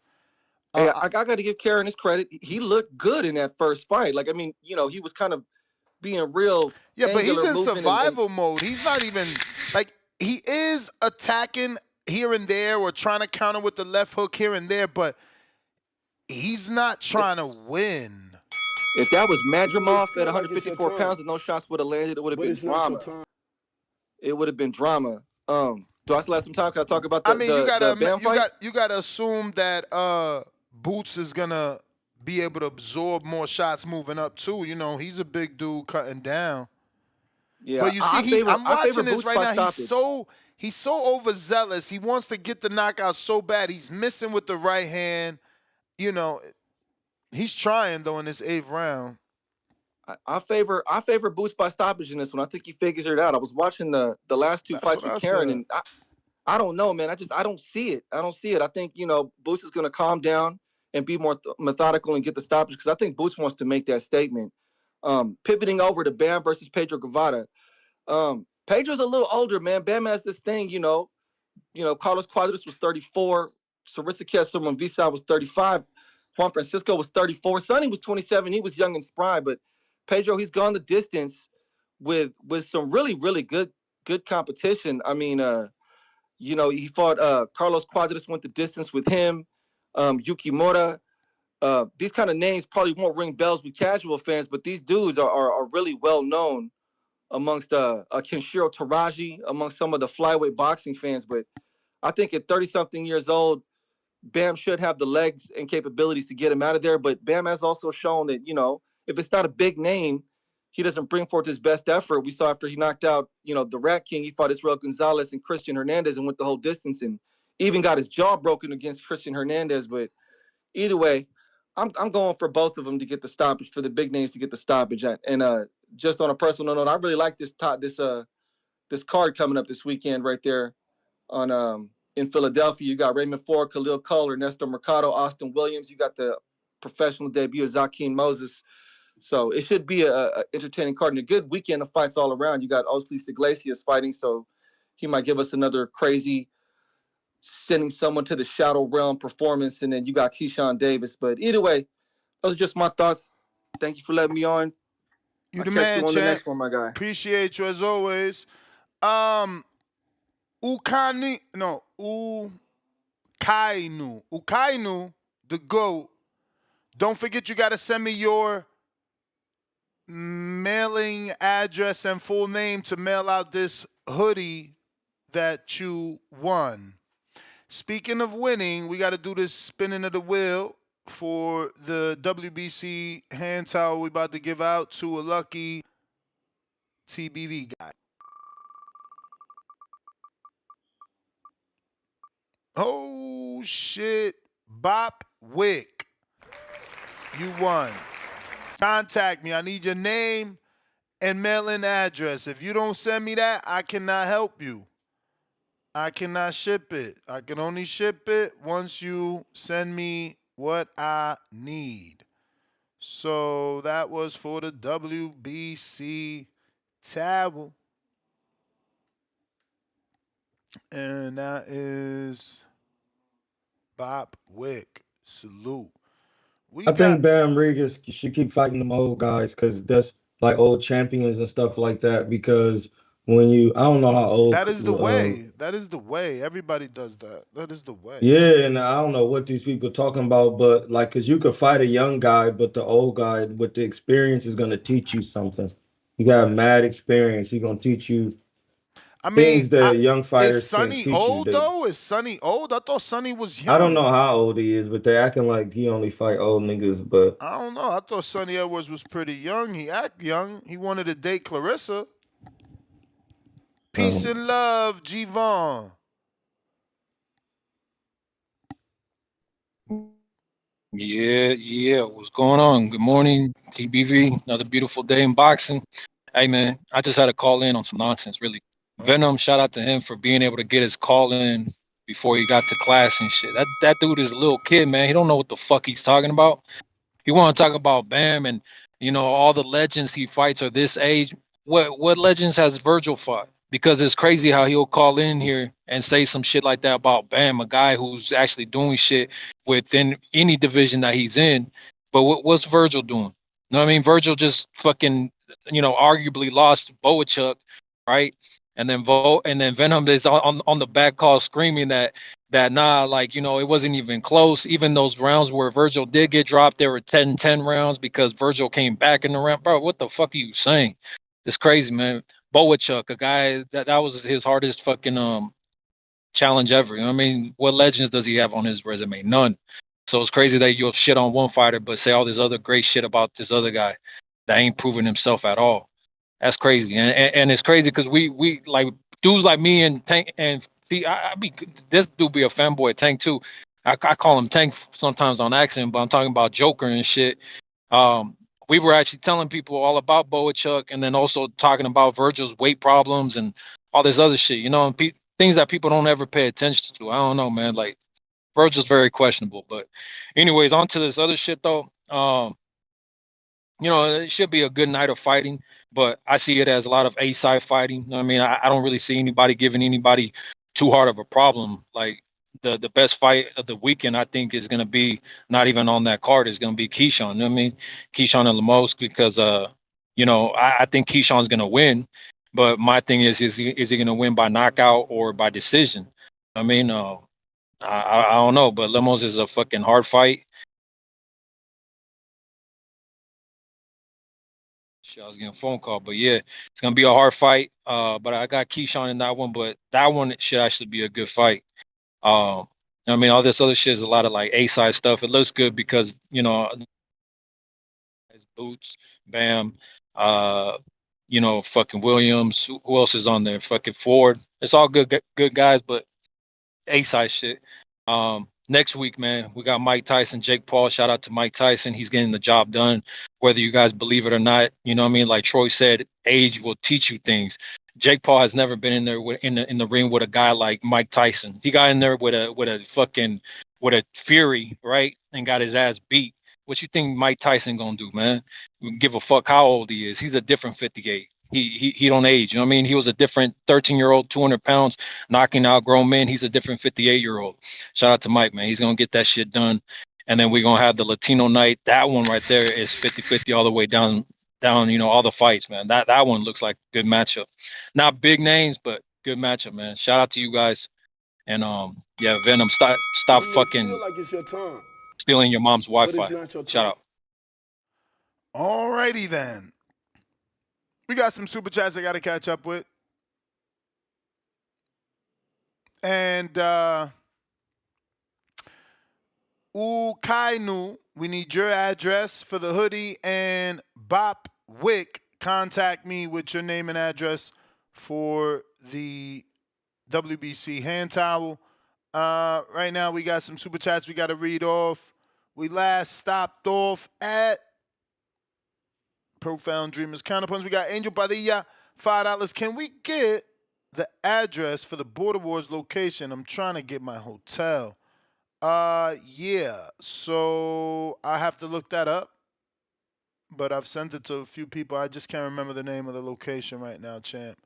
Hey, I got to give Karen his credit. He looked good in that first fight. Like, I mean, he was kind of being real Yeah, but he's angular in movement survival mode. He's not even like he is attacking here and there or trying to counter with the left hook here and there, but he's not trying to win. If that was You may Madrimov at feel like it's your 154 time, pounds and no shots would have landed, it would have but been it's not your drama. time. It would have been drama. Do I still have some time? Can I talk about I the mean, you the, the gotta Bam fight? you gotta assume that Boots is gonna be able to absorb more shots moving up too. He's a big dude cutting down. Yeah, But you see, I'm I favor watching this Boots right by now. stoppage. He's so overzealous. He wants to get the knockout so bad. He's missing with the right hand. He's trying though in this 8th round. I favor Boots by stoppage in this one. I think he figures it out. I was watching the last 2 That's fights what with I Karen, said. and I don't know, man. I don't see it. I don't see it. I think Boots is going to calm down and be more methodical and get the stoppage because I think Boots wants to make that statement. Pivoting over to Bam versus Pedro Guevara. Pedro's a little older, man. Bam has this thing, Carlos Cuadras was 34. Sarissa Kesselman and Visa was 35. Juan Francisco was 34. Sonny was 27. He was young and spry, but Pedro, he's gone the distance with some really, really good competition. I mean, he fought Carlos Cuadras, went the distance with him. Yuki Mora. These kind of names probably won't ring bells with casual fans, but these dudes are really well known amongst Kenshiro Taraji, amongst some of the flyweight boxing fans. But I think at 30-something years old, Bam should have the legs and capabilities to get him out of there. But Bam has also shown that, if it's not a big name, he doesn't bring forth his best effort. We saw after he knocked out, the Rat King, he fought Israel Gonzalez and Christian Hernandez and went the whole distance and even got his jaw broken against Christian Hernandez. But either way, I'm going for both of them to get the stoppage, for the big names to get the stoppage. And just on a personal note, I really like this card coming up this weekend right there on in Philadelphia. You got Raymond Ford, Khalil Cole, Ernesto Mercado, Austin Williams. You got the professional debut of Zakeem Moses. So it should be a entertaining card and a good weekend of fights all around. You got Oslis Iglesias fighting, so he might give us another crazy sending someone to the shadow realm performance. And then you got Keyshawn Davis. But either way, Those are just my thoughts. Thank you for letting me on. You I'll the catch you man, on the champ. next one, my guy. Appreciate you as always. Ukainu, the GOAT. Don't forget you gotta send me your mailing address and full name to mail out this hoodie that you won. Speaking of winning, we gotta do this spinning of the wheel for the WBC hand towel we about to give out to a lucky TBV guy. Oh shit, Bop Wick. You won. Contact me. I need your name and mail-in address. If you don't send me that, I cannot help you. I cannot ship it. I can only ship it once you send me what I need. So that was for the WBC towel. And that is Bop Wick. Salute. We I got think Bam Regis should keep fighting them old guys because that's like old champions and stuff like that. Because when you, I don't know how old, that is the way. That is the way. Everybody does that. That is the way. yeah, and I don't know what these people talking about, but like, cause you could fight a young guy, but the old guy with the experience is gonna teach you something. You got mad experience. He's gonna teach you I mean, things that young is fighters can't Sonny teach you. old That though? Is Sonny old? I thought Sonny was I don't young. know how old he is, but they acting like he only fight old niggas. But I don't know. I thought Sonny Edwards was pretty young. He act young. He wanted to date Clarissa. Peace um, and love, G-Von. Yeah. What's going on? Good morning, TBV. Another beautiful day in boxing. Hey, man, I just had to call in on some nonsense, really. Venom, shout out to him for being able to get his call in before he got to class and shit. That dude is a little kid, man. He don't know what the fuck he's talking about. You want to talk about Bam and all the legends he fights are this age. What legends has Virgil fought? Because it's crazy how he'll call in here and say some shit like that about Bam, a guy who's actually doing shit within any division that he's in. But what's Virgil doing? You know what I mean? Virgil just fucking arguably lost Boachuk, right? And then Venom is on the back call screaming that nah, like it wasn't even close. Even those rounds where Virgil did get dropped, there were 10-10 rounds because Virgil came back in the round. Bro, what the fuck are you saying? It's crazy, man. Boachuk, a guy that was his hardest fucking challenge ever. You know what I mean? What legends does he have on his resume? None. So it's crazy that you'll shit on one fighter but say all this other great shit about this other guy that ain't proven himself at all. That's crazy, and it's crazy because we like dudes like me and Tank and see I be this dude be a fanboy Tank too. I call him Tank sometimes on accident, but I'm talking about Joker and shit. Um, we were actually telling people all about Boachuk, and then also talking about Virgil's weight problems and all this other shit. And things that people don't ever pay attention to. I don't know, man. Like Virgil's very questionable, but anyways, on to this other shit though. It should be a good night of fighting, but I see it as a lot of A-side fighting. You know what I mean, I don't really see anybody giving anybody too hard of a problem. Like the best fight of the weekend, I think, is going to be not even on that card. Is going to be Keshawn. You know what I mean, Keshawn and Lemos, because I think Keyshawn's going to win. But my thing is he going to win by knockout or by decision? I mean, I don't know, but Lemos is a fucking hard fight. Shit, I was getting a phone call, but yeah, it's gonna be a hard fight. But I got Keyshawn in that one, but that one should actually be a good fight. I mean, all this other shit is a lot of like A side stuff. It looks good because Boots, Bam, uh, fucking Williams. Who else is on there? Fucking Ford. It's all good guys, but A-side shit. Next week, man, we got Mike Tyson, Jake Paul. Shout out to Mike Tyson. He's getting the job done, whether you guys believe it or not. You know what I mean? Like Troy said, age will teach you things. Jake Paul has never been in there in the ring with a guy like Mike Tyson. He got in there with a fury, right, and got his ass beat. What you think Mike Tyson gonna do, man? Give a fuck how old he is. He's a different 58. He don't age. You know what I mean? He was a different 13-year-old, 200 pounds, knocking out grown men. He's a different 58-year-old. Shout out to Mike, man. He's gonna get that shit done. And then we're gonna have the Latino night. That one right there is 50-50 all the way down, all the fights, man. That one looks like a good matchup. Not big names, but good matchup, man. Shout out to you guys. And yeah, Venom, stop You may feel fucking like it's your time, stealing your mom's but it's Wi-Fi. not your Shout time. out. Alrighty then. We got some super chats I got to catch up with. And Ukainu, we need your address for the hoodie. And Bop Wick, contact me with your name and address for the WBC hand towel. Right now, we got some super chats we got to read off. We last stopped off at Profound Dreamers Counterpunch. We got Angel Padilla, $5. Can we get the address for the Border Wars location? I'm trying to get my hotel. Yeah. So I have to look that up. But I've sent it to a few people. I just can't remember the name of the location right now, champ.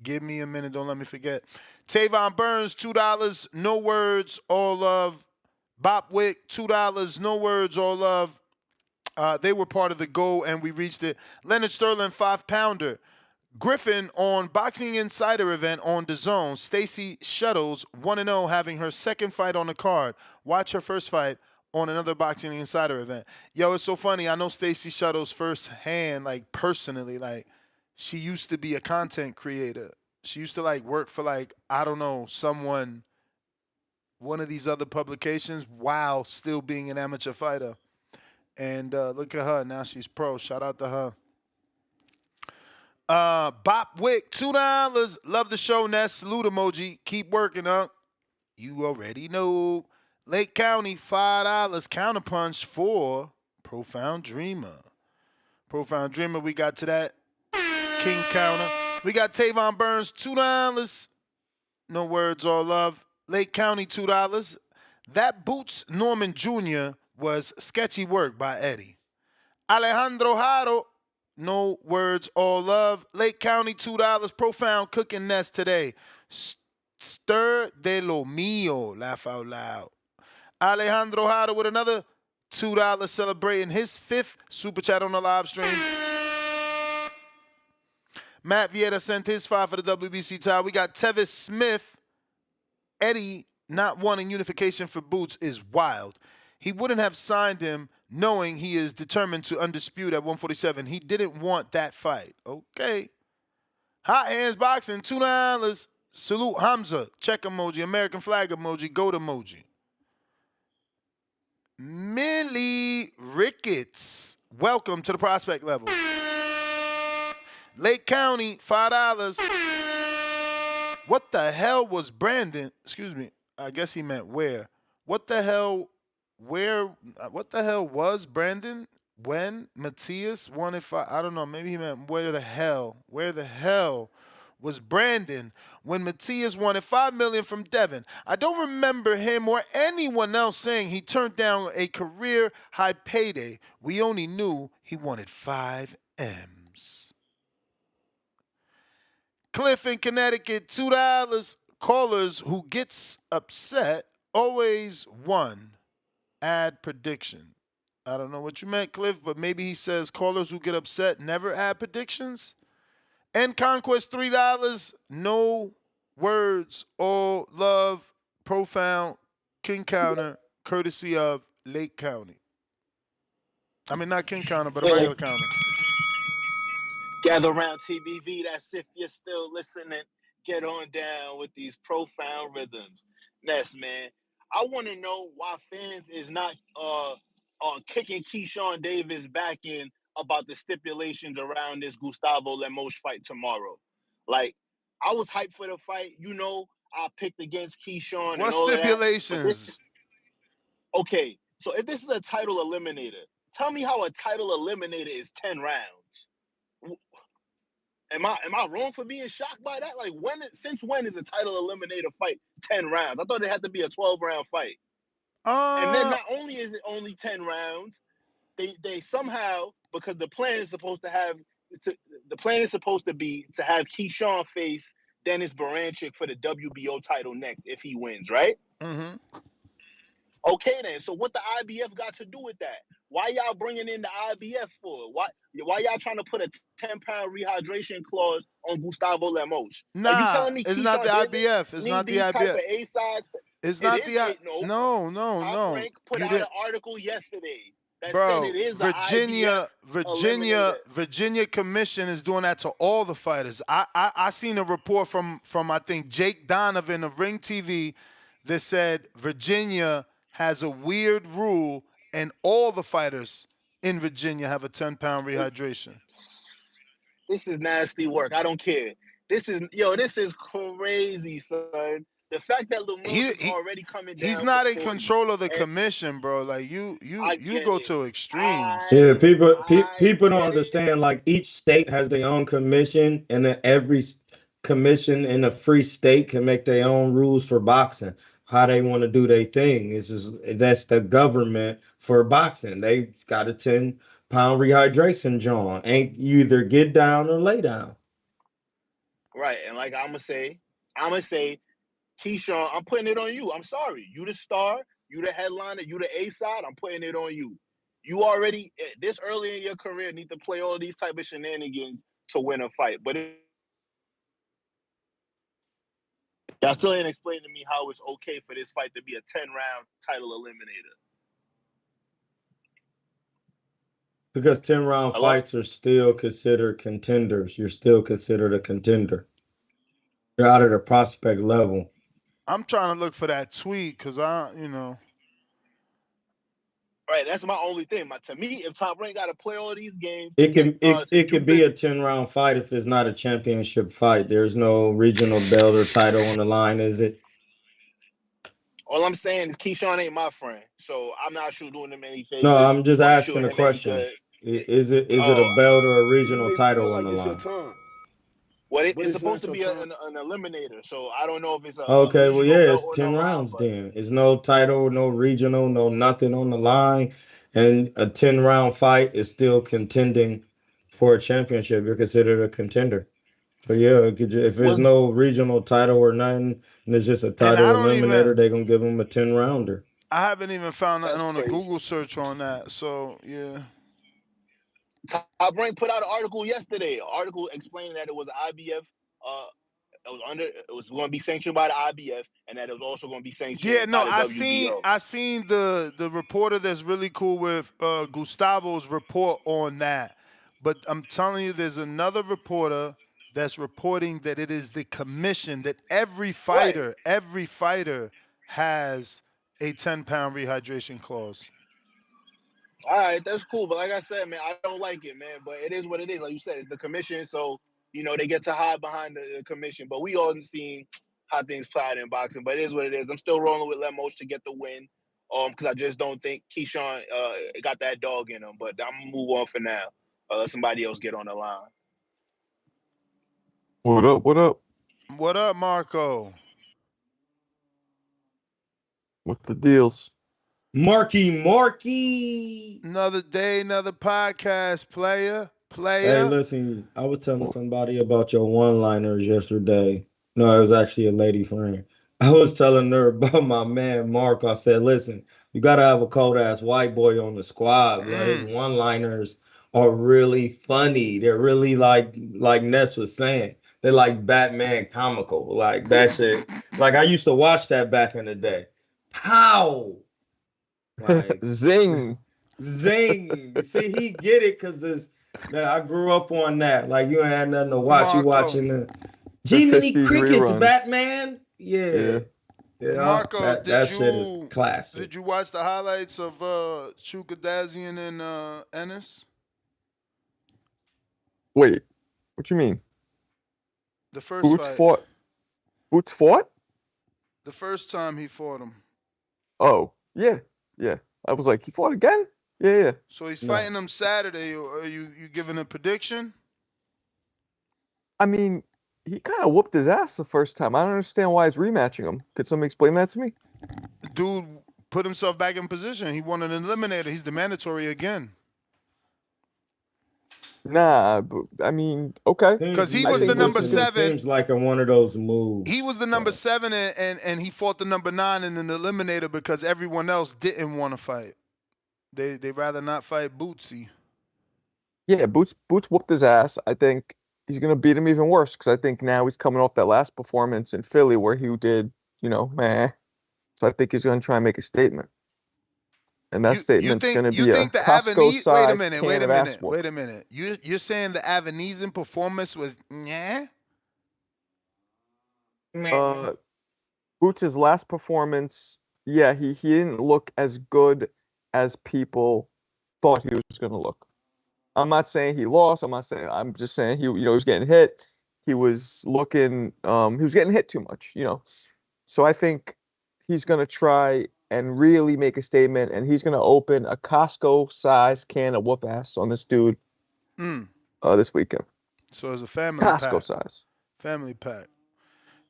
Give me a minute. Don't let me forget. Tavon Burns, $2. No words, all love. Bop Wick, $2. No words, all love. They were part of the goal, and we reached it. Leonard Sterling, 5-pounder. Griffin on Boxing Insider event on DAZN. Stacy Shuttles, 1-0, having her second fight on the card. Watch her first fight on another Boxing Insider event. Yo, it's so funny. I know Stacy Shuttles firsthand, like personally. Like, she used to be a content creator. She used to like work for like, I don't know, one of these other publications while still being an amateur fighter. And look at her. Now she's pro. Shout out to her. Bop Wick, $2. Love the show, Ness. Salute emoji. Keep working, up. You already know. Lake County, $5. Counterpunch for Profound Dreamer. Profound Dreamer, we got to that. King Counter. We got Tavon Burns, $2. No words, all love. Lake County, $2. That Boots Norman Jr. was sketchy work by Eddie. Alejandro Jaro, no words, all love. Lake County, $2. Profound Cooking Nest today. Stir de lo mío. Laugh out loud. Alejandro Jaro with another $2 celebrating his 5th super chat on the live stream. Matt Vieta sent his 5 for the WBC tie. We got Tevis Smith. Eddie not wanting unification for Boots is wild. He wouldn't have signed him knowing he is determined to undispute at 147. He didn't want that fight. Okay. Hot Hands Boxing, $2. Salute Hamza. Check emoji. American flag emoji. Goat emoji. Millie Ricketts. Welcome to the prospect level. Lake County, $5. What the hell was Brandon? Excuse me. I guess he meant where. What the hell was Brandon when Matthias wanted 5? I don't know. Maybe he meant where the hell was Brandon when Matthias wanted $5 million from Devin? I don't remember him or anyone else saying he turned down a career high payday. We only knew he wanted 5 M's. Cliff in Connecticut, $2. Callers who gets upset always won. Add prediction. I don't know what you meant, Cliff, but maybe he says callers who get upset never add predictions. And Conquest, $3. No words, all love, profound, King Counter, courtesy of Lake County. I mean, not King Counter, but a regular counter. Gather around TBV. That's if you're still listening. Get on down with these profound rhythms. Ness, man. I want to know why fans is not kicking Keshawn Davis back in about the stipulations around this Gustavo Lemos fight tomorrow. Like, I was hyped for the fight. You know, I picked against Keshawn What and all of that. stipulations? Okay, so if this is a title eliminator, tell me how a title eliminator is 10 rounds. Am I wrong for being shocked by that? Like, since when is a title eliminator fight 10 rounds? I thought it had to be a 12-round fight. And then not only is it only 10 rounds, they somehow, because the plan is supposed to be to have Keshawn face Dennis Baranchik for the WBO title next if he wins, right? Mm-hmm. Okay, then. So what the IBF got to do with that? Why y'all bringing in the IBF for? Why y'all trying to put a 10-pound rehydration clause on Gustavo Lemos? Are you Nah, telling me it's not the Keyshawn didn't IBF. It's need not the these type IBF. of A sides? It's It not is the a no. Top no. Rank put You out an didn't, article yesterday that said bro. it is a IBF eliminator. Virginia Commission is doing that to all the fighters. I seen a report from I think Jake Donovan of Ring TV that said Virginia has a weird rule and all the fighters in Virginia have a 10-pound rehydration. This is nasty work. I don't care. This is crazy, son. The fact that Lemos He is already coming he's down for not in 40, control of the and commission, bro. Like you I get go it. to extremes. Yeah, I people don't get it. understand. Like each state has their own commission, and then every commission in a free state can make their own rules for boxing. How they want to do their thing. It's just that's the government for boxing. They got a 10-pound rehydration, John. Ain't you either get down or lay down. Right, and like I'm gonna say, Keyshawn, I'm putting it on you. I'm sorry. You the star, you the headliner, you the A side. I'm putting it on you. You already this early in your career need to play all these type of shenanigans to win a fight. But y'all still ain't explaining to me how it's okay for this fight to be a 10-round title eliminator. Because 10-round Hello? fights are still considered contenders. You're still considered a contender. You're out of the prospect level. I'm trying to look for that tweet because you know. Right, that's my only thing. To me, if Top Rank got to play all these games to It get can it, to it do could be this, a 10-round fight if it's not a championship fight. There's no regional belt or title on the line, is it? all I'm saying is Keyshawn ain't my friend, so I'm not sure doing him any No, favors I'm just or sure asking a him any question. good. Is it a Oh, belt or a You regional may feel title on like the it's your line? time, well, but it's it's supposed not to your be time. an eliminator, so I don't know if it's a Okay, well, regional yeah, belt it's on the 10 line, rounds but then. It's no title, no regional, no nothing on the line. And a 10-round fight is still contending for a championship. You're considered a contender. So, yeah, if there's was no regional title or nothing, and it's just a And title eliminator, they're going to give him a 10-rounder. I haven't even found nothing that's on a crazy. Google search on that. So yeah. Top Rank put out an article yesterday, an article explaining that it was IBF. It was going to be sanctioned by the IBF, and that it was also going to be Yeah, sanctioned no, by the WBO. I seen the reporter that's really cool with Gustavo's report on that. But I'm telling you, there's another reporter that's reporting that it is the commission that Right. every fighter has a 10-pound rehydration clause. All right, that's cool. But like I said, man, I don't like it, man. But it is what it is. Like you said, it's the commission, so they get to hide behind the commission. But we all seen how things play out in boxing. But it is what it is. I'm still rolling with Lemos to get the win, because I just don't think Keyshawn got that dog in him. But I'm gonna move on for now. Let somebody else get on the line. What up? What up? What up, Marco? What's the deals? Marky. Another day, another podcast, player. Hey, listen, I was telling somebody about your one-liners yesterday. No, it was actually a lady friend. I was telling her about my man Mark. I said, listen, you got to have a cold-ass white boy on the squad. Like, his one-liners are really funny. They're really like Ness was saying. They're like Batman comical. Like that shit. Like I used to watch that back in the day. Pow! Like Zing. zing. See, he get it because this. I grew up on that. Like you ain't had nothing to watch. You Marco. watching the They G-Mini catch these Crickets, reruns. Batman. Yeah. Yeah. Yeah. Marco, That shit is classic. did you watch the highlights of Chukadazian and Ennis? Wait. What you mean? The first Boots fight. fought? Boots fought? The first time he fought him. Oh, yeah. Yeah. I was like, he fought again? Yeah, yeah. So he's No. fighting him Saturday. Are you giving a prediction? I mean, he kind of whooped his ass the first time. I don't understand why he's rematching him. Could somebody explain that to me? Dude put himself back in position. He won an eliminator. He's the mandatory again. Nah, but, I mean, okay. Because he I was the think number Boots is good. seven. Seems like in one of those moves. He was the number 7, and he fought the number 9 in an eliminator because everyone else didn't want to fight. They rather not fight Bootsy. Yeah, Boots whooped his ass. I think he's gonna beat him even worse because I think now he's coming off that last performance in Philly where he did, meh. So I think he's gonna try and make a statement, and that You statement's think gonna you be a think the Avenese? Wait a Costco-sized minute. can Wait a of ass minute. whoop. Wait a minute. You're saying the Avenesian performance was yeah? Uh, Boots' last performance, yeah, he didn't look as good as people thought he was gonna look. I'm not saying he lost. I'm just saying he was getting hit. He was getting hit too much. So I think he's gonna try and really make a statement, and he's gonna open a Costco-sized can of whoop ass on this dude Mm. this weekend. So it's a family Costco pack. size. Family pack.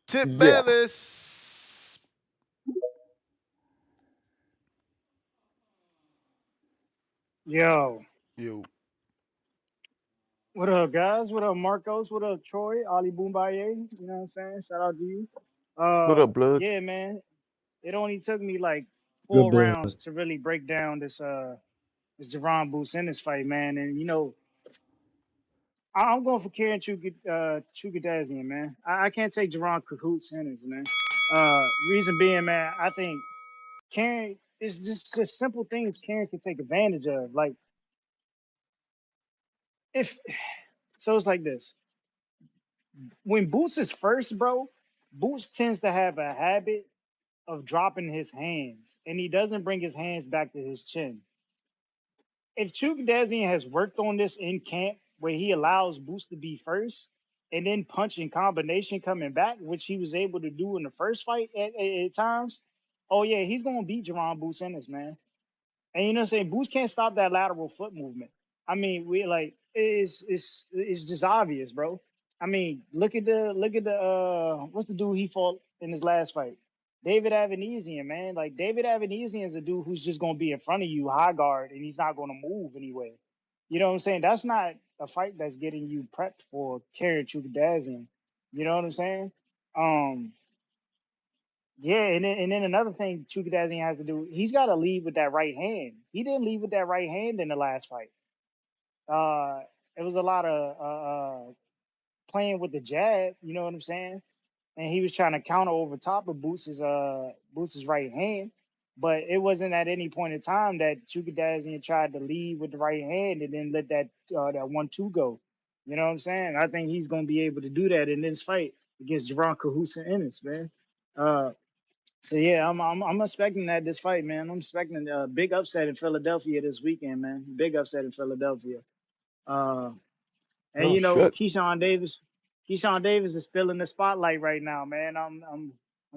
Tip Yeah. Bayless. Yo, Yo. what up, guys? What up, Marcos? What up, Troy? Ali Boombaye? You know what I'm saying? Shout out to you. What up, blood? Yeah, man. It only took me like Good 4 blood. rounds to really break down this Jaron Boots Ennis fight, man. And I'm going for Karen Chukadazian, man. I can't take Jaron Cahoots Ennis, man. Reason being, man, I think Karen is just simple things Karen can take advantage of. Like if so, it's like this. When Boots is first, bro, Boots tends to have a habit of dropping his hands, and he doesn't bring his hands back to his chin. If Chukadazian has worked on this in camp, where he allows Boots to be first, and then punch in combination coming back, which he was able to do in the first fight at times, oh yeah, he's gonna beat Jerron Boots Ennis, man. And you know what I'm saying? Boots can't stop that lateral foot movement. I mean, we like it's just obvious, bro. I mean, look at the what's the dude he fought in his last fight? David Avanesian, man. Like David Avanesian is a dude who's just gonna be in front of you, high guard, and he's not gonna move anyway. You know what I'm saying? That's not a fight that's getting you prepped for Kerry Chukadazian. You know what I'm saying? Um, yeah, and then another thing Chukadazian has to do, he's got to lead with that right hand. He didn't lead with that right hand in the last fight. Uh, it was a lot of playing with the jab. You know what I'm saying? And he was trying to counter over top of Boots's right hand, but it wasn't at any point in time that Chukadazian tried to lead with the right hand and then let that 1-2 go. You know what I'm saying? I think he's gonna be able to do that in this fight against Jaron Cahoots and Ennis, man. Uh, so yeah, I'm expecting that this fight, man. I'm expecting a big upset in Philadelphia this weekend, man. Big upset in Philadelphia. Uh, and Oh shit. Keyshawn Davis is still in the spotlight right now, man. I'm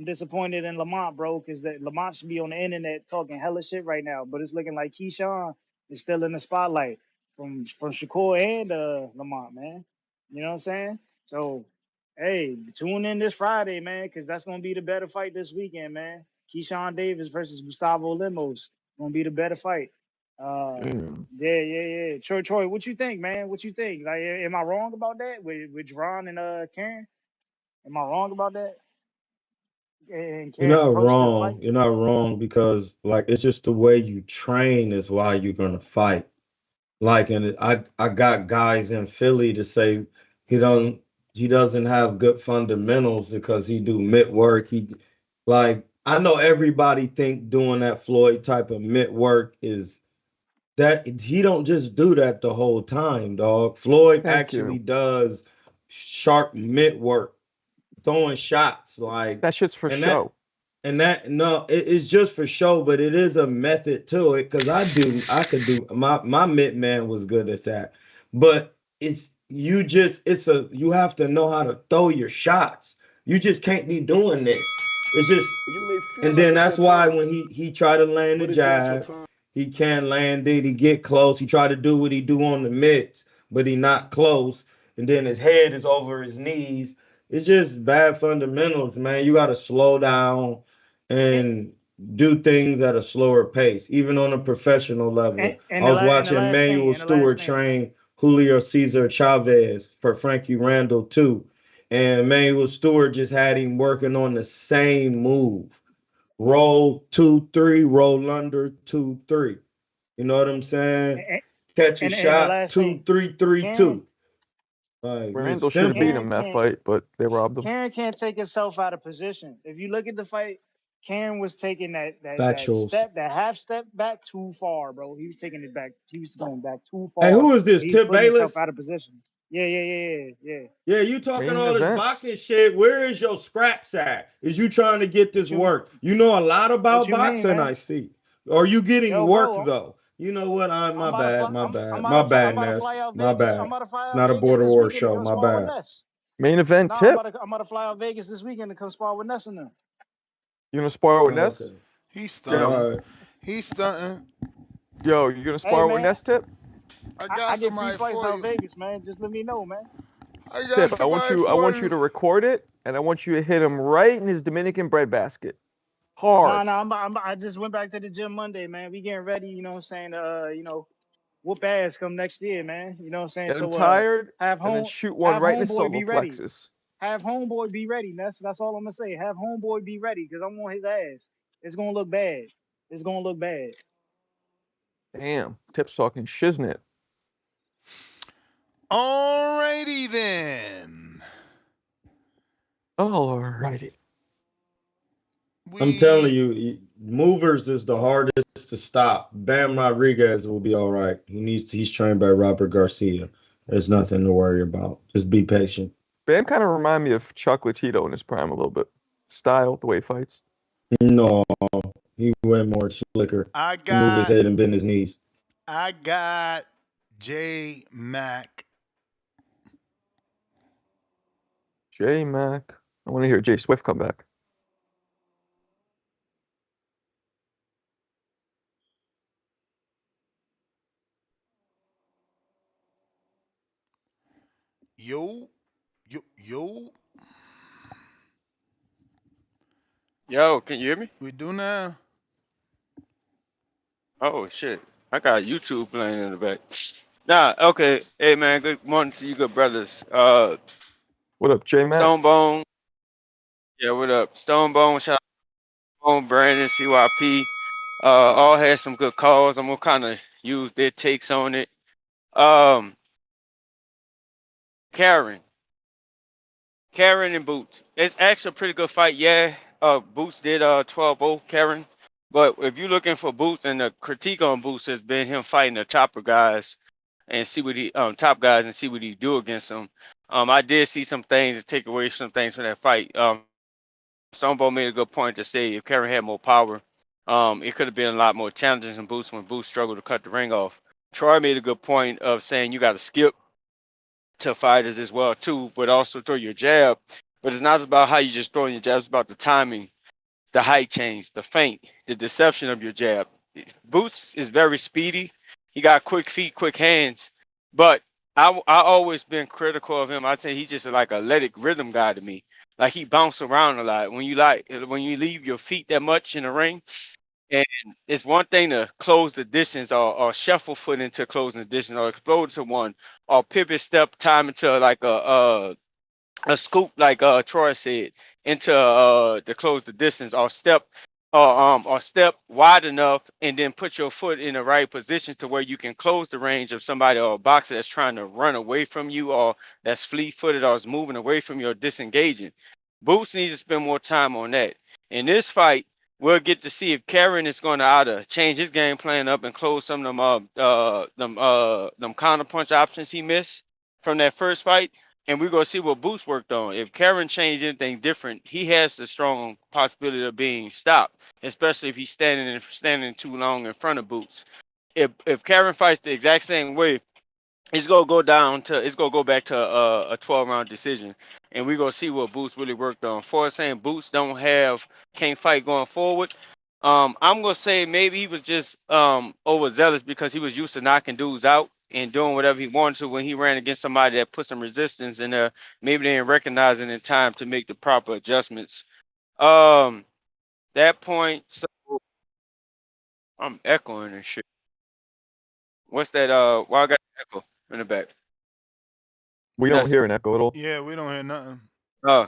disappointed in Lamont, bro, because that Lamont should be on the internet talking hella shit right now, but it's looking like Keyshawn is still in the spotlight from Shakur and Lamont, man. You know what I'm saying? So, hey, tune in this Friday, man, because that's gonna be the better fight this weekend, man. Keyshawn Davis versus Gustavo Limos gonna be the better fight. Uh, Damn. yeah. Troy, what you think, man? What you think? Like, am I wrong about that with Jaron and Karen? Am I wrong about that? And You're Karen's not approach to the fight? wrong. You're not wrong because like it's just the way you train is why you're gonna fight. Like, and I got guys in Philly to say he don't he doesn't have good fundamentals because he do mid work. Like I know everybody think doing that Floyd type of mid work is that he don't just do that the whole time, dog. Floyd Thank actually you. does sharp mid work, throwing shots like That shit's for and that show. no, it's just for show, but it is a method to it because I could do my mid man was good at that, but you have to know how to throw your shots. You just can't be doing this. It's just You may feel and like then it's your that's why time, when he tried to land the but it's not your jab, time. he can't land it. He get close. He tried to do what he do on the mids, but he not close. And then his head is over his knees. It's just bad fundamentals, man. You got to slow down And, and do things at a slower pace, even on a professional level. I was and the watching last thing, Manuel and the last Stewart thing. train Julio Cesar Chavez for Frankie Randall too. And Emmanuel Stewart just had him working on the same move. Roll 2-3, roll under 2-3. You know what I'm saying? And, Catch a and the shot, last thing, 2-3-3-2. Karen Like it's Randall should have beat simple. him Karen that can't fight, but they robbed him. Karen can't take himself out of position. If you look at the fight, Karen was taking that Factuals. step, that half step back too far, bro. He was taking it back. He was going back too Hey, far. who is this? He was Tip putting himself Bayless? out of position. Yeah. Yeah, you talking Main all this event. boxing shit. Where is your scraps at? Is you trying to get What this you work? You know a lot what about you mean, boxing, man? I see. Are you getting Yo, work bro, though? You know what? I'm My about to fly. bad, my I'm bad, about my to fly. I'm bad, about to Ness. fly out My Vegas. I'm bad. about to fly It's out not a Vegas border this war weekend to show. come My spar with bad. Ness. Main event Nah, tip. I'm about to fly out Vegas this weekend to come spar with Ness and them. You gonna spar with Ness? Okay. He's Get him. stunting. All right. He's stunting. Yo, you gonna Hey, spar with man, Ness, Tip? I I got get free somebody flights for out you. Vegas, man. Just let me know, man. I got Tip, I want somebody you. I for want you you. to record it, and I want you to hit him right in his Dominican breadbasket, hard. I just went back to the gym Monday, man. We getting ready, you know what I'm saying? Whoop ass come next year, man. You know what I'm saying? Get him So tired, have and then home shoot one have right in his homeboy solar be ready. plexus. Have homeboy be ready. That's all I'm gonna say. Have homeboy be ready because I'm on his ass. It's gonna look bad. It's gonna look bad. Damn, Tip's talking shiznit. Alrighty then. Alrighty. I'm telling We you, movers is the hardest to stop. Bam Rodriguez will be all right. He's trained by Robert Garcia. There's nothing to worry about. Just be patient. Bam kind of remind me of Chocolatito in his prime a little bit. Style, the way he fights. No, he went more slicker. I He moved his got head and bent his knees. I got J Mac. J Mac. I want to hear Jay Swift come back. Yo, yo. Yo, can you hear me? We do now. Oh shit. I got YouTube playing in the back. Nah, okay. Hey man, good morning to you good brothers. What up, J Mac? Stonebone. Yeah, what up? Stonebone, shout out to Brandon, CYP. All had some good calls. I'm gonna kinda use their takes on it. Um, Karen. Karen and Boots. It's actually a pretty good fight. Yeah. Boots did 12-0 Karen. But if you're looking for Boots, and the critique on Boots has been him fighting the topper guys and see what he top guys and see what he do against them. I did see some things to take away some things from that fight. Stoneball made a good point to say if Karen had more power, it could have been a lot more challenging than Boots when Boots struggled to cut the ring off. Troy made a good point of saying you got to skip to fighters as well too, but also throw your jab. But it's not about how you just throwing your jab; it's about the timing, the height change, the feint, the deception of your jab. Boots is very speedy. He got quick feet, quick hands. But I always been critical of him. I say he's just like a athletic rhythm guy to me. Like he bounce around a lot. When you leave your feet that much in the ring, and it's one thing to close the distance or shuffle foot into closing the distance or explode to one or pivot step time into like a scoop like Troy said into to close the distance or step wide enough and then put your foot in the right position to where you can close the range of somebody or a boxer that's trying to run away from you or that's fleet footed or is moving away from you or disengaging. Boots needs to spend more time on that. In this fight, we'll get to see if Karen is going to either change his game plan up and close some of them counter punch options he missed from that first fight, and we're gonna see what Boots worked on. If Karen changed anything different, he has the strong possibility of being stopped, especially if he's standing too long in front of Boots. If Karen fights the exact same way, it's gonna go back to a 12 round decision, and we're gonna see what Boots really worked on. For saying Boots can't fight going forward. I'm gonna say maybe he was just overzealous because he was used to knocking dudes out and doing whatever he wanted to when he ran against somebody that put some resistance in there. Maybe they didn't recognize it in time to make the proper adjustments. Um, that point, so I'm echoing and shit. What's that? Why I got echo? in the back. We don't That's hear an echo at all. Yeah, we don't hear nothing. oh.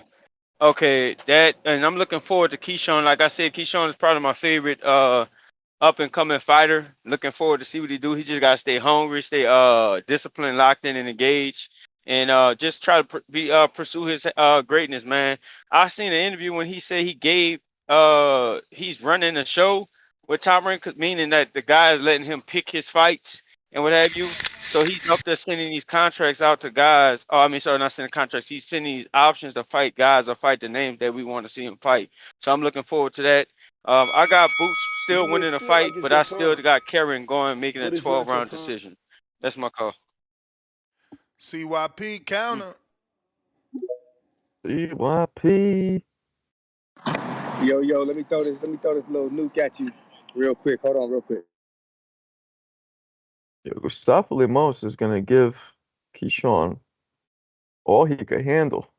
Okay, that and I'm looking forward to Keshawn. Like I said, Keshawn is probably my favorite up and coming fighter. Looking forward to see what he do. He just gotta stay hungry, stay disciplined, locked in, and engaged, and just try to pursue his greatness, man. I seen an interview when he said he gave he's running a show with Top Rank, meaning that the guy is letting him pick his fights and what have you. So he's up there sending these contracts out to guys. Oh, I mean, sorry, not sending contracts. He's sending these options to fight guys or fight the names that we want to see him fight. So I'm looking forward to that. I got Boots You still may winning the feel fight, like it's but your I still time, got Karen going, making a but it's 12 not your round time. decision. That's my call. CYP counter. CYP. Yo, let me throw this little nuke at you real quick. Hold on, real quick. Yeah, Gustavo Limos is gonna give Keshawn all he could handle.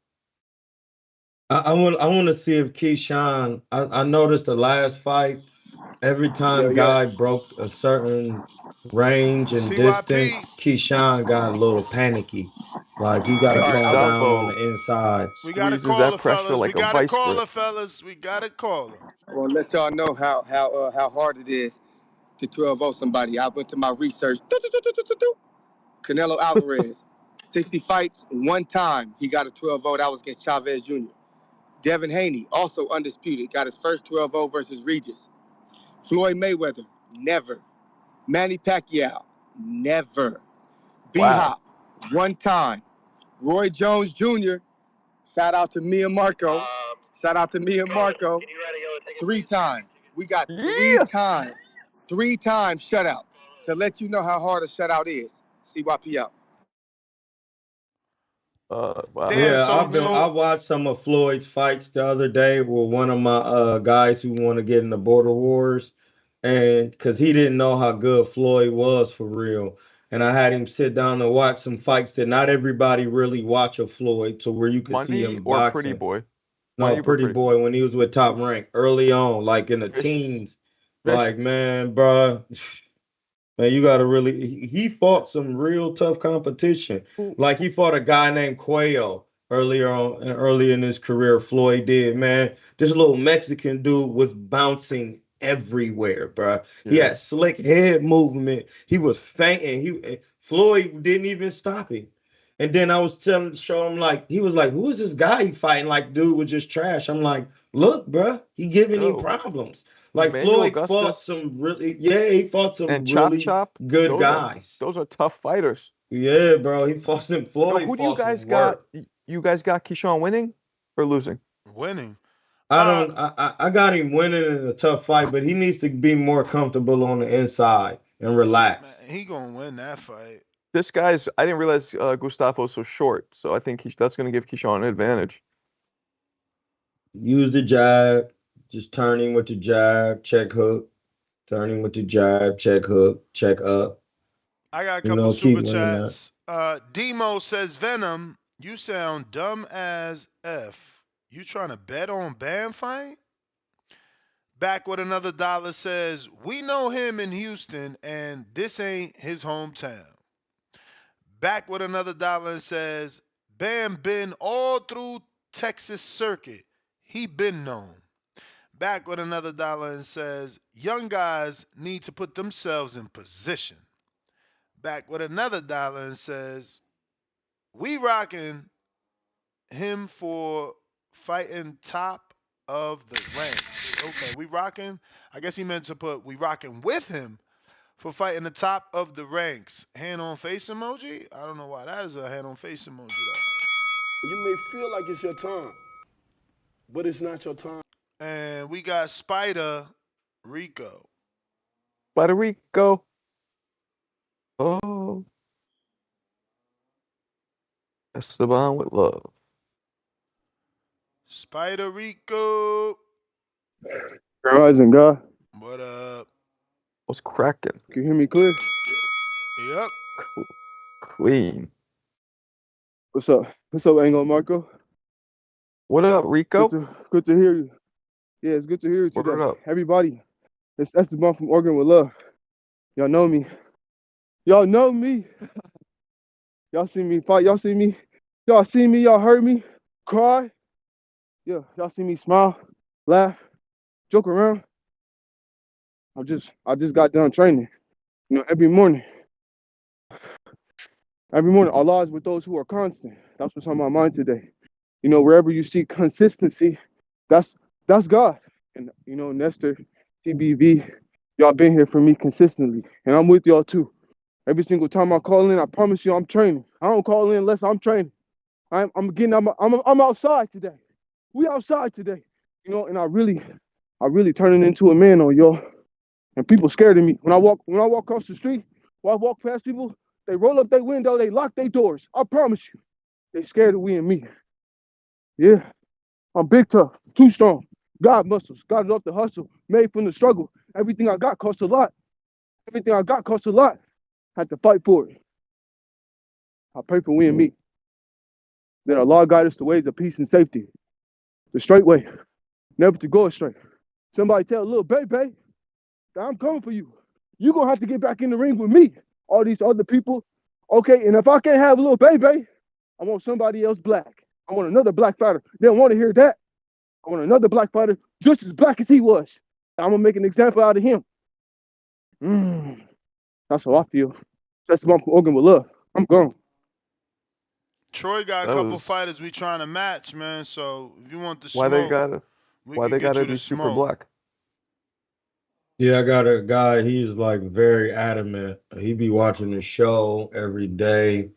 I want to see if Keshawn. I noticed the last fight. Every Yo, time yo. Guy broke a certain range and CYP. distance, Keshawn got a little panicky. Like he got And to All right, calm down on Gustavo the inside. We got a squeezes that caller, pressure fellas. We like a got a vice grip. caller, fellas. We got a caller. I want to let y'all know how hard it is to 12-0 somebody. I went to my research. Canelo Alvarez, 60 fights, one time he got a 12-0. That was against Chavez Jr. Devin Haney, also undisputed, got his first 12-0 versus Regis. Floyd Mayweather, never. Manny Pacquiao, never. Wow. B-Hop, one time. Roy Jones Jr., shout out to me and Marco. Shout out to me and Marco. 3 times. We got 3 Yeah. times. 3 times shutout. To let you know how hard a shutout is. CYP out. Wow. Damn, Yeah, so I so watched some of Floyd's fights the other day with one of my guys who want to get in the border wars, and because he didn't know how good Floyd was for real, and I had him sit down and watch some fights that not everybody really watch of Floyd, to where you could see Money him or Pretty boxing. Boy? No, Money or Pretty Pretty Boy when he was with Top Rank early on, like in the Vicious. teens. Like Vicious. man, bruh. Man, you gotta really. He fought some real tough competition. Who Like he fought a guy named Quayo early in his career. Floyd did, man. This little Mexican dude was bouncing everywhere, bro. He yeah. had slick head movement. He was fainting. Floyd didn't even stop him. And then I was show him like he was like, who is this guy he fighting? Like, dude was just trash. I'm like, look, bro, he giving him Yo, problems. Like Emmanuel Floyd fought Augustus some really, yeah, he fought and some Chop really Chop, good those are guys. those are tough fighters. Yeah, bro, he fought some. Yo, Floyd who do you fought guys some got? work. You guys got Keyshawn winning or losing? winning. I don't. I got him winning in a tough fight, but he needs to be more comfortable on the inside and Man, relax. he gonna win that fight. This guy's. I didn't realize Gustavo's so short, so I think that's going to give Keyshawn an advantage. Use the jab. Just turn him with the jab. Check hook. Turn him with the jab. Check hook. Check up. I got a You couple know, super keep winning that. chats. Demo says Venom, you sound dumb as F. You trying to bet on Bam fight? Back with another dollar says, we know him in Houston and this ain't his hometown. Back with another dollar and says, Bam been all through Texas circuit. He been known. Back with another dollar and says, young guys need to put themselves in position. Back with another dollar and says, we rocking him for fighting top of the ranks. Okay, we rocking. I guess he meant to put we rocking with him for fighting the top of the ranks. Hand on face emoji. I don't know why that is a hand on face emoji though. You may feel like it's your time, but it's not your time. And we got Spider Rico. Puerto Rico. Oh, Esteban with love. Spider Rico. Rising, guy. What up? What's cracking? Can you hear me clear? Yep. Clean. What's up? What's up, Anglo Marco? What up, Rico? Good to hear you. Yeah, it's good to hear you Word today. up. Everybody, it's Esteban from Oregon with love. Y'all know me. Y'all know me. Y'all see me fight. Y'all see me. Y'all see me. Y'all heard me. Cry. Yeah. Y'all see me smile, laugh, joke around. I just got done training. You know, every morning, Allah is with those who are constant. That's what's on my mind today. You know, wherever you see consistency, that's God. And you know, Nestor, TBV, y'all been here for me consistently, and I'm with y'all too. Every single time I call in, I promise you, I'm training. I don't call in unless I'm training. I'm outside today. We outside today. You know, and I really turning into a man on y'all. And people scared of me. When I walk across the street, when I walk past people, they roll up their window, they lock their doors. I promise you. They scared of we and me. Yeah. I'm big tough, too strong. God muscles, got it off the hustle, made from the struggle. Everything I got costs a lot. Everything I got costs a lot. Had to fight for it. I pray for we and me. That Allah guide us the ways of peace and safety. The straight way, never to go astray. Somebody tell little baby that I'm coming for you. You're going to have to get back in the ring with me. All these other people. Okay, and if I can't have a little baby, I want somebody else black. I want another black fighter. They don't want to hear that. I want another black fighter just as black as he was. I'm going to make an example out of him. That's how I feel. That's my organ with love. I'm gone. Troy got a That couple was fighters we trying to match, man. So if you want the why they smoke, gotta we why could they get gotta you the be super smoke. black. Yeah, I got a guy, he's like very adamant. He be watching the show every day.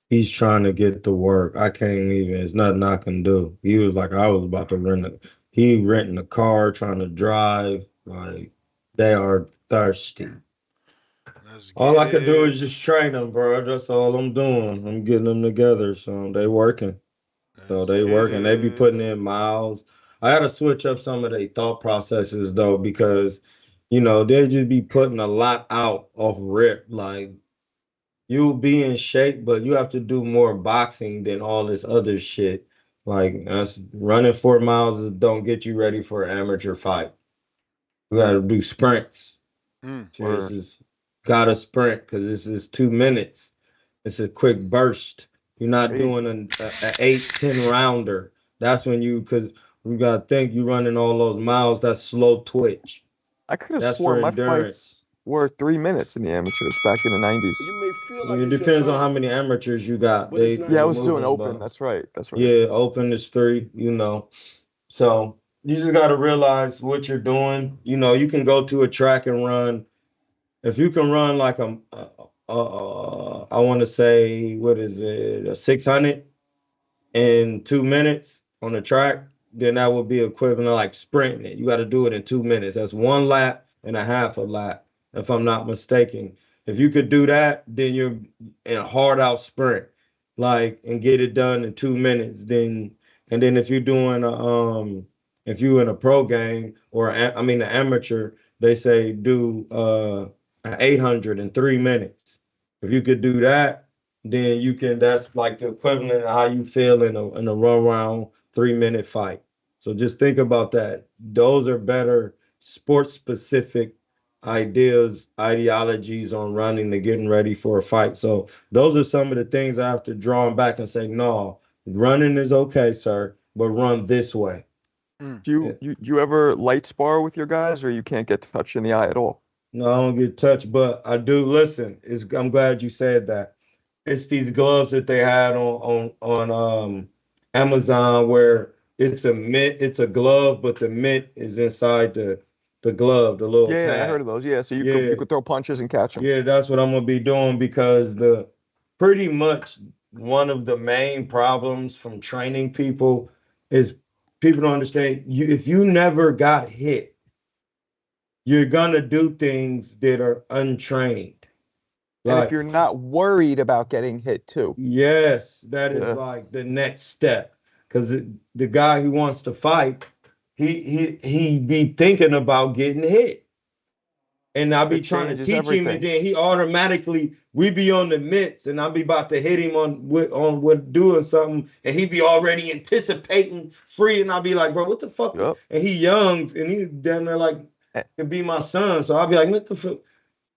He's trying to get to work. I can't even, it's nothing I can do. He was like, I was about to he renting a car, trying to drive. Like, they are thirsty. Let's All get I could do it. is just train them, bro. That's all I'm doing. I'm getting them together. So they working. So Let's they get working. They be it. putting in miles. I had to switch up some of their thought processes though, because they just be putting a lot out off rip. Like you'll be in shape, but you have to do more boxing than all this other shit. Like that's running 4 miles don't get you ready for an amateur fight. You gotta do sprints. Word. Just gotta sprint because this is 2 minutes. It's a quick burst. You're not Crazy. doing an 8, 10 rounder. That's when because we gotta think you running all those miles. That's slow twitch. I could have That's sworn for my endurance. fights were 3 minutes in the amateurs back in the You 90s. may feel like It it's your depends on how time, many amateurs you got. but it's They not Yeah, I they your was doing time. moving, open. but That's right. That's right. yeah, open is 3. So you just gotta realize what you're doing. You can go to a track and run. If you can run like I want to say, what is it, a 600 in 2 minutes on the track, then that would be equivalent to like sprinting it. You got to do it in 2 minutes. That's 1.5 laps a lap, if I'm not mistaken. If you could do that, then you're in a hard out sprint, like and get it done in 2 minutes. And then if you're in a pro game or I mean an amateur, they say do an 800 in 3 minutes. If you could do that, then that's like the equivalent of how you feel in a run round 3 minute fight. So just think about that. Those are better sports specific ideologies on running and getting ready for a fight. So those are some of the things I have to draw back and say, no, running is okay, sir, but run this way. Do Yeah. you ever light spar with your guys, or you can't get touched in the eye at all? No, I don't get touched, but I do listen. I'm glad you said that. It's these gloves that they had on Amazon where it's a mitt, it's a glove, but the mitt is inside the glove, the little Yeah, yeah, I heard pad. of those. Yeah, so you could Yeah, throw punches and catch them. yeah, that's what I'm gonna be doing because the pretty much one of the main problems from training people is people don't understand you if you never got hit, you're gonna do things that are untrained. And if Like you're not worried about getting hit too. yes, that is Yeah. like the next step. Because the guy who wants to fight, he be thinking about getting hit. And I'll be That trying to changes teach him, and everything. then he automatically we be on the mitts, and I'll be about to hit him on doing something, and he be already anticipating free, and I'll be like, bro, what the fuck? Yep. And he young, and he damn near like A- could be my son, so I'll be like, what the fuck?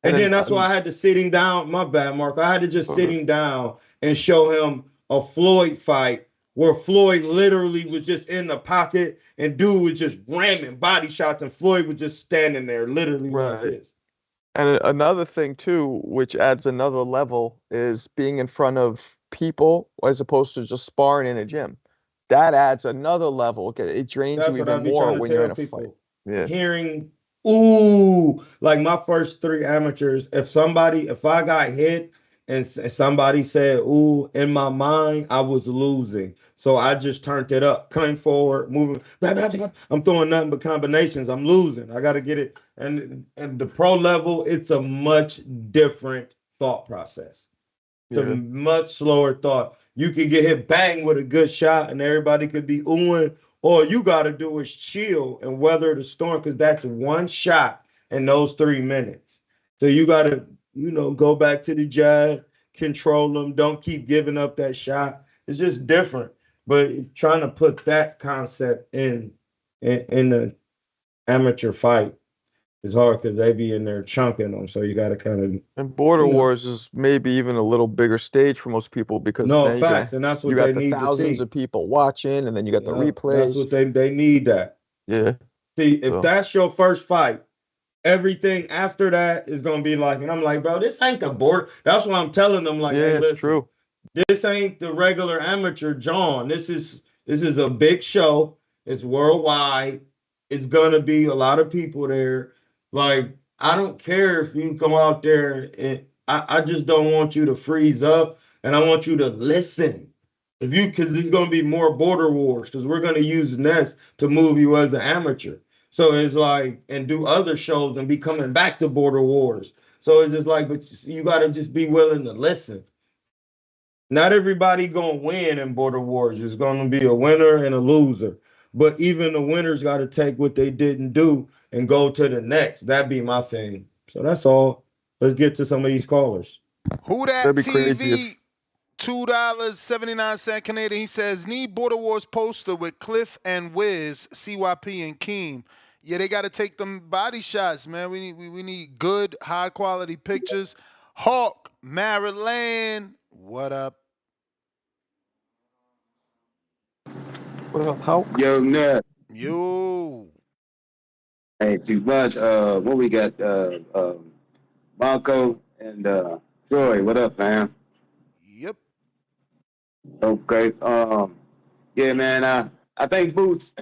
And And then then that's why I had to sit him down. My bad, Mark. I had to just all sit good. him down and show him a Floyd fight where Floyd literally was just in the pocket and dude was just ramming body shots and Floyd was just standing there literally like Right. this. And another thing too, which adds another level, is being in front of people as opposed to just sparring in a gym. That adds another level. Okay, it drains you That's what I even be trying more to when you're tell in a fight. people. Yeah. Hearing, ooh, like my first 3 amateurs, if I got hit and somebody said, ooh, in my mind, I was losing. So I just turned it up, came forward, moving. Blah, blah, blah. I'm throwing nothing but combinations. I'm losing. I got to get it. And the pro level, it's a much different thought process. It's a Yeah. much slower thought. You could get hit bang with a good shot and everybody could be oohing. All you got to do is chill and weather the storm because that's one shot in those 3 minutes. So you got to, go back to the jab, control them. Don't keep giving up that shot. It's just different. But trying to put that concept in the amateur fight is hard because they be in there chunking them. So you got to kind of, And Border you know, Wars is maybe even a little bigger stage for most people because no now facts, and that's you what they got the need to thousands see. of people watching, and then you got the Yeah, that's replays. what they need that. Yeah. See, if So that's your first fight, everything after that is gonna be like, and I'm like, bro, this ain't the board. That's what I'm telling them, like, hey, yeah, it's listen, true. this ain't the regular amateur John. This is a big show. It's worldwide. It's gonna be a lot of people there. Like, I don't care if you come out there and I just don't want you to freeze up and I want you to listen. If you because there's gonna be more border wars because we're gonna use Nest to move you as an amateur. So it's like, and do other shows and be coming back to border wars. So it's just like, but you gotta just be willing to listen. Not everybody gonna win in border wars. There's gonna be a winner and a loser. But even the winners got to take what they didn't do and go to the next. That'd be my thing. So that's all. Let's get to some of these callers. Who that That'd be crazy TV? if $2.79 Canadian. He says, need Border Wars poster with Cliff and Wiz, CYP and Keem. Yeah, they got to take them body shots, man. We need good, high quality pictures. Hawk, Maryland. What up? what up, Hulk? Yo, Ned. Yo. Hey, too much. What we got? Marco and Troy. What up, man? Yep. Okay. Yeah, man. I think Boots.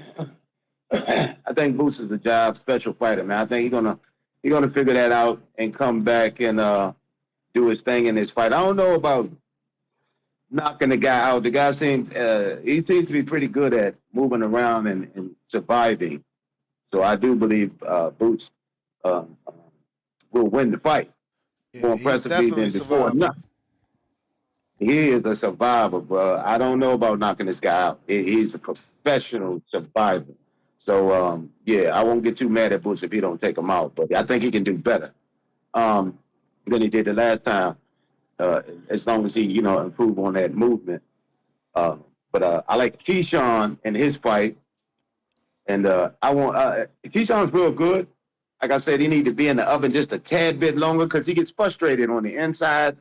I think Boots is a job special fighter, man. I think he's gonna figure that out and come back and do his thing in this fight. I don't know about knocking the guy out. The guy seems to be pretty good at moving around and surviving. So I do believe Boots um, will win the fight more Yeah, he's impressively definitely a than before. No, survivor. he is a survivor, bro. I don't know about knocking this guy out. He's a professional survivor. So yeah, I won't get too mad at Boots if he don't take him out, but I think he can do better um, than he did the last time, as long as he improve on that movement. Uh, but I like Keshawn in his fight. And I want Keyshawn's real good. Like I said, he need to be in the oven just a tad bit longer because he gets frustrated on the inside,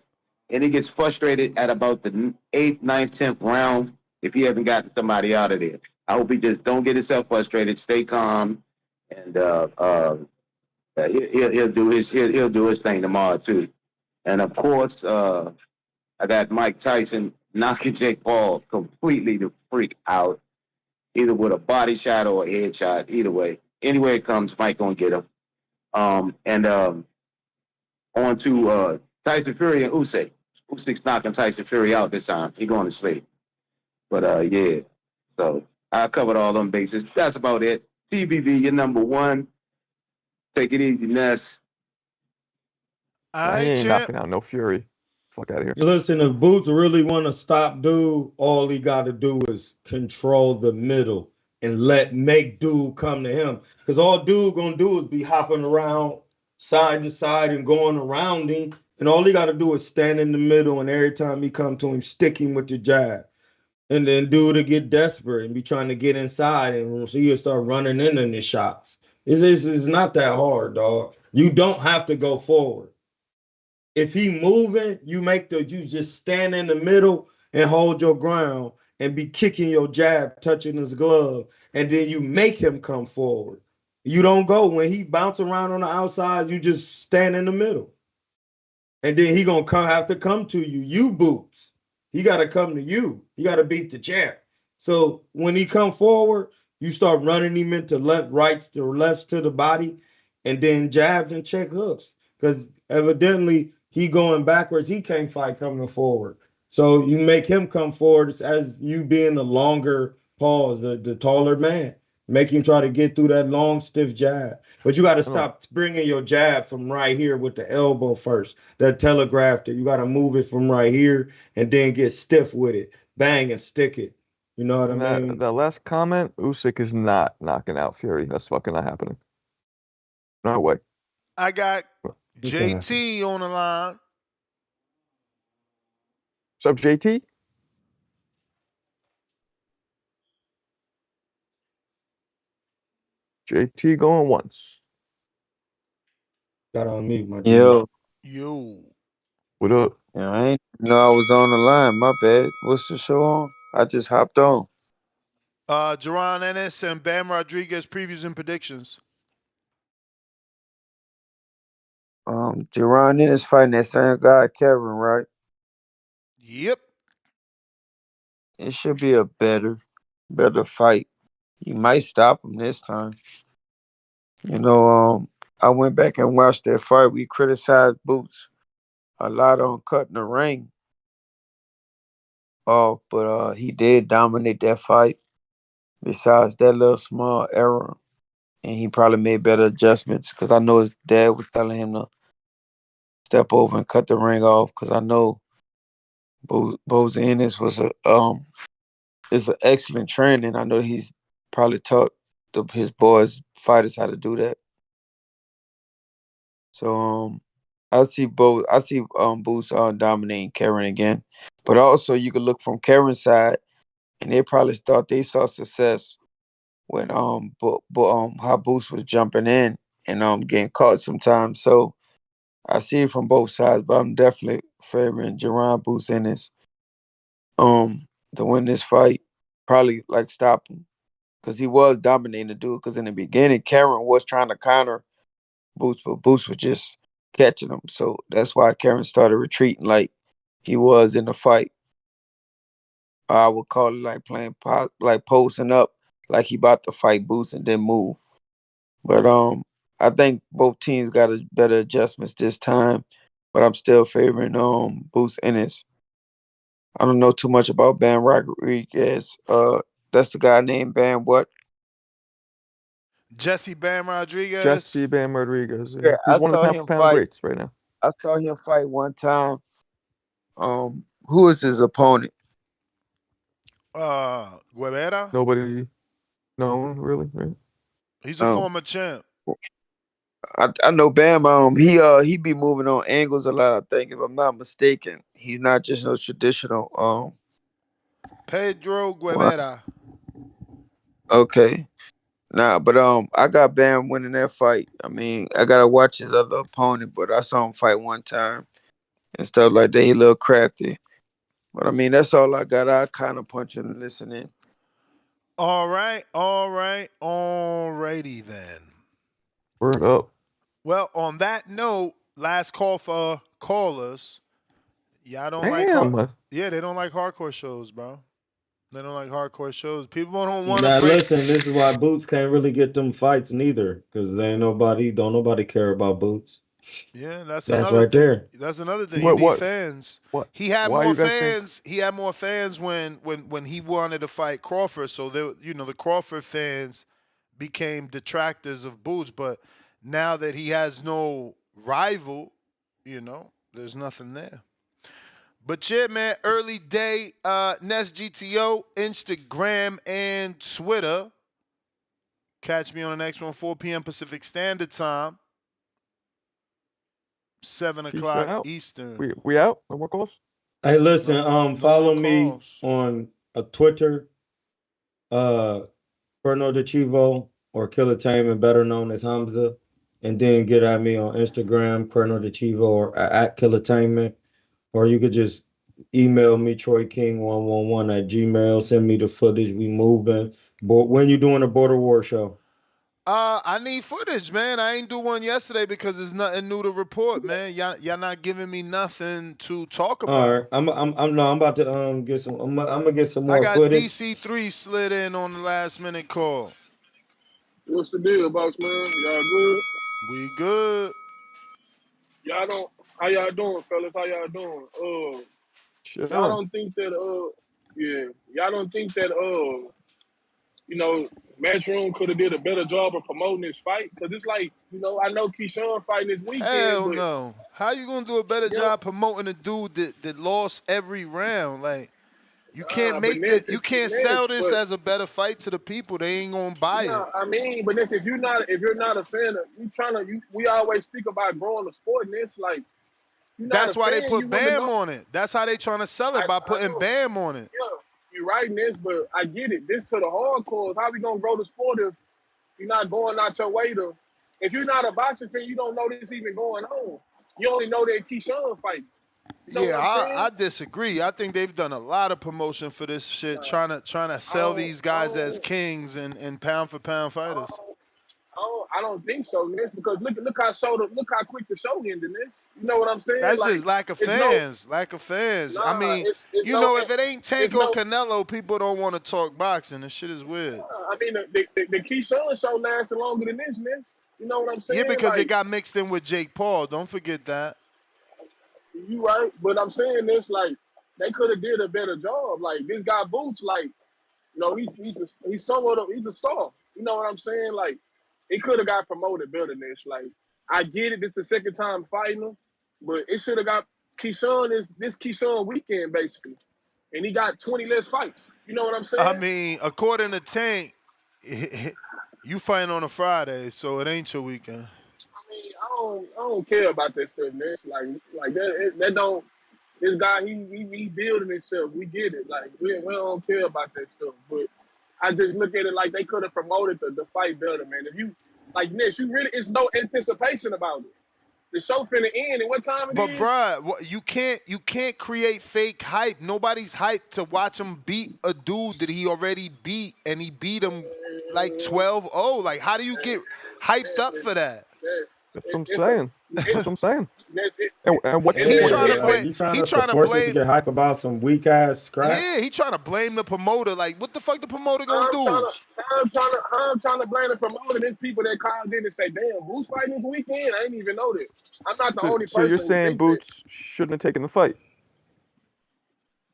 and he gets frustrated at about the eighth, ninth, 10th round if he haven't gotten somebody out of there. I hope he just don't get himself frustrated, stay calm, and he'll do his thing tomorrow too. And of course, I got Mike Tyson knocking Jake Paul completely the freak out either with a body shot or a headshot. Either way, anywhere it comes, Mike gonna get him. And on to Tyson Fury and Usyk. Usyk's knocking Tyson Fury out this time. He going to sleep. But yeah. So I covered all them bases. That's about it. TBV, you're number one. Take it easy, Ness. All Nah, he right, ain't champ. knocking out no Fury. Fuck out of here. Listen, if Boots really want to stop dude, all he got to do is control the middle and make dude come to him. Because all dude gonna do is be hopping around side to side and going around him. And all he got to do is stand in the middle, and every time he come to him, stick him with the jab. And then dude to get desperate and be trying to get inside, and so he'll start running into the shots. It's not that hard, dog. You don't have to go forward. If he moving, you just stand in the middle and hold your ground and be kicking your jab, touching his glove, and then you make him come forward. You don't go when he bounce around on the outside, you just stand in the middle. And then he gonna have to come to you. You boots. He gotta come to you. He gotta beat the champ. So when he come forward, you start running him into left, rights to lefts to the body, and then jabs and check hooks. Because evidently he going backwards. He can't fight coming forward. So you make him come forward as you being the longer pause, the taller man. Make him try to get through that long, stiff jab. But you got to stop bringing your jab from right here with the elbow first. That telegraphed it. You got to move it from right here and then get stiff with it. Bang and stick it. You know what I mean? That last comment, Usyk is not knocking out Fury. That's fucking not happening. No way. I got He can't happen. JT on the line. What's up, JT? JT going once. Got on mute, my G. Yo, Yo. What up? yeah, I ain't know I was on the line. My bad. What's the show on? I just hopped on. Jaron, Ennis, and Bam Rodriguez previews and predictions. Jaron Ennis fighting that same guy, Kevin, right? Yep. It should be a better fight. You might stop him this time. I went back and watched that fight. We criticized Boots a lot on cutting the ring. But he did dominate that fight. Besides that little small error, and he probably made better adjustments because I know his dad was telling him to step over and cut the ring off because I know Bose Ennis was is an excellent trainer, and I know he's probably taught his boys fighters how to do that. So I see Boots dominating Karen again, but also you could look from Karen's side, and they probably thought they saw success when how Boots was jumping in and getting caught sometimes. So I see it from both sides, but I'm definitely favoring Jaron Boots Ennis to win this fight. Probably like stop him because he was dominating the dude. Because in the beginning, Karen was trying to counter Boots, but Boots was just catching him. So that's why Karen started retreating like he was in the fight. I would call it like playing like posting up, like he about to fight Boots and then move. But I think both teams got a better adjustments this time. But I'm still favoring Boots Ennis. I don't know too much about Bam Rodriguez. That's the guy named Bam what? Jesse Bam Rodriguez. Jesse Bam Rodriguez. Yeah, He's one of the pound for pound greats right now. I saw him fight one time. Who is his opponent? Guevara. Nobody known really, right? He's a former champ. I know Bam. He be moving on angles a lot. I think, if I'm not mistaken, he's not just no traditional. Pedro Guevara. Okay. Nah, but I got Bam winning that fight. I mean, I gotta watch his other opponent, but I saw him fight one time and stuff like that. He a little crafty. But I mean, that's all I got. I kind of punch and listen in. All right, alrighty then. Word up. Well, on that note, last call for callers. Y'all don't like they don't like hardcore shows, bro. They don't like hardcore shows. People don't want to Now break. listen, this is why Boots can't really get them fights neither, because don't nobody care about Boots. Yeah, that's another right thing. there. That's another thing. You need fans. He had Why more you guys think- fans. He had more fans when he wanted to fight Crawford. So the Crawford fans became detractors of Boots. But now that he has no rival, there's nothing there. But yeah, man, early day, Nest GTO, Instagram, and Twitter. Catch me on the next one, 4 p.m. Pacific Standard Time, 7 o'clock Eastern. We out? No more calls? Hey, listen, no follow more me calls. on Twitter, Perno de Chivo, or Killer Taman, better known as Hamza. and then get at me on Instagram, Colonel de Chivo, or at Killatainment, or you could just email me TroyKing111 at Gmail. Send me the footage. We moving. But when you doing a Border War show? I need footage, man. I ain't do one yesterday because there's nothing new to report, man. Y'all not giving me nothing to talk All about. right, I'm about to get some. I'm gonna get some I more got footage. DC3 slid in on the last minute call. What's the deal, boss man? Y'all good? We good. Y'all don't. How y'all doing, fellas? How y'all doing? Y'all Chilling. don't think that yeah, y'all don't think that you know, Matchroom could have did a better job of promoting this fight? Cause it's like, you know, I know Keshawn fighting this weekend, Hell but no. How you gonna do a better you know, job promoting a dude that lost every round? Like you can't but make Ness, this. You it's can't Ness, sell this but as a better fight to the people. They ain't gonna buy no, it. I mean, but Ness, if you're not a fan of, we always speak about growing the sport, and it's like you're not a That's why they fan, you put wouldn't Bam know. on it. That's how they trying to sell it by I putting know. Bam on it. Yeah, you're right, Ness, but I get it. This to the hardcore. How we gonna grow the sport if you're not going out your way to? If you're not a boxing fan, you don't know this even going on. You only know that Keyshawn fighting. You know what Yeah, I'm I saying? disagree. I think they've done a lot of promotion for this shit, Nah, trying to I sell don't, these I guys as don't, kings and pound for pound I fighters. don't, I don't think so, Ness. Because look how quick the show ended, Ness. You know what I'm saying? That's Like just lack of it's no, fans. Lack of fans. I nah, mean, it's you no, know, if it ain't it's Tank or no. Canelo, people don't want to talk boxing. This shit is weird. I mean, the Keyshawn show lasted longer than this, Ness. You know what I'm Yeah, saying? because it Like got mixed in with Jake Paul. Don't forget that. you right, but I'm saying this like they could have did a better job. Like this guy Boots, like he's somewhat of he's a star. You know what I'm saying? Like he could have got promoted better than this. Like I get it, it's the second time fighting him, but it should have got Keyshawn is this Keyshawn weekend basically, and he got 20 less fights. You know what I'm I saying? mean, according to Tank, you fighting on a Friday, so it ain't your weekend. I mean, I don't care about that stuff, man. It's like that don't. This guy, he building himself. We get it. Like we don't care about that stuff. But I just look at it like they could have promoted the fight better, man. If you like this, you really it's no anticipation about it. The show finna end, and what time it But is? bruh, you can't create fake hype. Nobody's hyped to watch him beat a dude that he already beat, and he beat him like 12-0. Like, how do you get hyped up for that? That's what I'm It's a saying. it, That's what I'm saying. it's it, And what's the He point of trying Yeah, this to like blame. fight? you trying He us to trying to force us to blame. get hype about some weak ass scrap. Yeah, he trying to blame the promoter. Like, what the fuck the promoter gonna I'm trying do? to, I'm trying to blame the promoter. There's people that called in and say, "Damn, who's fighting this weekend?" I didn't even know that. I'm not the only So you're person who saying think that. Boots shouldn't have taken the fight?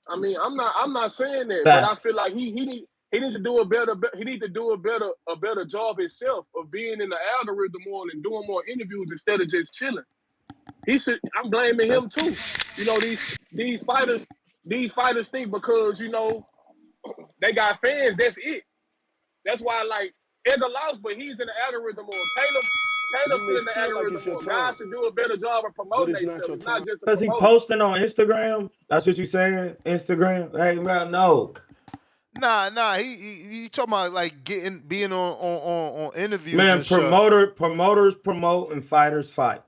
I mean, I'm not saying that, but I feel Facts. like he need to do a better he need to do a better job himself of being in the algorithm more and doing more interviews instead of just chilling. He should. I'm blaming Okay. him too. You know these fighters these fighters think because you know they got fans. That's it. That's why like Edgar lost, but he's in the algorithm more. You Caleb's still may in the feel like algorithm it's your more. time, Guys should do a better job of but promoting it's not themselves. your It's not time. just the Cause he promoter. posting on Instagram. That's what you saying? Instagram? Hey man, no. Nah. He talking about like being on interviews Man, and stuff. promoters promote and fighters fight.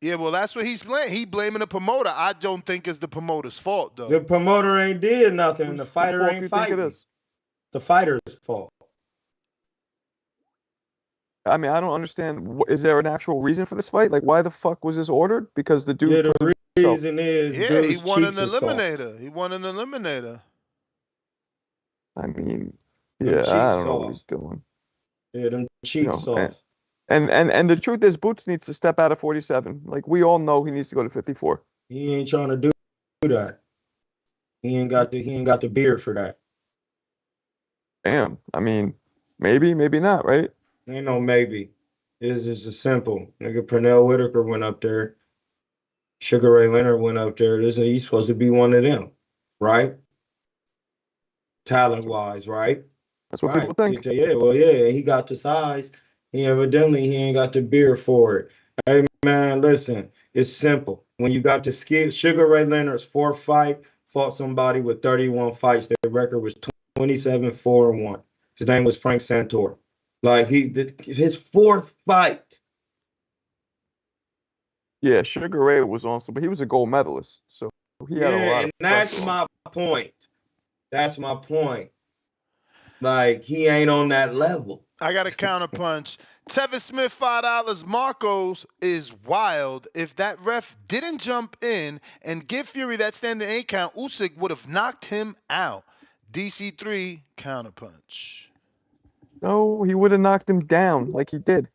Yeah, well, that's what he's blaming. He blaming the promoter. I don't think it's the promoter's fault The though. promoter ain't did nothing. The Whose fighter fault do ain't you think it fighting. is? The fighter's fault. I mean, I don't understand. Is there an actual reason for this fight? Like, why the fuck was this ordered? Because the Yeah, dude the put himself. reason is Yeah, he dude's won an cheeks is soft. eliminator. He won an eliminator. I mean, Them yeah, I cheeks don't know what soft. he's doing. Yeah, them You cheeks know, and soft. and the truth is, Boots needs to step out of 47. Like we all know, he needs to go to 54. He ain't trying to do that. He ain't got the beard for that. Damn. I mean, maybe not, right? Ain't no maybe. It's just a simple. Nigga Pernell Whitaker went up there. Sugar Ray Leonard went up there. He's supposed to be one of them, right? Talent wise, right? That's what people Right. think. Yeah, well, yeah, he got the size. He ain't got the beard for it. Hey man, listen, it's simple. When you got the skill, Sugar Ray Leonard's fourth fight fought somebody with 31 fights. Their record was 27-4-1. His name was Frank Santor. Like his fourth fight. Yeah, Sugar Ray was awesome, but he was a gold medalist, so he had a Yeah, lot and of that's pressure on him. my point. That's my point. Like he ain't on that level. I got a counterpunch. Tevin Smith, $5. Marcos is wild. If that ref didn't jump in and give Fury that standing 8 count, Usyk would have knocked him out. DC3, counterpunch. No, he would have knocked him down like he did.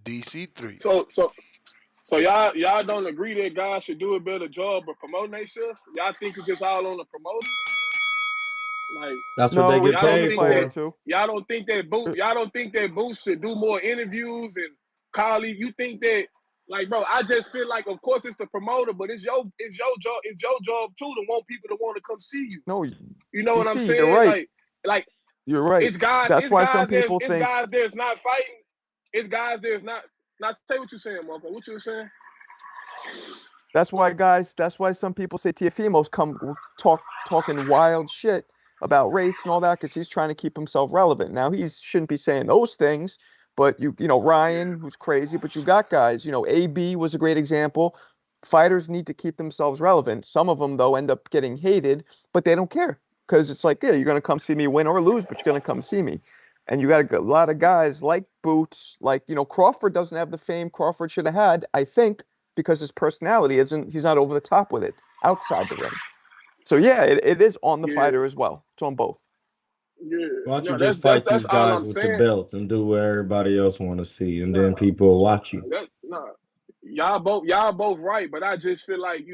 DC3. So y'all don't agree that guys should do a better job of promoting themselves? Y'all think it's just all on the promoter? Like That's what they No, get it's y'all on don't the paid think fighter that for. too. Boots should do more interviews and Khalil, you think that like bro, I just feel like of course it's the promoter, but it's your job too to want people to want to come see you. No, You know what I'm DC, you're saying? right. Like You're right. That's why some people it's think guys there's not fighting, it's guys there's not say what you saying, motherfucker. What you saying? that's why some people say Tiafimo's talking wild shit about race and all that because he's trying to keep himself relevant. Now he shouldn't be saying those things, but you know Ryan, who's crazy, but you got guys. You know, AB was a great example. Fighters need to keep themselves relevant. Some of them though end up getting hated, but they don't care because it's like, yeah, you're gonna come see me win or lose, but you're gonna come see me. And you got a lot of guys like Boots, like Crawford doesn't have the fame Crawford should have had, I think, because his personality isn't, he's not over the top with it outside the ring. So yeah, it is on the Yeah, fighter as well. It's on both. yeah. Why don't you No, just fight that's these all guys I'm with the saying. belt and do what everybody else want to see, and then Nah, people will watch you. nah. Y'all both right, but I just feel like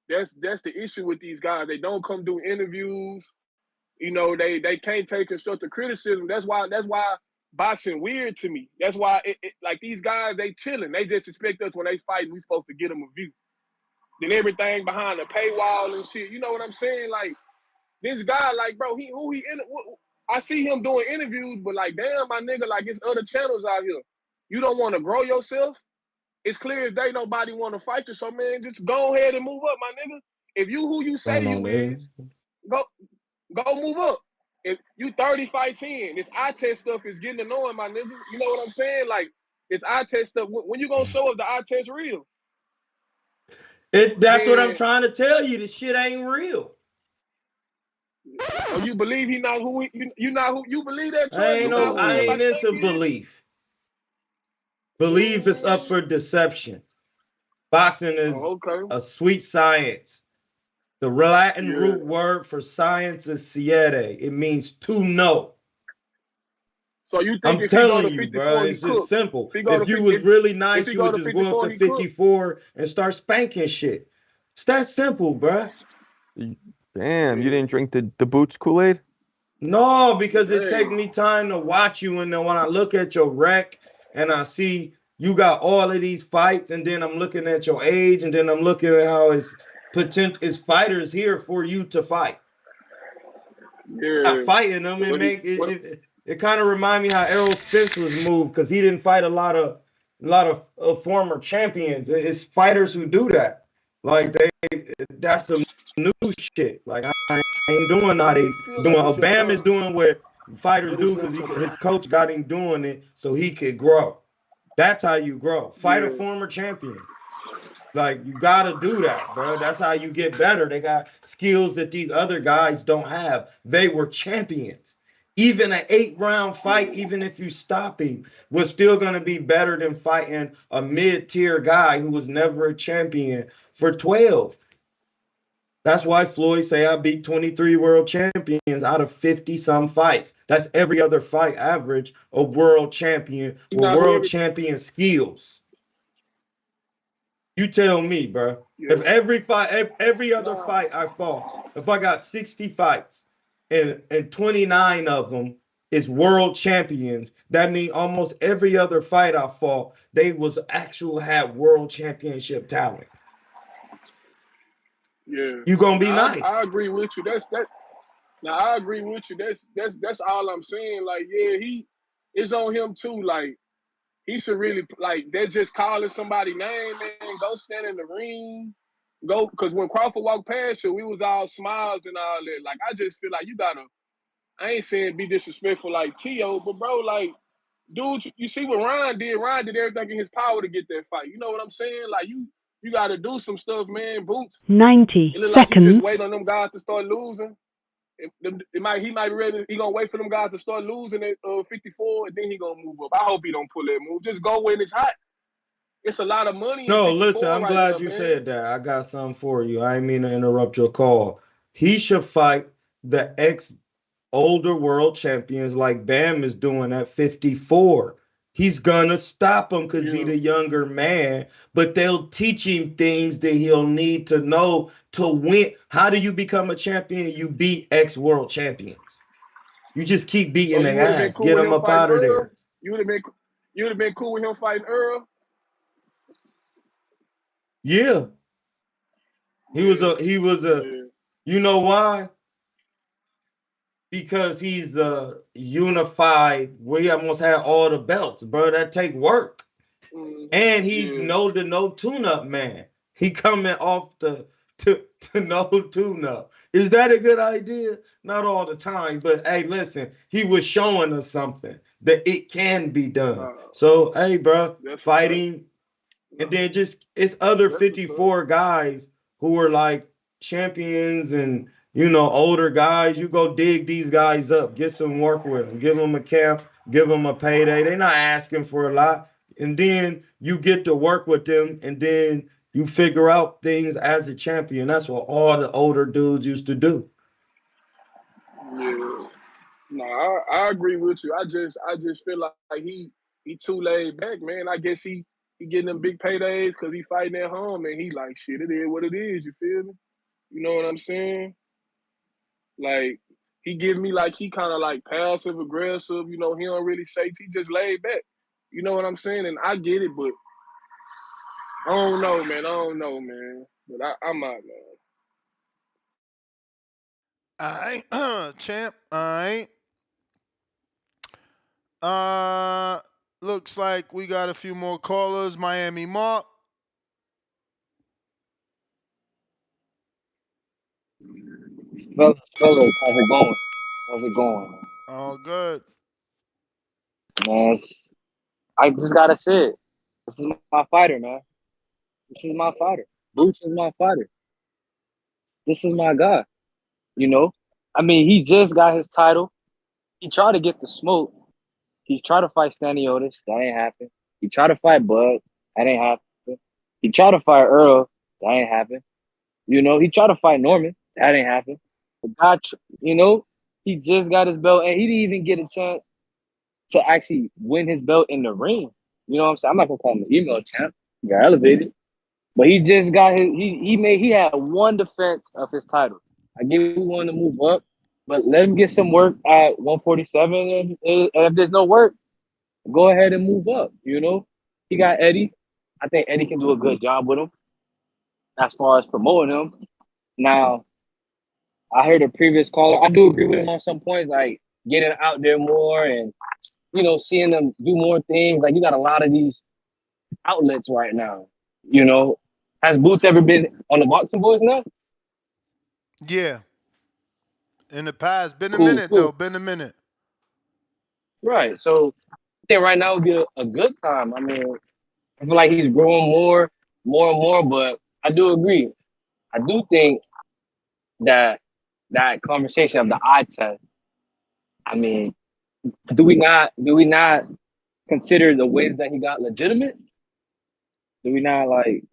that's the issue with these guys. They don't come do interviews. They can't take constructive criticism. That's why boxing weird to me. That's why like these guys they chilling. They just expect us when they fight. We supposed to get them a view. Then everything behind the paywall and shit. You know what I'm saying? Like this guy, like bro, I see him doing interviews, but like damn, my nigga, like it's other channels out here. You don't want to grow yourself. It's clear as day nobody want to fight you. So man, just go ahead and move up, my nigga. If you who you say Going on you there. is, go go move up. If you 30 fights in, this eye test stuff is getting annoying, my nigga. You know what I'm saying? Like this eye test stuff. When you gonna show us the eye test real? That's what I'm Then trying to tell you. This shit ain't real. so you believe he not who you not who you believe that choice? He not who I ain't everybody Ooh. think into he is? belief. Belief is up for deception. Boxing is Oh, okay. a sweet science. The Latin Yeah. root word for science is siete. It means to know. So you think I'm if he go telling to you, bro, 54, he it's just cook? simple. If he go to If you 50, was really if nice, he you go would to just go up 54, to he cook? 54 and start spanking shit. It's that simple, bro. Damn, you Yeah. didn't drink the Boots Kool-Aid? No, because it Hey. take me time to watch you, and then when I look at your rec and I see you got all of these fights, and then I'm looking at your age, and then I'm looking at how it's fighters here for you to fight. Not Yeah. fighting them and What he make it. what It kind of remind me how Errol Spence was moved because he didn't fight a lot of former champions. It's fighters who do that. Like that's some new shit. Like I ain't doing You how may they feel doing. like it's your Bam is time, doing what fighters but do it's because not your his time. coach got him doing it so he could grow. That's how you grow. Fight a yeah. former champion. Like you gotta do that, bro. That's how you get better. They got skills that these other guys don't have. They were champions. Even an 8-round fight, even if you stop him, was still gonna be better than fighting a mid-tier guy who was never a champion for 12. That's why Floyd say I beat 23 world champions out of 50 some fights. That's every other fight average a world champion He with not who world every champion skills. You tell me, bro. If yeah. every other Nah. fight I fought, if I got 60 fights and 29 of them is world champions, that means almost every other fight I fought, they was actual had world championship talent. Yeah. You gonna be I nice. agree with you. Now I agree with you. That's all I'm saying. Like, yeah, it's on him too. Like, he should really like they're just calling somebody name, man. Go stand in the ring. go because when Crawford walked past you, we was all smiles and all that. Like I just feel like you gotta. I ain't saying be disrespectful like T.O., but bro, like, dude, you see what Ryan did? Ryan did everything in his power to get that fight. You know what I'm saying? Like you gotta do some stuff, man. Boots. 90 It look like he just seconds. waiting on them guys to start losing. He might be ready. He gonna wait for them guys to start losing at 54, and then he gonna move up. I hope he don't pull that move. Just go when it's hot. It's a lot of money in No, listen, 54 I'm right glad now, you man. said that. I got something for you. I ain't mean to interrupt your call. He should fight the ex older world champions like Bam is doing at 54. He's gonna stop him because he's Yeah. the younger man, but they'll teach him things that he'll need to know to win. How do you become a champion? You beat ex world champions. You just keep So beating you their would have been ass. cool Get with them him up fighting out of Earl? there. You would have been cool with him fighting Earl? Yeah. Yeah. He was a Yeah. you know why? Because he's unified. We almost had all the belts, bro. That take work. And he Yeah. know the no tune-up man. He coming off to no tune-up. Is that a good idea? Not all the time, but hey, listen, he was showing us something that it can be done. Nah, So hey, bro, that's a fact. fighting and then just it's other That's a fact. 54 guys who are like champions and older guys. You go dig these guys up, get some work with them, give them a camp, give them a payday. They're not asking for a lot. And then you get to work with them and then you figure out things as a champion. That's what all the older dudes used to do. Yeah. No, I agree with you. I just feel like he too laid back, man. I guess he getting them big paydays because he fighting at home and he like shit. It is what it is. You feel me? You know what I'm saying? Like he give me like he kind of like passive aggressive. You know he don't really say. He just laid back. You know what I'm saying? And I get it, but I don't know, man. I don't know, man. But I'm out, man. All right, champ. All right. Looks like we got a few more callers. Miami Mark. Fellas, how's it going? How's it going? All good. Man, I just gotta say it. This is my fighter, man. This is my fighter. Boots is my fighter. This is my guy. You know? I mean, he just got his title. He tried to get the smoke. He tried to fight Stanley Otis. That ain't happen. He tried to fight Bud. That ain't happen. He tried to fight Earl. That ain't happen. You know, he tried to fight Norman. That ain't happen. But God, you know, he just got his belt and he didn't even get a chance to actually win his belt in the ring. You know what I'm saying? I'm not gonna call him an email champ. He got elevated. But he just got his he had one defense of his title. I give you one to move up, but let him get some work at 147. And if there's no work, go ahead and move up. You know, he got Eddie. I think Eddie can do a good job with him as far as promoting him. Now, I heard a previous caller. I do agree with him on some points, like getting out there more and seeing them do more things. Like you got a lot of these outlets right now. You know, has Boots ever been on the Boxing Boys now? Yeah. In the past. Been a Cool, minute though. cool. Been a minute. Right. So I think right now would be a good time. I mean, I feel like he's growing more and more. But I do agree. I do think that that conversation of the eye test. I mean, do we not consider the ways that he got legitimate? Do we not like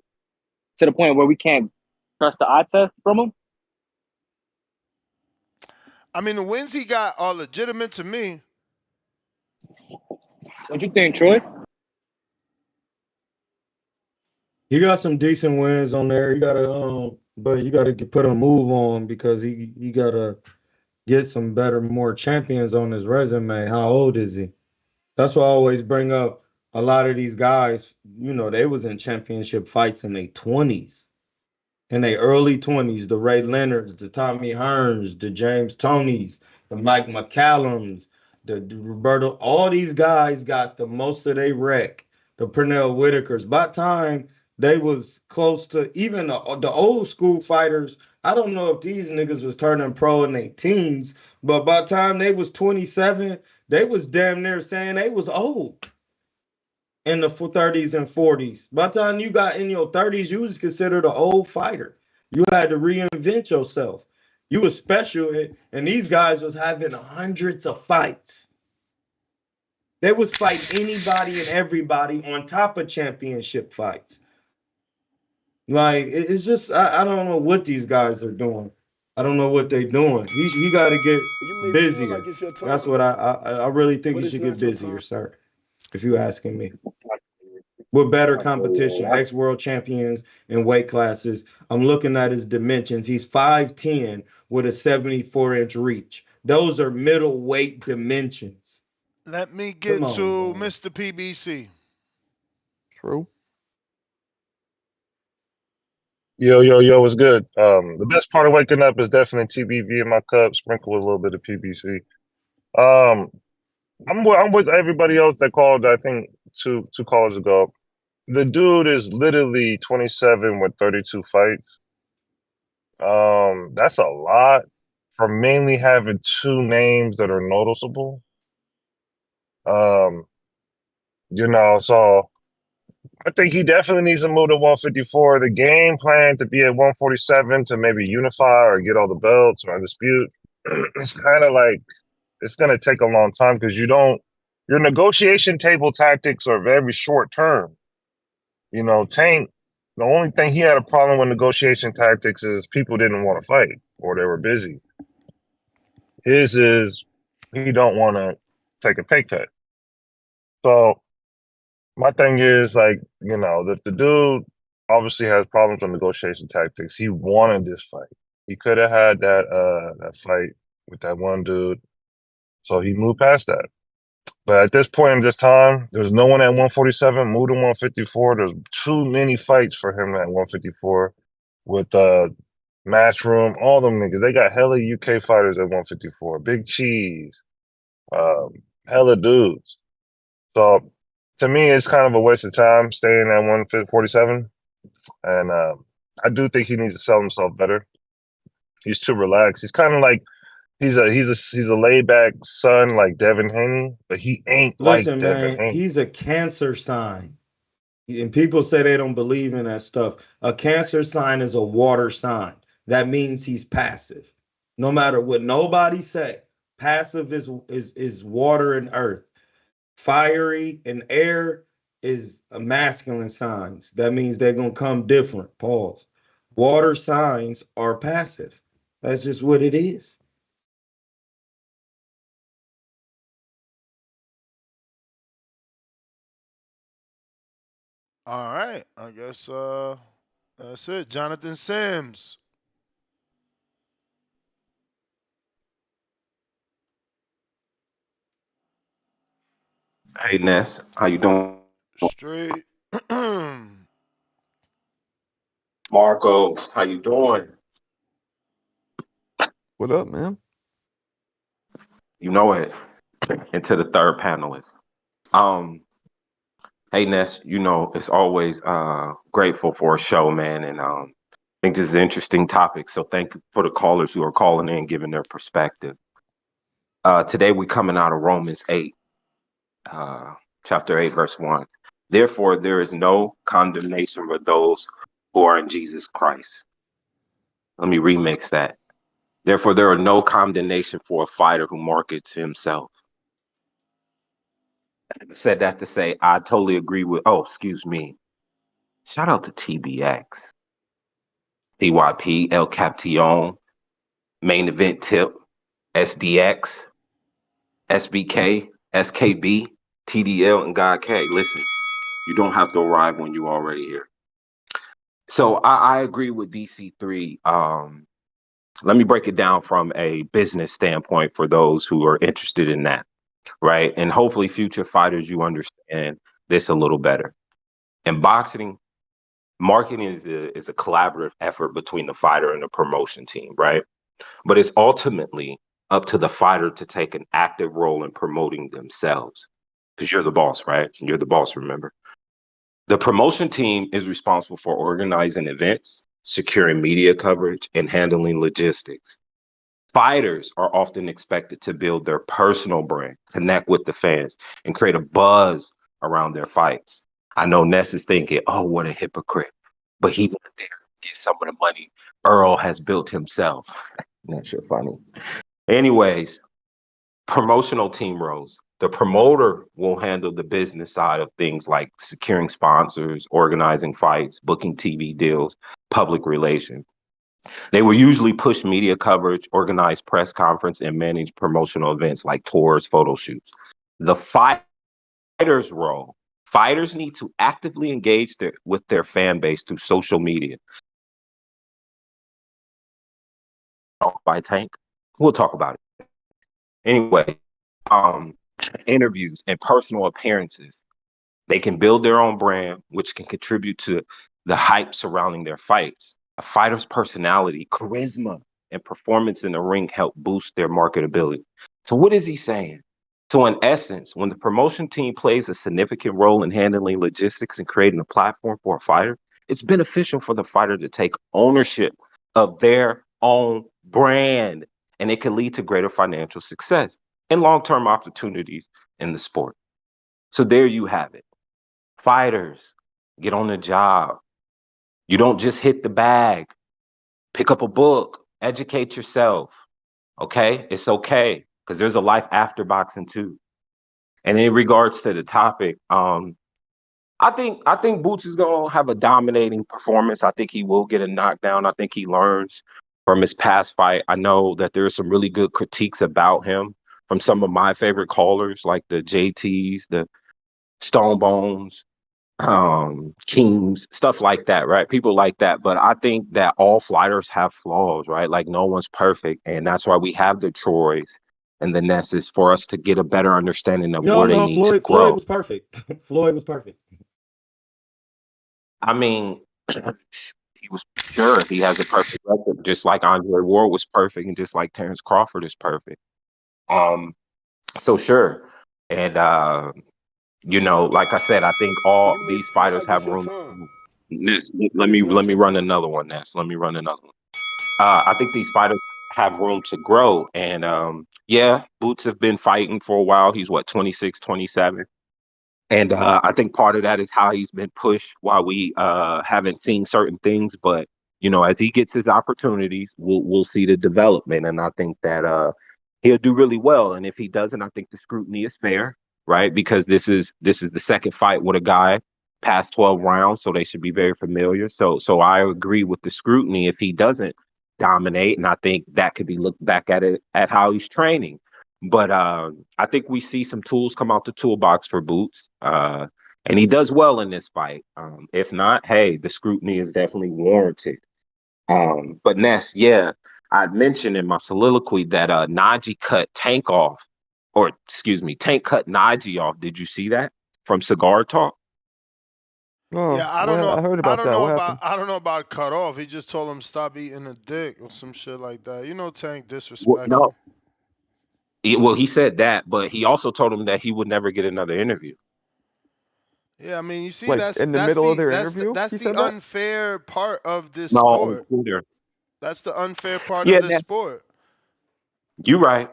to the point where we can't trust the eye test from him? I mean, the wins he got are legitimate to me. What you think, Troy? He got some decent wins on there. But you gotta put a move on because he gotta get some better, more champions on his resume. How old is he? That's why I always bring up a lot of these guys. They was in championship fights in their 20s, in their early 20s. The Ray Leonards, the Tommy Hearns, the James Tonys, the Mike McCallums, the Roberto. All these guys got the most of their wreck. The Pernell Whitakers. By the time they was close to even the old school fighters. I don't know if these niggas was turning pro in their teens, but by the time they was 27, they was damn near saying they was old in the 30s and 40s. By the time you got in your 30s, you was considered an old fighter. You had to reinvent yourself. You was special, and these guys was having hundreds of fights. They was fighting anybody and everybody on top of championship fights. Like it's just I don't know what these guys are doing. I don't know what they're doing. He got to get You may feel like busier. it's your That's time, what I really think but he it's should get not your busier, time. sir. If you asking me, with better competition, Absolutely. ex-world champions in weight classes. I'm looking at his dimensions. He's 5'10" with a 74-inch reach. Those are middleweight dimensions. Let me Come get on, to man. Mr. PBC. True. Yo, what's good? The best part of waking up is definitely TBV in my cup, sprinkled with a little bit of PBC. Um, I'm with everybody else that called. I think two callers ago. The dude is literally 27 with 32 fights. That's a lot for mainly having two names that are noticeable. Um, so I think he definitely needs to move to 154. The game plan to be at 147 to maybe unify or get all the belts or undisputed. It's kind of like it's going to take a long time because your negotiation table tactics are very short term. Tank, the only thing he had a problem with negotiation tactics is people didn't want to fight or they were busy. His is he don't want to take a pay cut. So my thing is the dude obviously has problems with negotiation tactics. He wanted this fight. He could have had that fight with that one dude. So he moved past that. But at this point in this time, there's no one at 147, moved to 154. There's too many fights for him at 154 with Matchroom, all them niggas. They got hella UK fighters at 154. Big Cheese, um, hella dudes. So to me, it's kind of a waste of time staying at 147. And I do think he needs to sell himself better. He's too relaxed. He's kind of like he's a laid back son like Devin Haney, but he ain't like Listen, Devin man, Haney. he's a cancer sign. And people say they don't believe in that stuff. A cancer sign is a water sign. That means he's passive. No matter what nobody say, passive is water and earth. Fiery and air is a masculine signs. That means they're gonna come different. Pause. Water signs are passive. That's just what it is. All right, I guess that's it. Jonathan Sims. Hey Ness, how you doing? Straight. Marco, how you doing? What up, man? You know it. And to the third panelist. Um, hey Ness, it's always grateful for a show, man, and I think this is an interesting topic. So thank you for the callers who are calling in, giving their perspective. Today we coming out of Romans 8, uh, chapter 8, verse 1. Therefore, there is no condemnation for those who are in Jesus Christ. Let me remix that. Therefore, there are no condemnation for a fighter who markets himself. I said that to say I totally agree with. Oh, excuse me. Shout out to TBX, TYP, El Caption, Main Event Tip, SDX, SBK, SKB, TDL, and God K. Listen, you don't have to arrive when you're already here. So I agree with DC3. Let me break it down from a business standpoint for those who are interested in that. Right. And hopefully future fighters, you understand this a little better. In boxing, marketing is a collaborative effort between the fighter and the promotion team, right? But it's ultimately up to the fighter to take an active role in promoting themselves. Because you're the boss, right? You're the boss, remember? The promotion team is responsible for organizing events, securing media coverage, and handling logistics. Fighters are often expected to build their personal brand, connect with the fans, and create a buzz around their fights. I know Ness is thinking, oh, what a hypocrite. But he went there to get some of the money Earl has built himself. That shit funny. Anyways, promotional team roles. The promoter will handle the business side of things like securing sponsors, organizing fights, booking TV deals, public relations. They will usually push media coverage, organize press conference, and manage promotional events like tours, photo shoots. The fighter's role. Fighters need to actively engage with their fan base through social media. By Tank, we'll talk about it. Anyway, um, interviews and personal appearances. They can build their own brand, which can contribute to the hype surrounding their fights. A fighter's personality, charisma, and performance in the ring help boost their marketability. So, what is he saying? So, in essence, when the promotion team plays a significant role in handling logistics and creating a platform for a fighter, it's beneficial for the fighter to take ownership of their own brand, and it can lead to greater financial success and long term opportunities in the sport. So, there you have it. Fighters, get on the job. You don't just hit the bag. Pick up a book, educate yourself. Okay? It's okay because there's a life after boxing too. And in regards to the topic, I think Boots is gonna have a dominating performance. I think he will get a knockdown. I think he learns from his past fight. I know that there's some really good critiques about him from some of my favorite callers, like the JTs, the Stone Bones, Kings, stuff like that, right? People like that. But I think that all fighters have flaws, right? Like no one's perfect. And that's why we have the Troys and the Nesses for us to get a better understanding of No, where they no, need to Floyd grow. was perfect. Floyd was perfect. I mean, he was sure he has a perfect record, just like Andre Ward was perfect, and just like Terrence Crawford is perfect. Um, so sure. And like I said, I think all You make these it feel fighters like have it's your room. time, Ness, but it's let not me your run time. another one, Ness. Let me run another one. I think these fighters have room to grow. And yeah, Boots have been fighting for a while. He's what, 26, 27. And I think part of that is how he's been pushed while we haven't seen certain things. But as he gets his opportunities, we'll see the development. And I think that he'll do really well. And if he doesn't, I think the scrutiny is fair, right? Because this is the second fight with a guy past 12 rounds, so they should be very familiar. So I agree with the scrutiny if he doesn't dominate, and I think that could be looked back at it at how he's training. But I think we see some tools come out the toolbox for Boots, and he does well in this fight. If not, hey, the scrutiny is definitely warranted. But Ness, yeah, I mentioned in my soliloquy that Najee cut Tank off, or excuse me, Tank cut Najee off. Did you see that from Cigar Talk? Yeah, Oh, well, I heard about that. What happened? I don't know about cut off. He just told him stop eating a dick or some shit like that. You know, Tank Well, no, disrespectful. well, he said that, but he also told him that he would never get another interview. Yeah, I mean, you see, Like in the middle of their interview, that's he the said that? unfair part of this No, on sport. Twitter. That's the unfair part of Yeah, this Ness, sport. you right.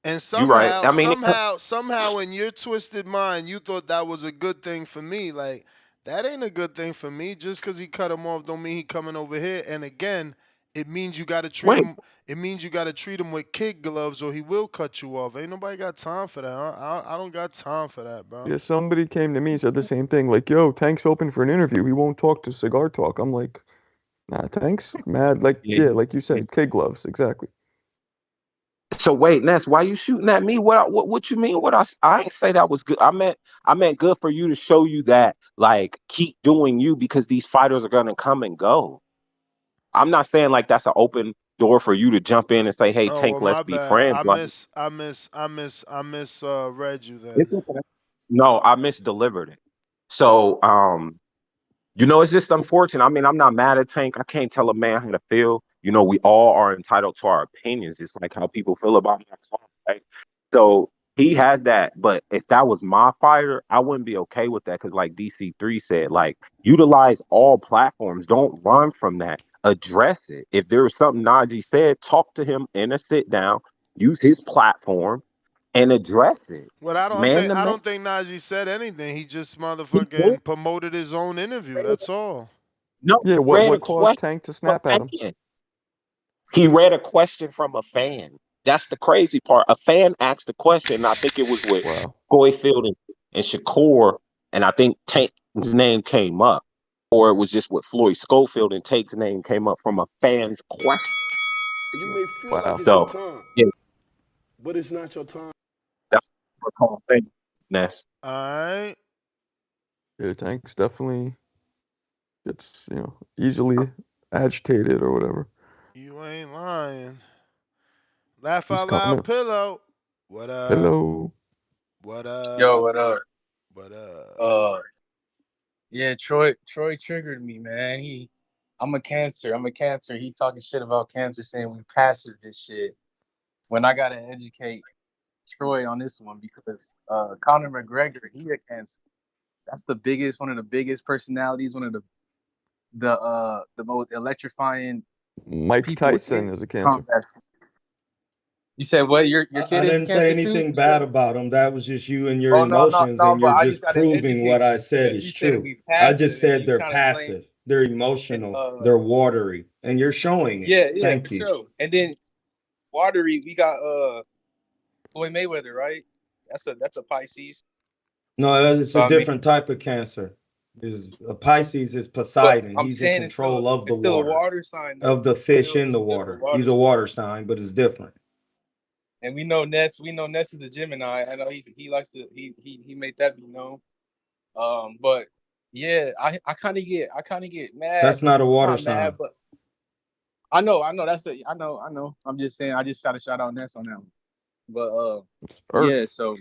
And You right. I mean, somehow, in your twisted mind, you thought that was a good thing for me. Like that ain't a good thing for me. Just because he cut him off, don't mean he coming over here. And again, it means you got to treat wait. him. It means you got to treat him with kid gloves, or he will cut you off. Ain't nobody got time for that. I don't got time for that, bro. Yeah, somebody came to me and said the same thing. Like, yo, Tank's open for an interview. He won't talk to Cigar Talk. I'm like, nah, Tank's mad. Like, Yeah, yeah, like you said, kid gloves, exactly. so wait, Ness, why you shooting at me? What you mean? I ain't say that was good. I meant good for you to show you that like keep doing you because these fighters are gonna come and go. I'm not saying like that's an open door for you to jump in and say, "Hey, Oh well, Tank, let's my be bad. friends." Like I miss read you then. it's okay. No, I misdelivered it. So it's just unfortunate. I mean, I'm not mad at Tank. I can't tell a man how to feel. We all are entitled to our opinions. It's like how people feel about my car, right? So he has that. But if that was my fighter, I wouldn't be okay with that because, like DC3 said, like utilize all platforms. Don't run from that. Address it. If there was something Najee said, talk to him in a sit down. Use his platform and address it. But I don't Man think to I man. don't think Najee said anything. He just He did. motherfucking promoted his own interview. That's all. No, Yeah, he read a what caused question Tank to from snap at a him? fan. He read a question from a fan. That's the crazy part. A fan asked the question, and I think it was with Wow. Goyfield and Shakur, and I think Tank's name came up, or it was just with Floyd Schofield and Tank's name came up from a fan's question. You may feel like Wow. it's your So, time, yeah, but it's not your time. that's what I call fakeness. All right. Yeah, Tank's definitely gets, easily agitated or whatever. You ain't lying. Laugh He's out loud coming. pillow. What up? Hello. What Yo, up? what up? What up? Yeah, Troy triggered me, man. I'm a cancer. I'm a cancer. He talking shit about cancer, saying we passive this shit. When I gotta educate Troy on this one because Conor McGregor, he a cancer. That's one of the biggest personalities, one of the most electrifying Mike people Tyson in is a cancer. combat. You said what? Your I kid is didn't say cancer too? anything bad about him. That was just you and your Oh no, no, emotions, no! and But you're I just just gotta proving what educate I you said because is you said true. we I just passive, and then said you they're trying to explain. passive, they're And emotional, they're watery, and you're showing it. yeah, Thank for you. sure. And then watery, we got Floyd Mayweather, right? That's a Pisces. No, it's So a I mean, different type of cancer. Is a Pisces is but Poseidon. I'm He's in saying control of the it's still a water, water sign though. of the fish in It's the still a water. water He's a sign. water sign, but it's different. And we know Ness is a Gemini. I know he likes to he made that be known. But yeah, I kind of get mad. That's not a water Not mad, sign. but I know I know. I'm just saying I just shot a shout out Ness on that one. But yeah, Earth. so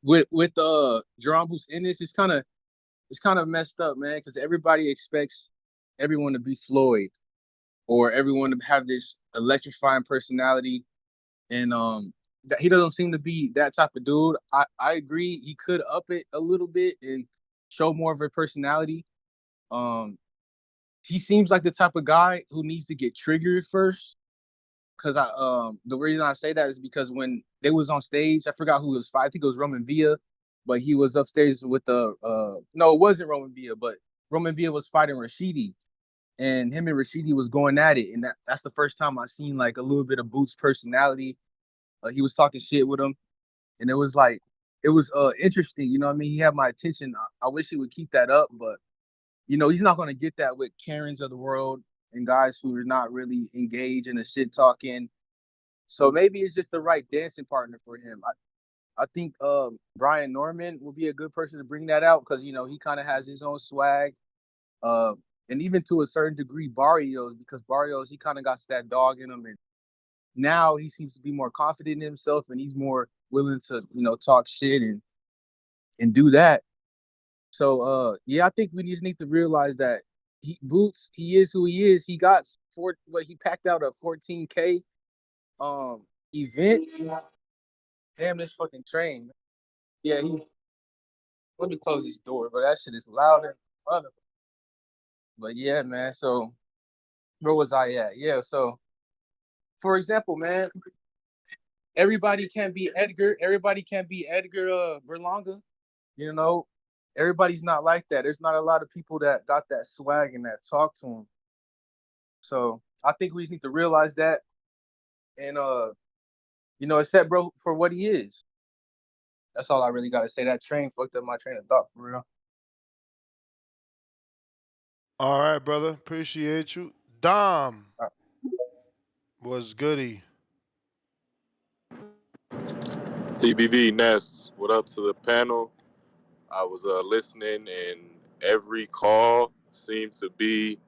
with Jaron who's in this, it's kind of messed up, man, because everybody expects everyone to be Floyd or everyone to have this electrifying personality, and that he doesn't seem to be that type of dude. I agree he could up it a little bit and show more of a personality. Um, he seems like the type of guy who needs to get triggered first. Because the reason I say that is because when they was on stage, I forgot who was fighting. I think it was Roman Villa, but he was upstairs with the no, it wasn't Roman Villa, but Roman Villa was fighting Rashidi, and him and Rashidi was going at it, and that's the first time I seen like a little bit of Boots' personality. He was talking shit with him, and it was interesting. You know what I mean? He had my attention. I wish he would keep that up, but he's not going to get that with Karens of the world and guys who are not really engaged in the shit talking. So maybe it's just the right dancing partner for him. I think Brian Norman will be a good person to bring that out because he kind of has his own swag. Uh, and even to a certain degree, Barrios, because Barrios he kind of got that dog in him, and now he seems to be more confident in himself, and he's more willing to talk shit and do that. So yeah, I think we just need to realize that he is who he is. He got he packed out a 14K event. Damn, this fucking train. Yeah, let me close this door, but that shit is louder. But yeah, man. So where was I at? Yeah, so for example, man, everybody can't be Edgar. Everybody can't be Edgar Berlanga. You know, everybody's not like that. There's not a lot of people that got that swag and that talk to him. So I think we just need to realize that and accept bro for what he is. That's all I really gotta say. That train fucked up my train of thought for real. All right, brother. Appreciate you. Dom was goody. TBV Ness, what up to the panel? I was listening, and every call seemed to be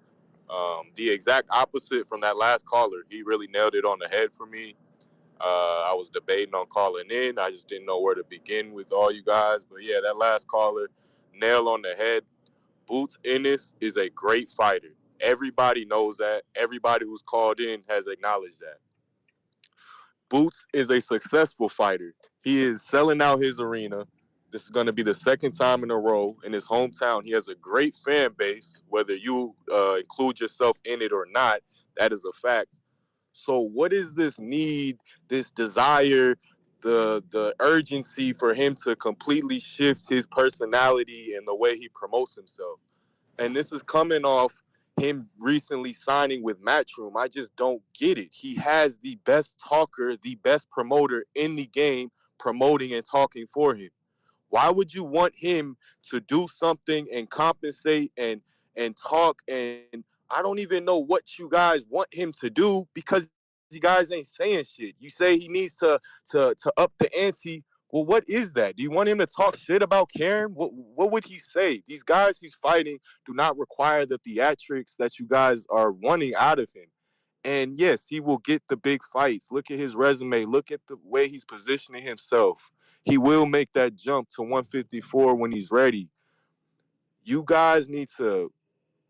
the exact opposite from that last caller. He really nailed it on the head for me. I was debating on calling in. I just didn't know where to begin with all you guys. But yeah, that last caller, nail on the head. Boots Ennis is a great fighter. Everybody knows that. Everybody who's called in has acknowledged that. Boots is a successful fighter. He is selling out his arena. This is going to be the second time in a row in his hometown. He has a great fan base, whether you include yourself in it or not. That is a fact. So, what is this need, this desire, the urgency for him to completely shift his personality and the way he promotes himself? And this is coming off him recently signing with Matchroom. I just don't get it. He has the best talker, the best promoter in the game promoting and talking for him. Why would you want him to do something and compensate and talk? And I don't even know what you guys want him to do because you guys ain't saying shit. You say he needs to up the ante. Well, what is that? Do you want him to talk shit about Karen? What would he say? These guys he's fighting do not require the theatrics that you guys are wanting out of him. And yes, he will get the big fights. Look at his resume. Look at the way he's positioning himself. He will make that jump to 154 when he's ready. You guys need to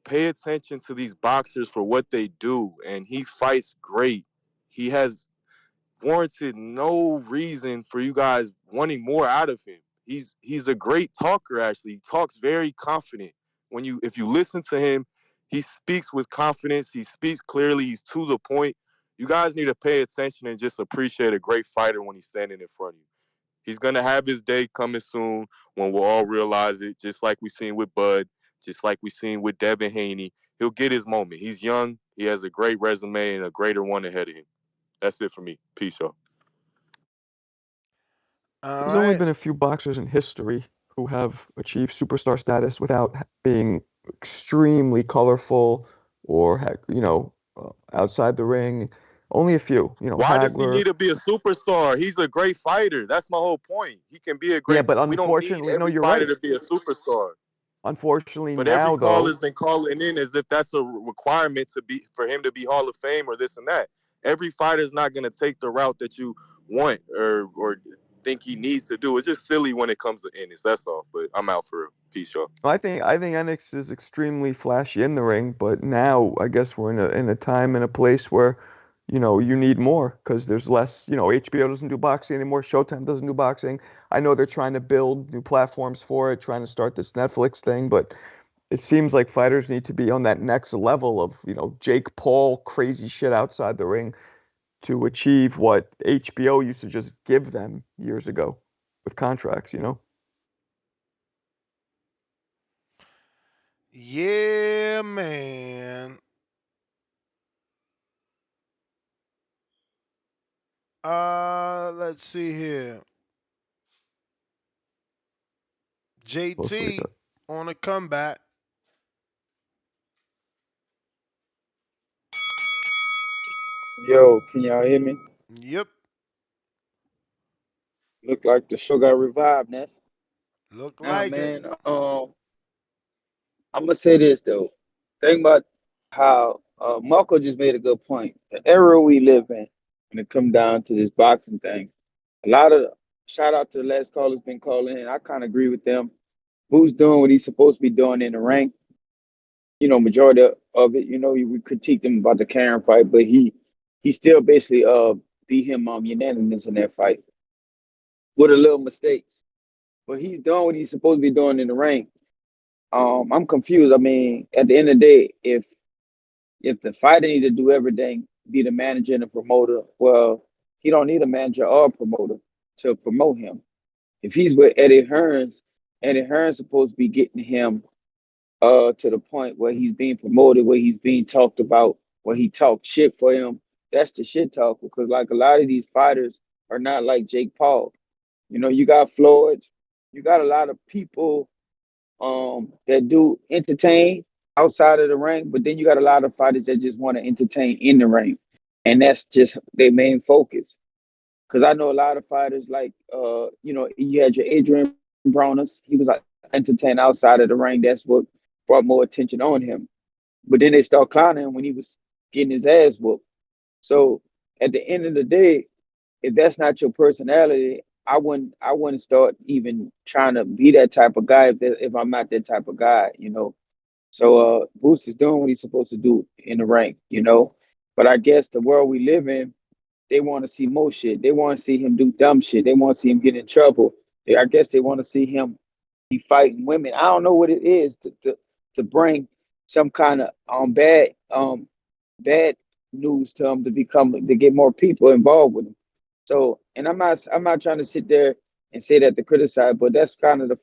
pay attention to these boxers for what they do. And he fights great. He has warranted no reason for you guys wanting more out of him. He's a great talker actually. He talks very confident. If you listen to him, he speaks with confidence, he speaks clearly, he's to the point. You guys need to pay attention and just appreciate a great fighter when he's standing in front of you. He's gonna have his day coming soon when we'll all realize it, just like we seen with Bud, just like we seen with Devin Haney. He'll get his moment. He's young, he has a great resume and a greater one ahead of him. That's it for me. Peace, y'all. All There's only right. been a few boxers in history who have achieved superstar status without being extremely colorful or, outside the ring. Only a few. Why does he need Hagler. to be a superstar? He's a great fighter. That's my whole point. He can be a Yeah, great. but We don't need unfortunately, no, every you're fighter right. to be a superstar. Unfortunately, But every now caller's though, been calling in as if that's a requirement to be for him to be Hall of Fame or this and that. Every fighter's not going to take the route that you want or think he needs to do. It's just silly when it comes to Ennis. That's all. But I'm out for real. Peace, y'all. I think Ennis is extremely flashy in the ring, but now I guess we're in a time and a place where, you need more because there's less. HBO doesn't do boxing anymore. Showtime doesn't do boxing. I know they're trying to build new platforms for it, trying to start this Netflix thing, but it seems like fighters need to be on that next level of, Jake Paul crazy shit outside the ring to achieve what HBO used to just give them years ago with contracts. Yeah, man. Let's see here. Costa JT Rica. on a comeback. Yo, can y'all hear me? Yep. Look like the show got revived, Ness. Look Nah, like it. man. I'm gonna say this though. Think about how Marco just made a good point. The era we live in, when it come down to this boxing thing, a lot of shout out to the last callers been calling in. I kind of agree with them. Who's doing what he's supposed to be doing in the ring? Majority of it. We critiqued him about the Karen fight, but he still basically beat him unanimous in that fight with a little mistakes. But he's doing what he's supposed to be doing in the ring. I'm confused. I mean, at the end of the day, if the fighter need to do everything, be the manager and the promoter, well, he don't need a manager or a promoter to promote him. If he's with Eddie Hearn's supposed to be getting him to the point where he's being promoted, where he's being talked about, where he talked shit for him. That's the shit talk because like a lot of these fighters are not like Jake Paul. You got Floyd, you got a lot of people that do entertain outside of the ring, but then you got a lot of fighters that just want to entertain in the ring. And that's just their main focus. Cause I know a lot of fighters like you had your Adrian Browners, he was like entertained outside of the ring. That's what brought more attention on him. But then they start clowning him when he was getting his ass whooped. So at the end of the day, if that's not your personality, I wouldn't start even trying to be that type of guy if I'm not that type of guy. So Boost is doing what he's supposed to do in the ring. But I guess the world we live in, they want to see more shit. They want to see him do dumb shit. They want to see him get in trouble. I guess they want to see him be fighting women. I don't know what it is to bring some kind of bad news to him to get more people involved with him. So, and I'm not trying to sit there and say that to criticize, but that's kind of the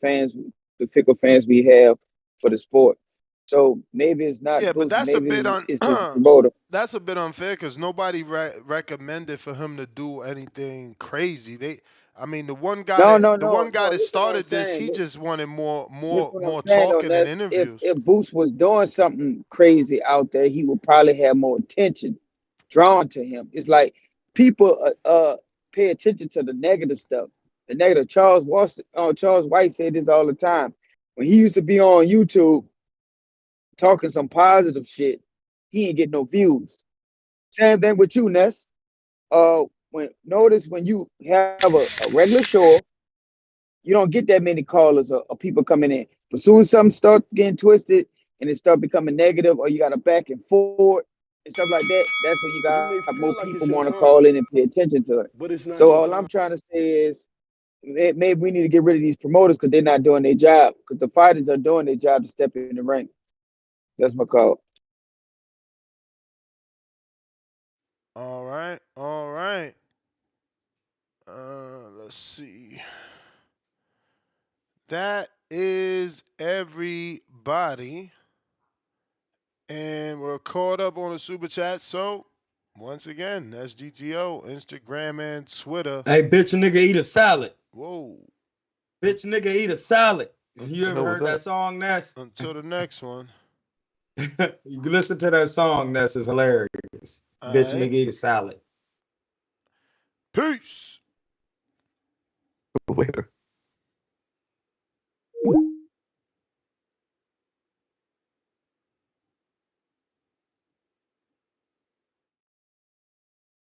fickle fans we have for the sport. So maybe it's not Yeah, but Boots, that's a maybe bit it's the promoter. that's a bit unfair because nobody recommended for him to do anything crazy. I mean, No, no, the no, one guy no. that Listen what I'm started this, saying. he just wanted Listen what I'm more saying though, talking and Ness. interviews. If Boots was doing something crazy out there, he would probably have more attention drawn to him. It's like people pay attention to the negative stuff. The negative. Charles White said this all the time. When he used to be on YouTube talking some positive shit, he ain't get no views. Same thing with you, Ness. When you have a regular show, you don't get that many callers or people coming in. But soon as something start getting twisted and it start becoming negative, or you got a back and forth and stuff like that, that's when you You got may more feel like people it's want your to time, call in and pay attention to it. but it's not So your all time. I'm trying to say is maybe we need to get rid of these promoters because they're not doing their job. Because the fighters are doing their job to step in the ring. That's my call. All right, all right. Let's see. That is everybody. And we're caught up on the super chat. So, once again, that's GTO, Instagram, and Twitter. Hey, bitch, a nigga eat a salad. Whoa. Bitch, nigga eat a salad. You The ever hell was heard that that? song, Ness? Until the next one. You listen to that song, Ness. Is hilarious. All Bitch, right. nigga eat a salad. Peace. Later.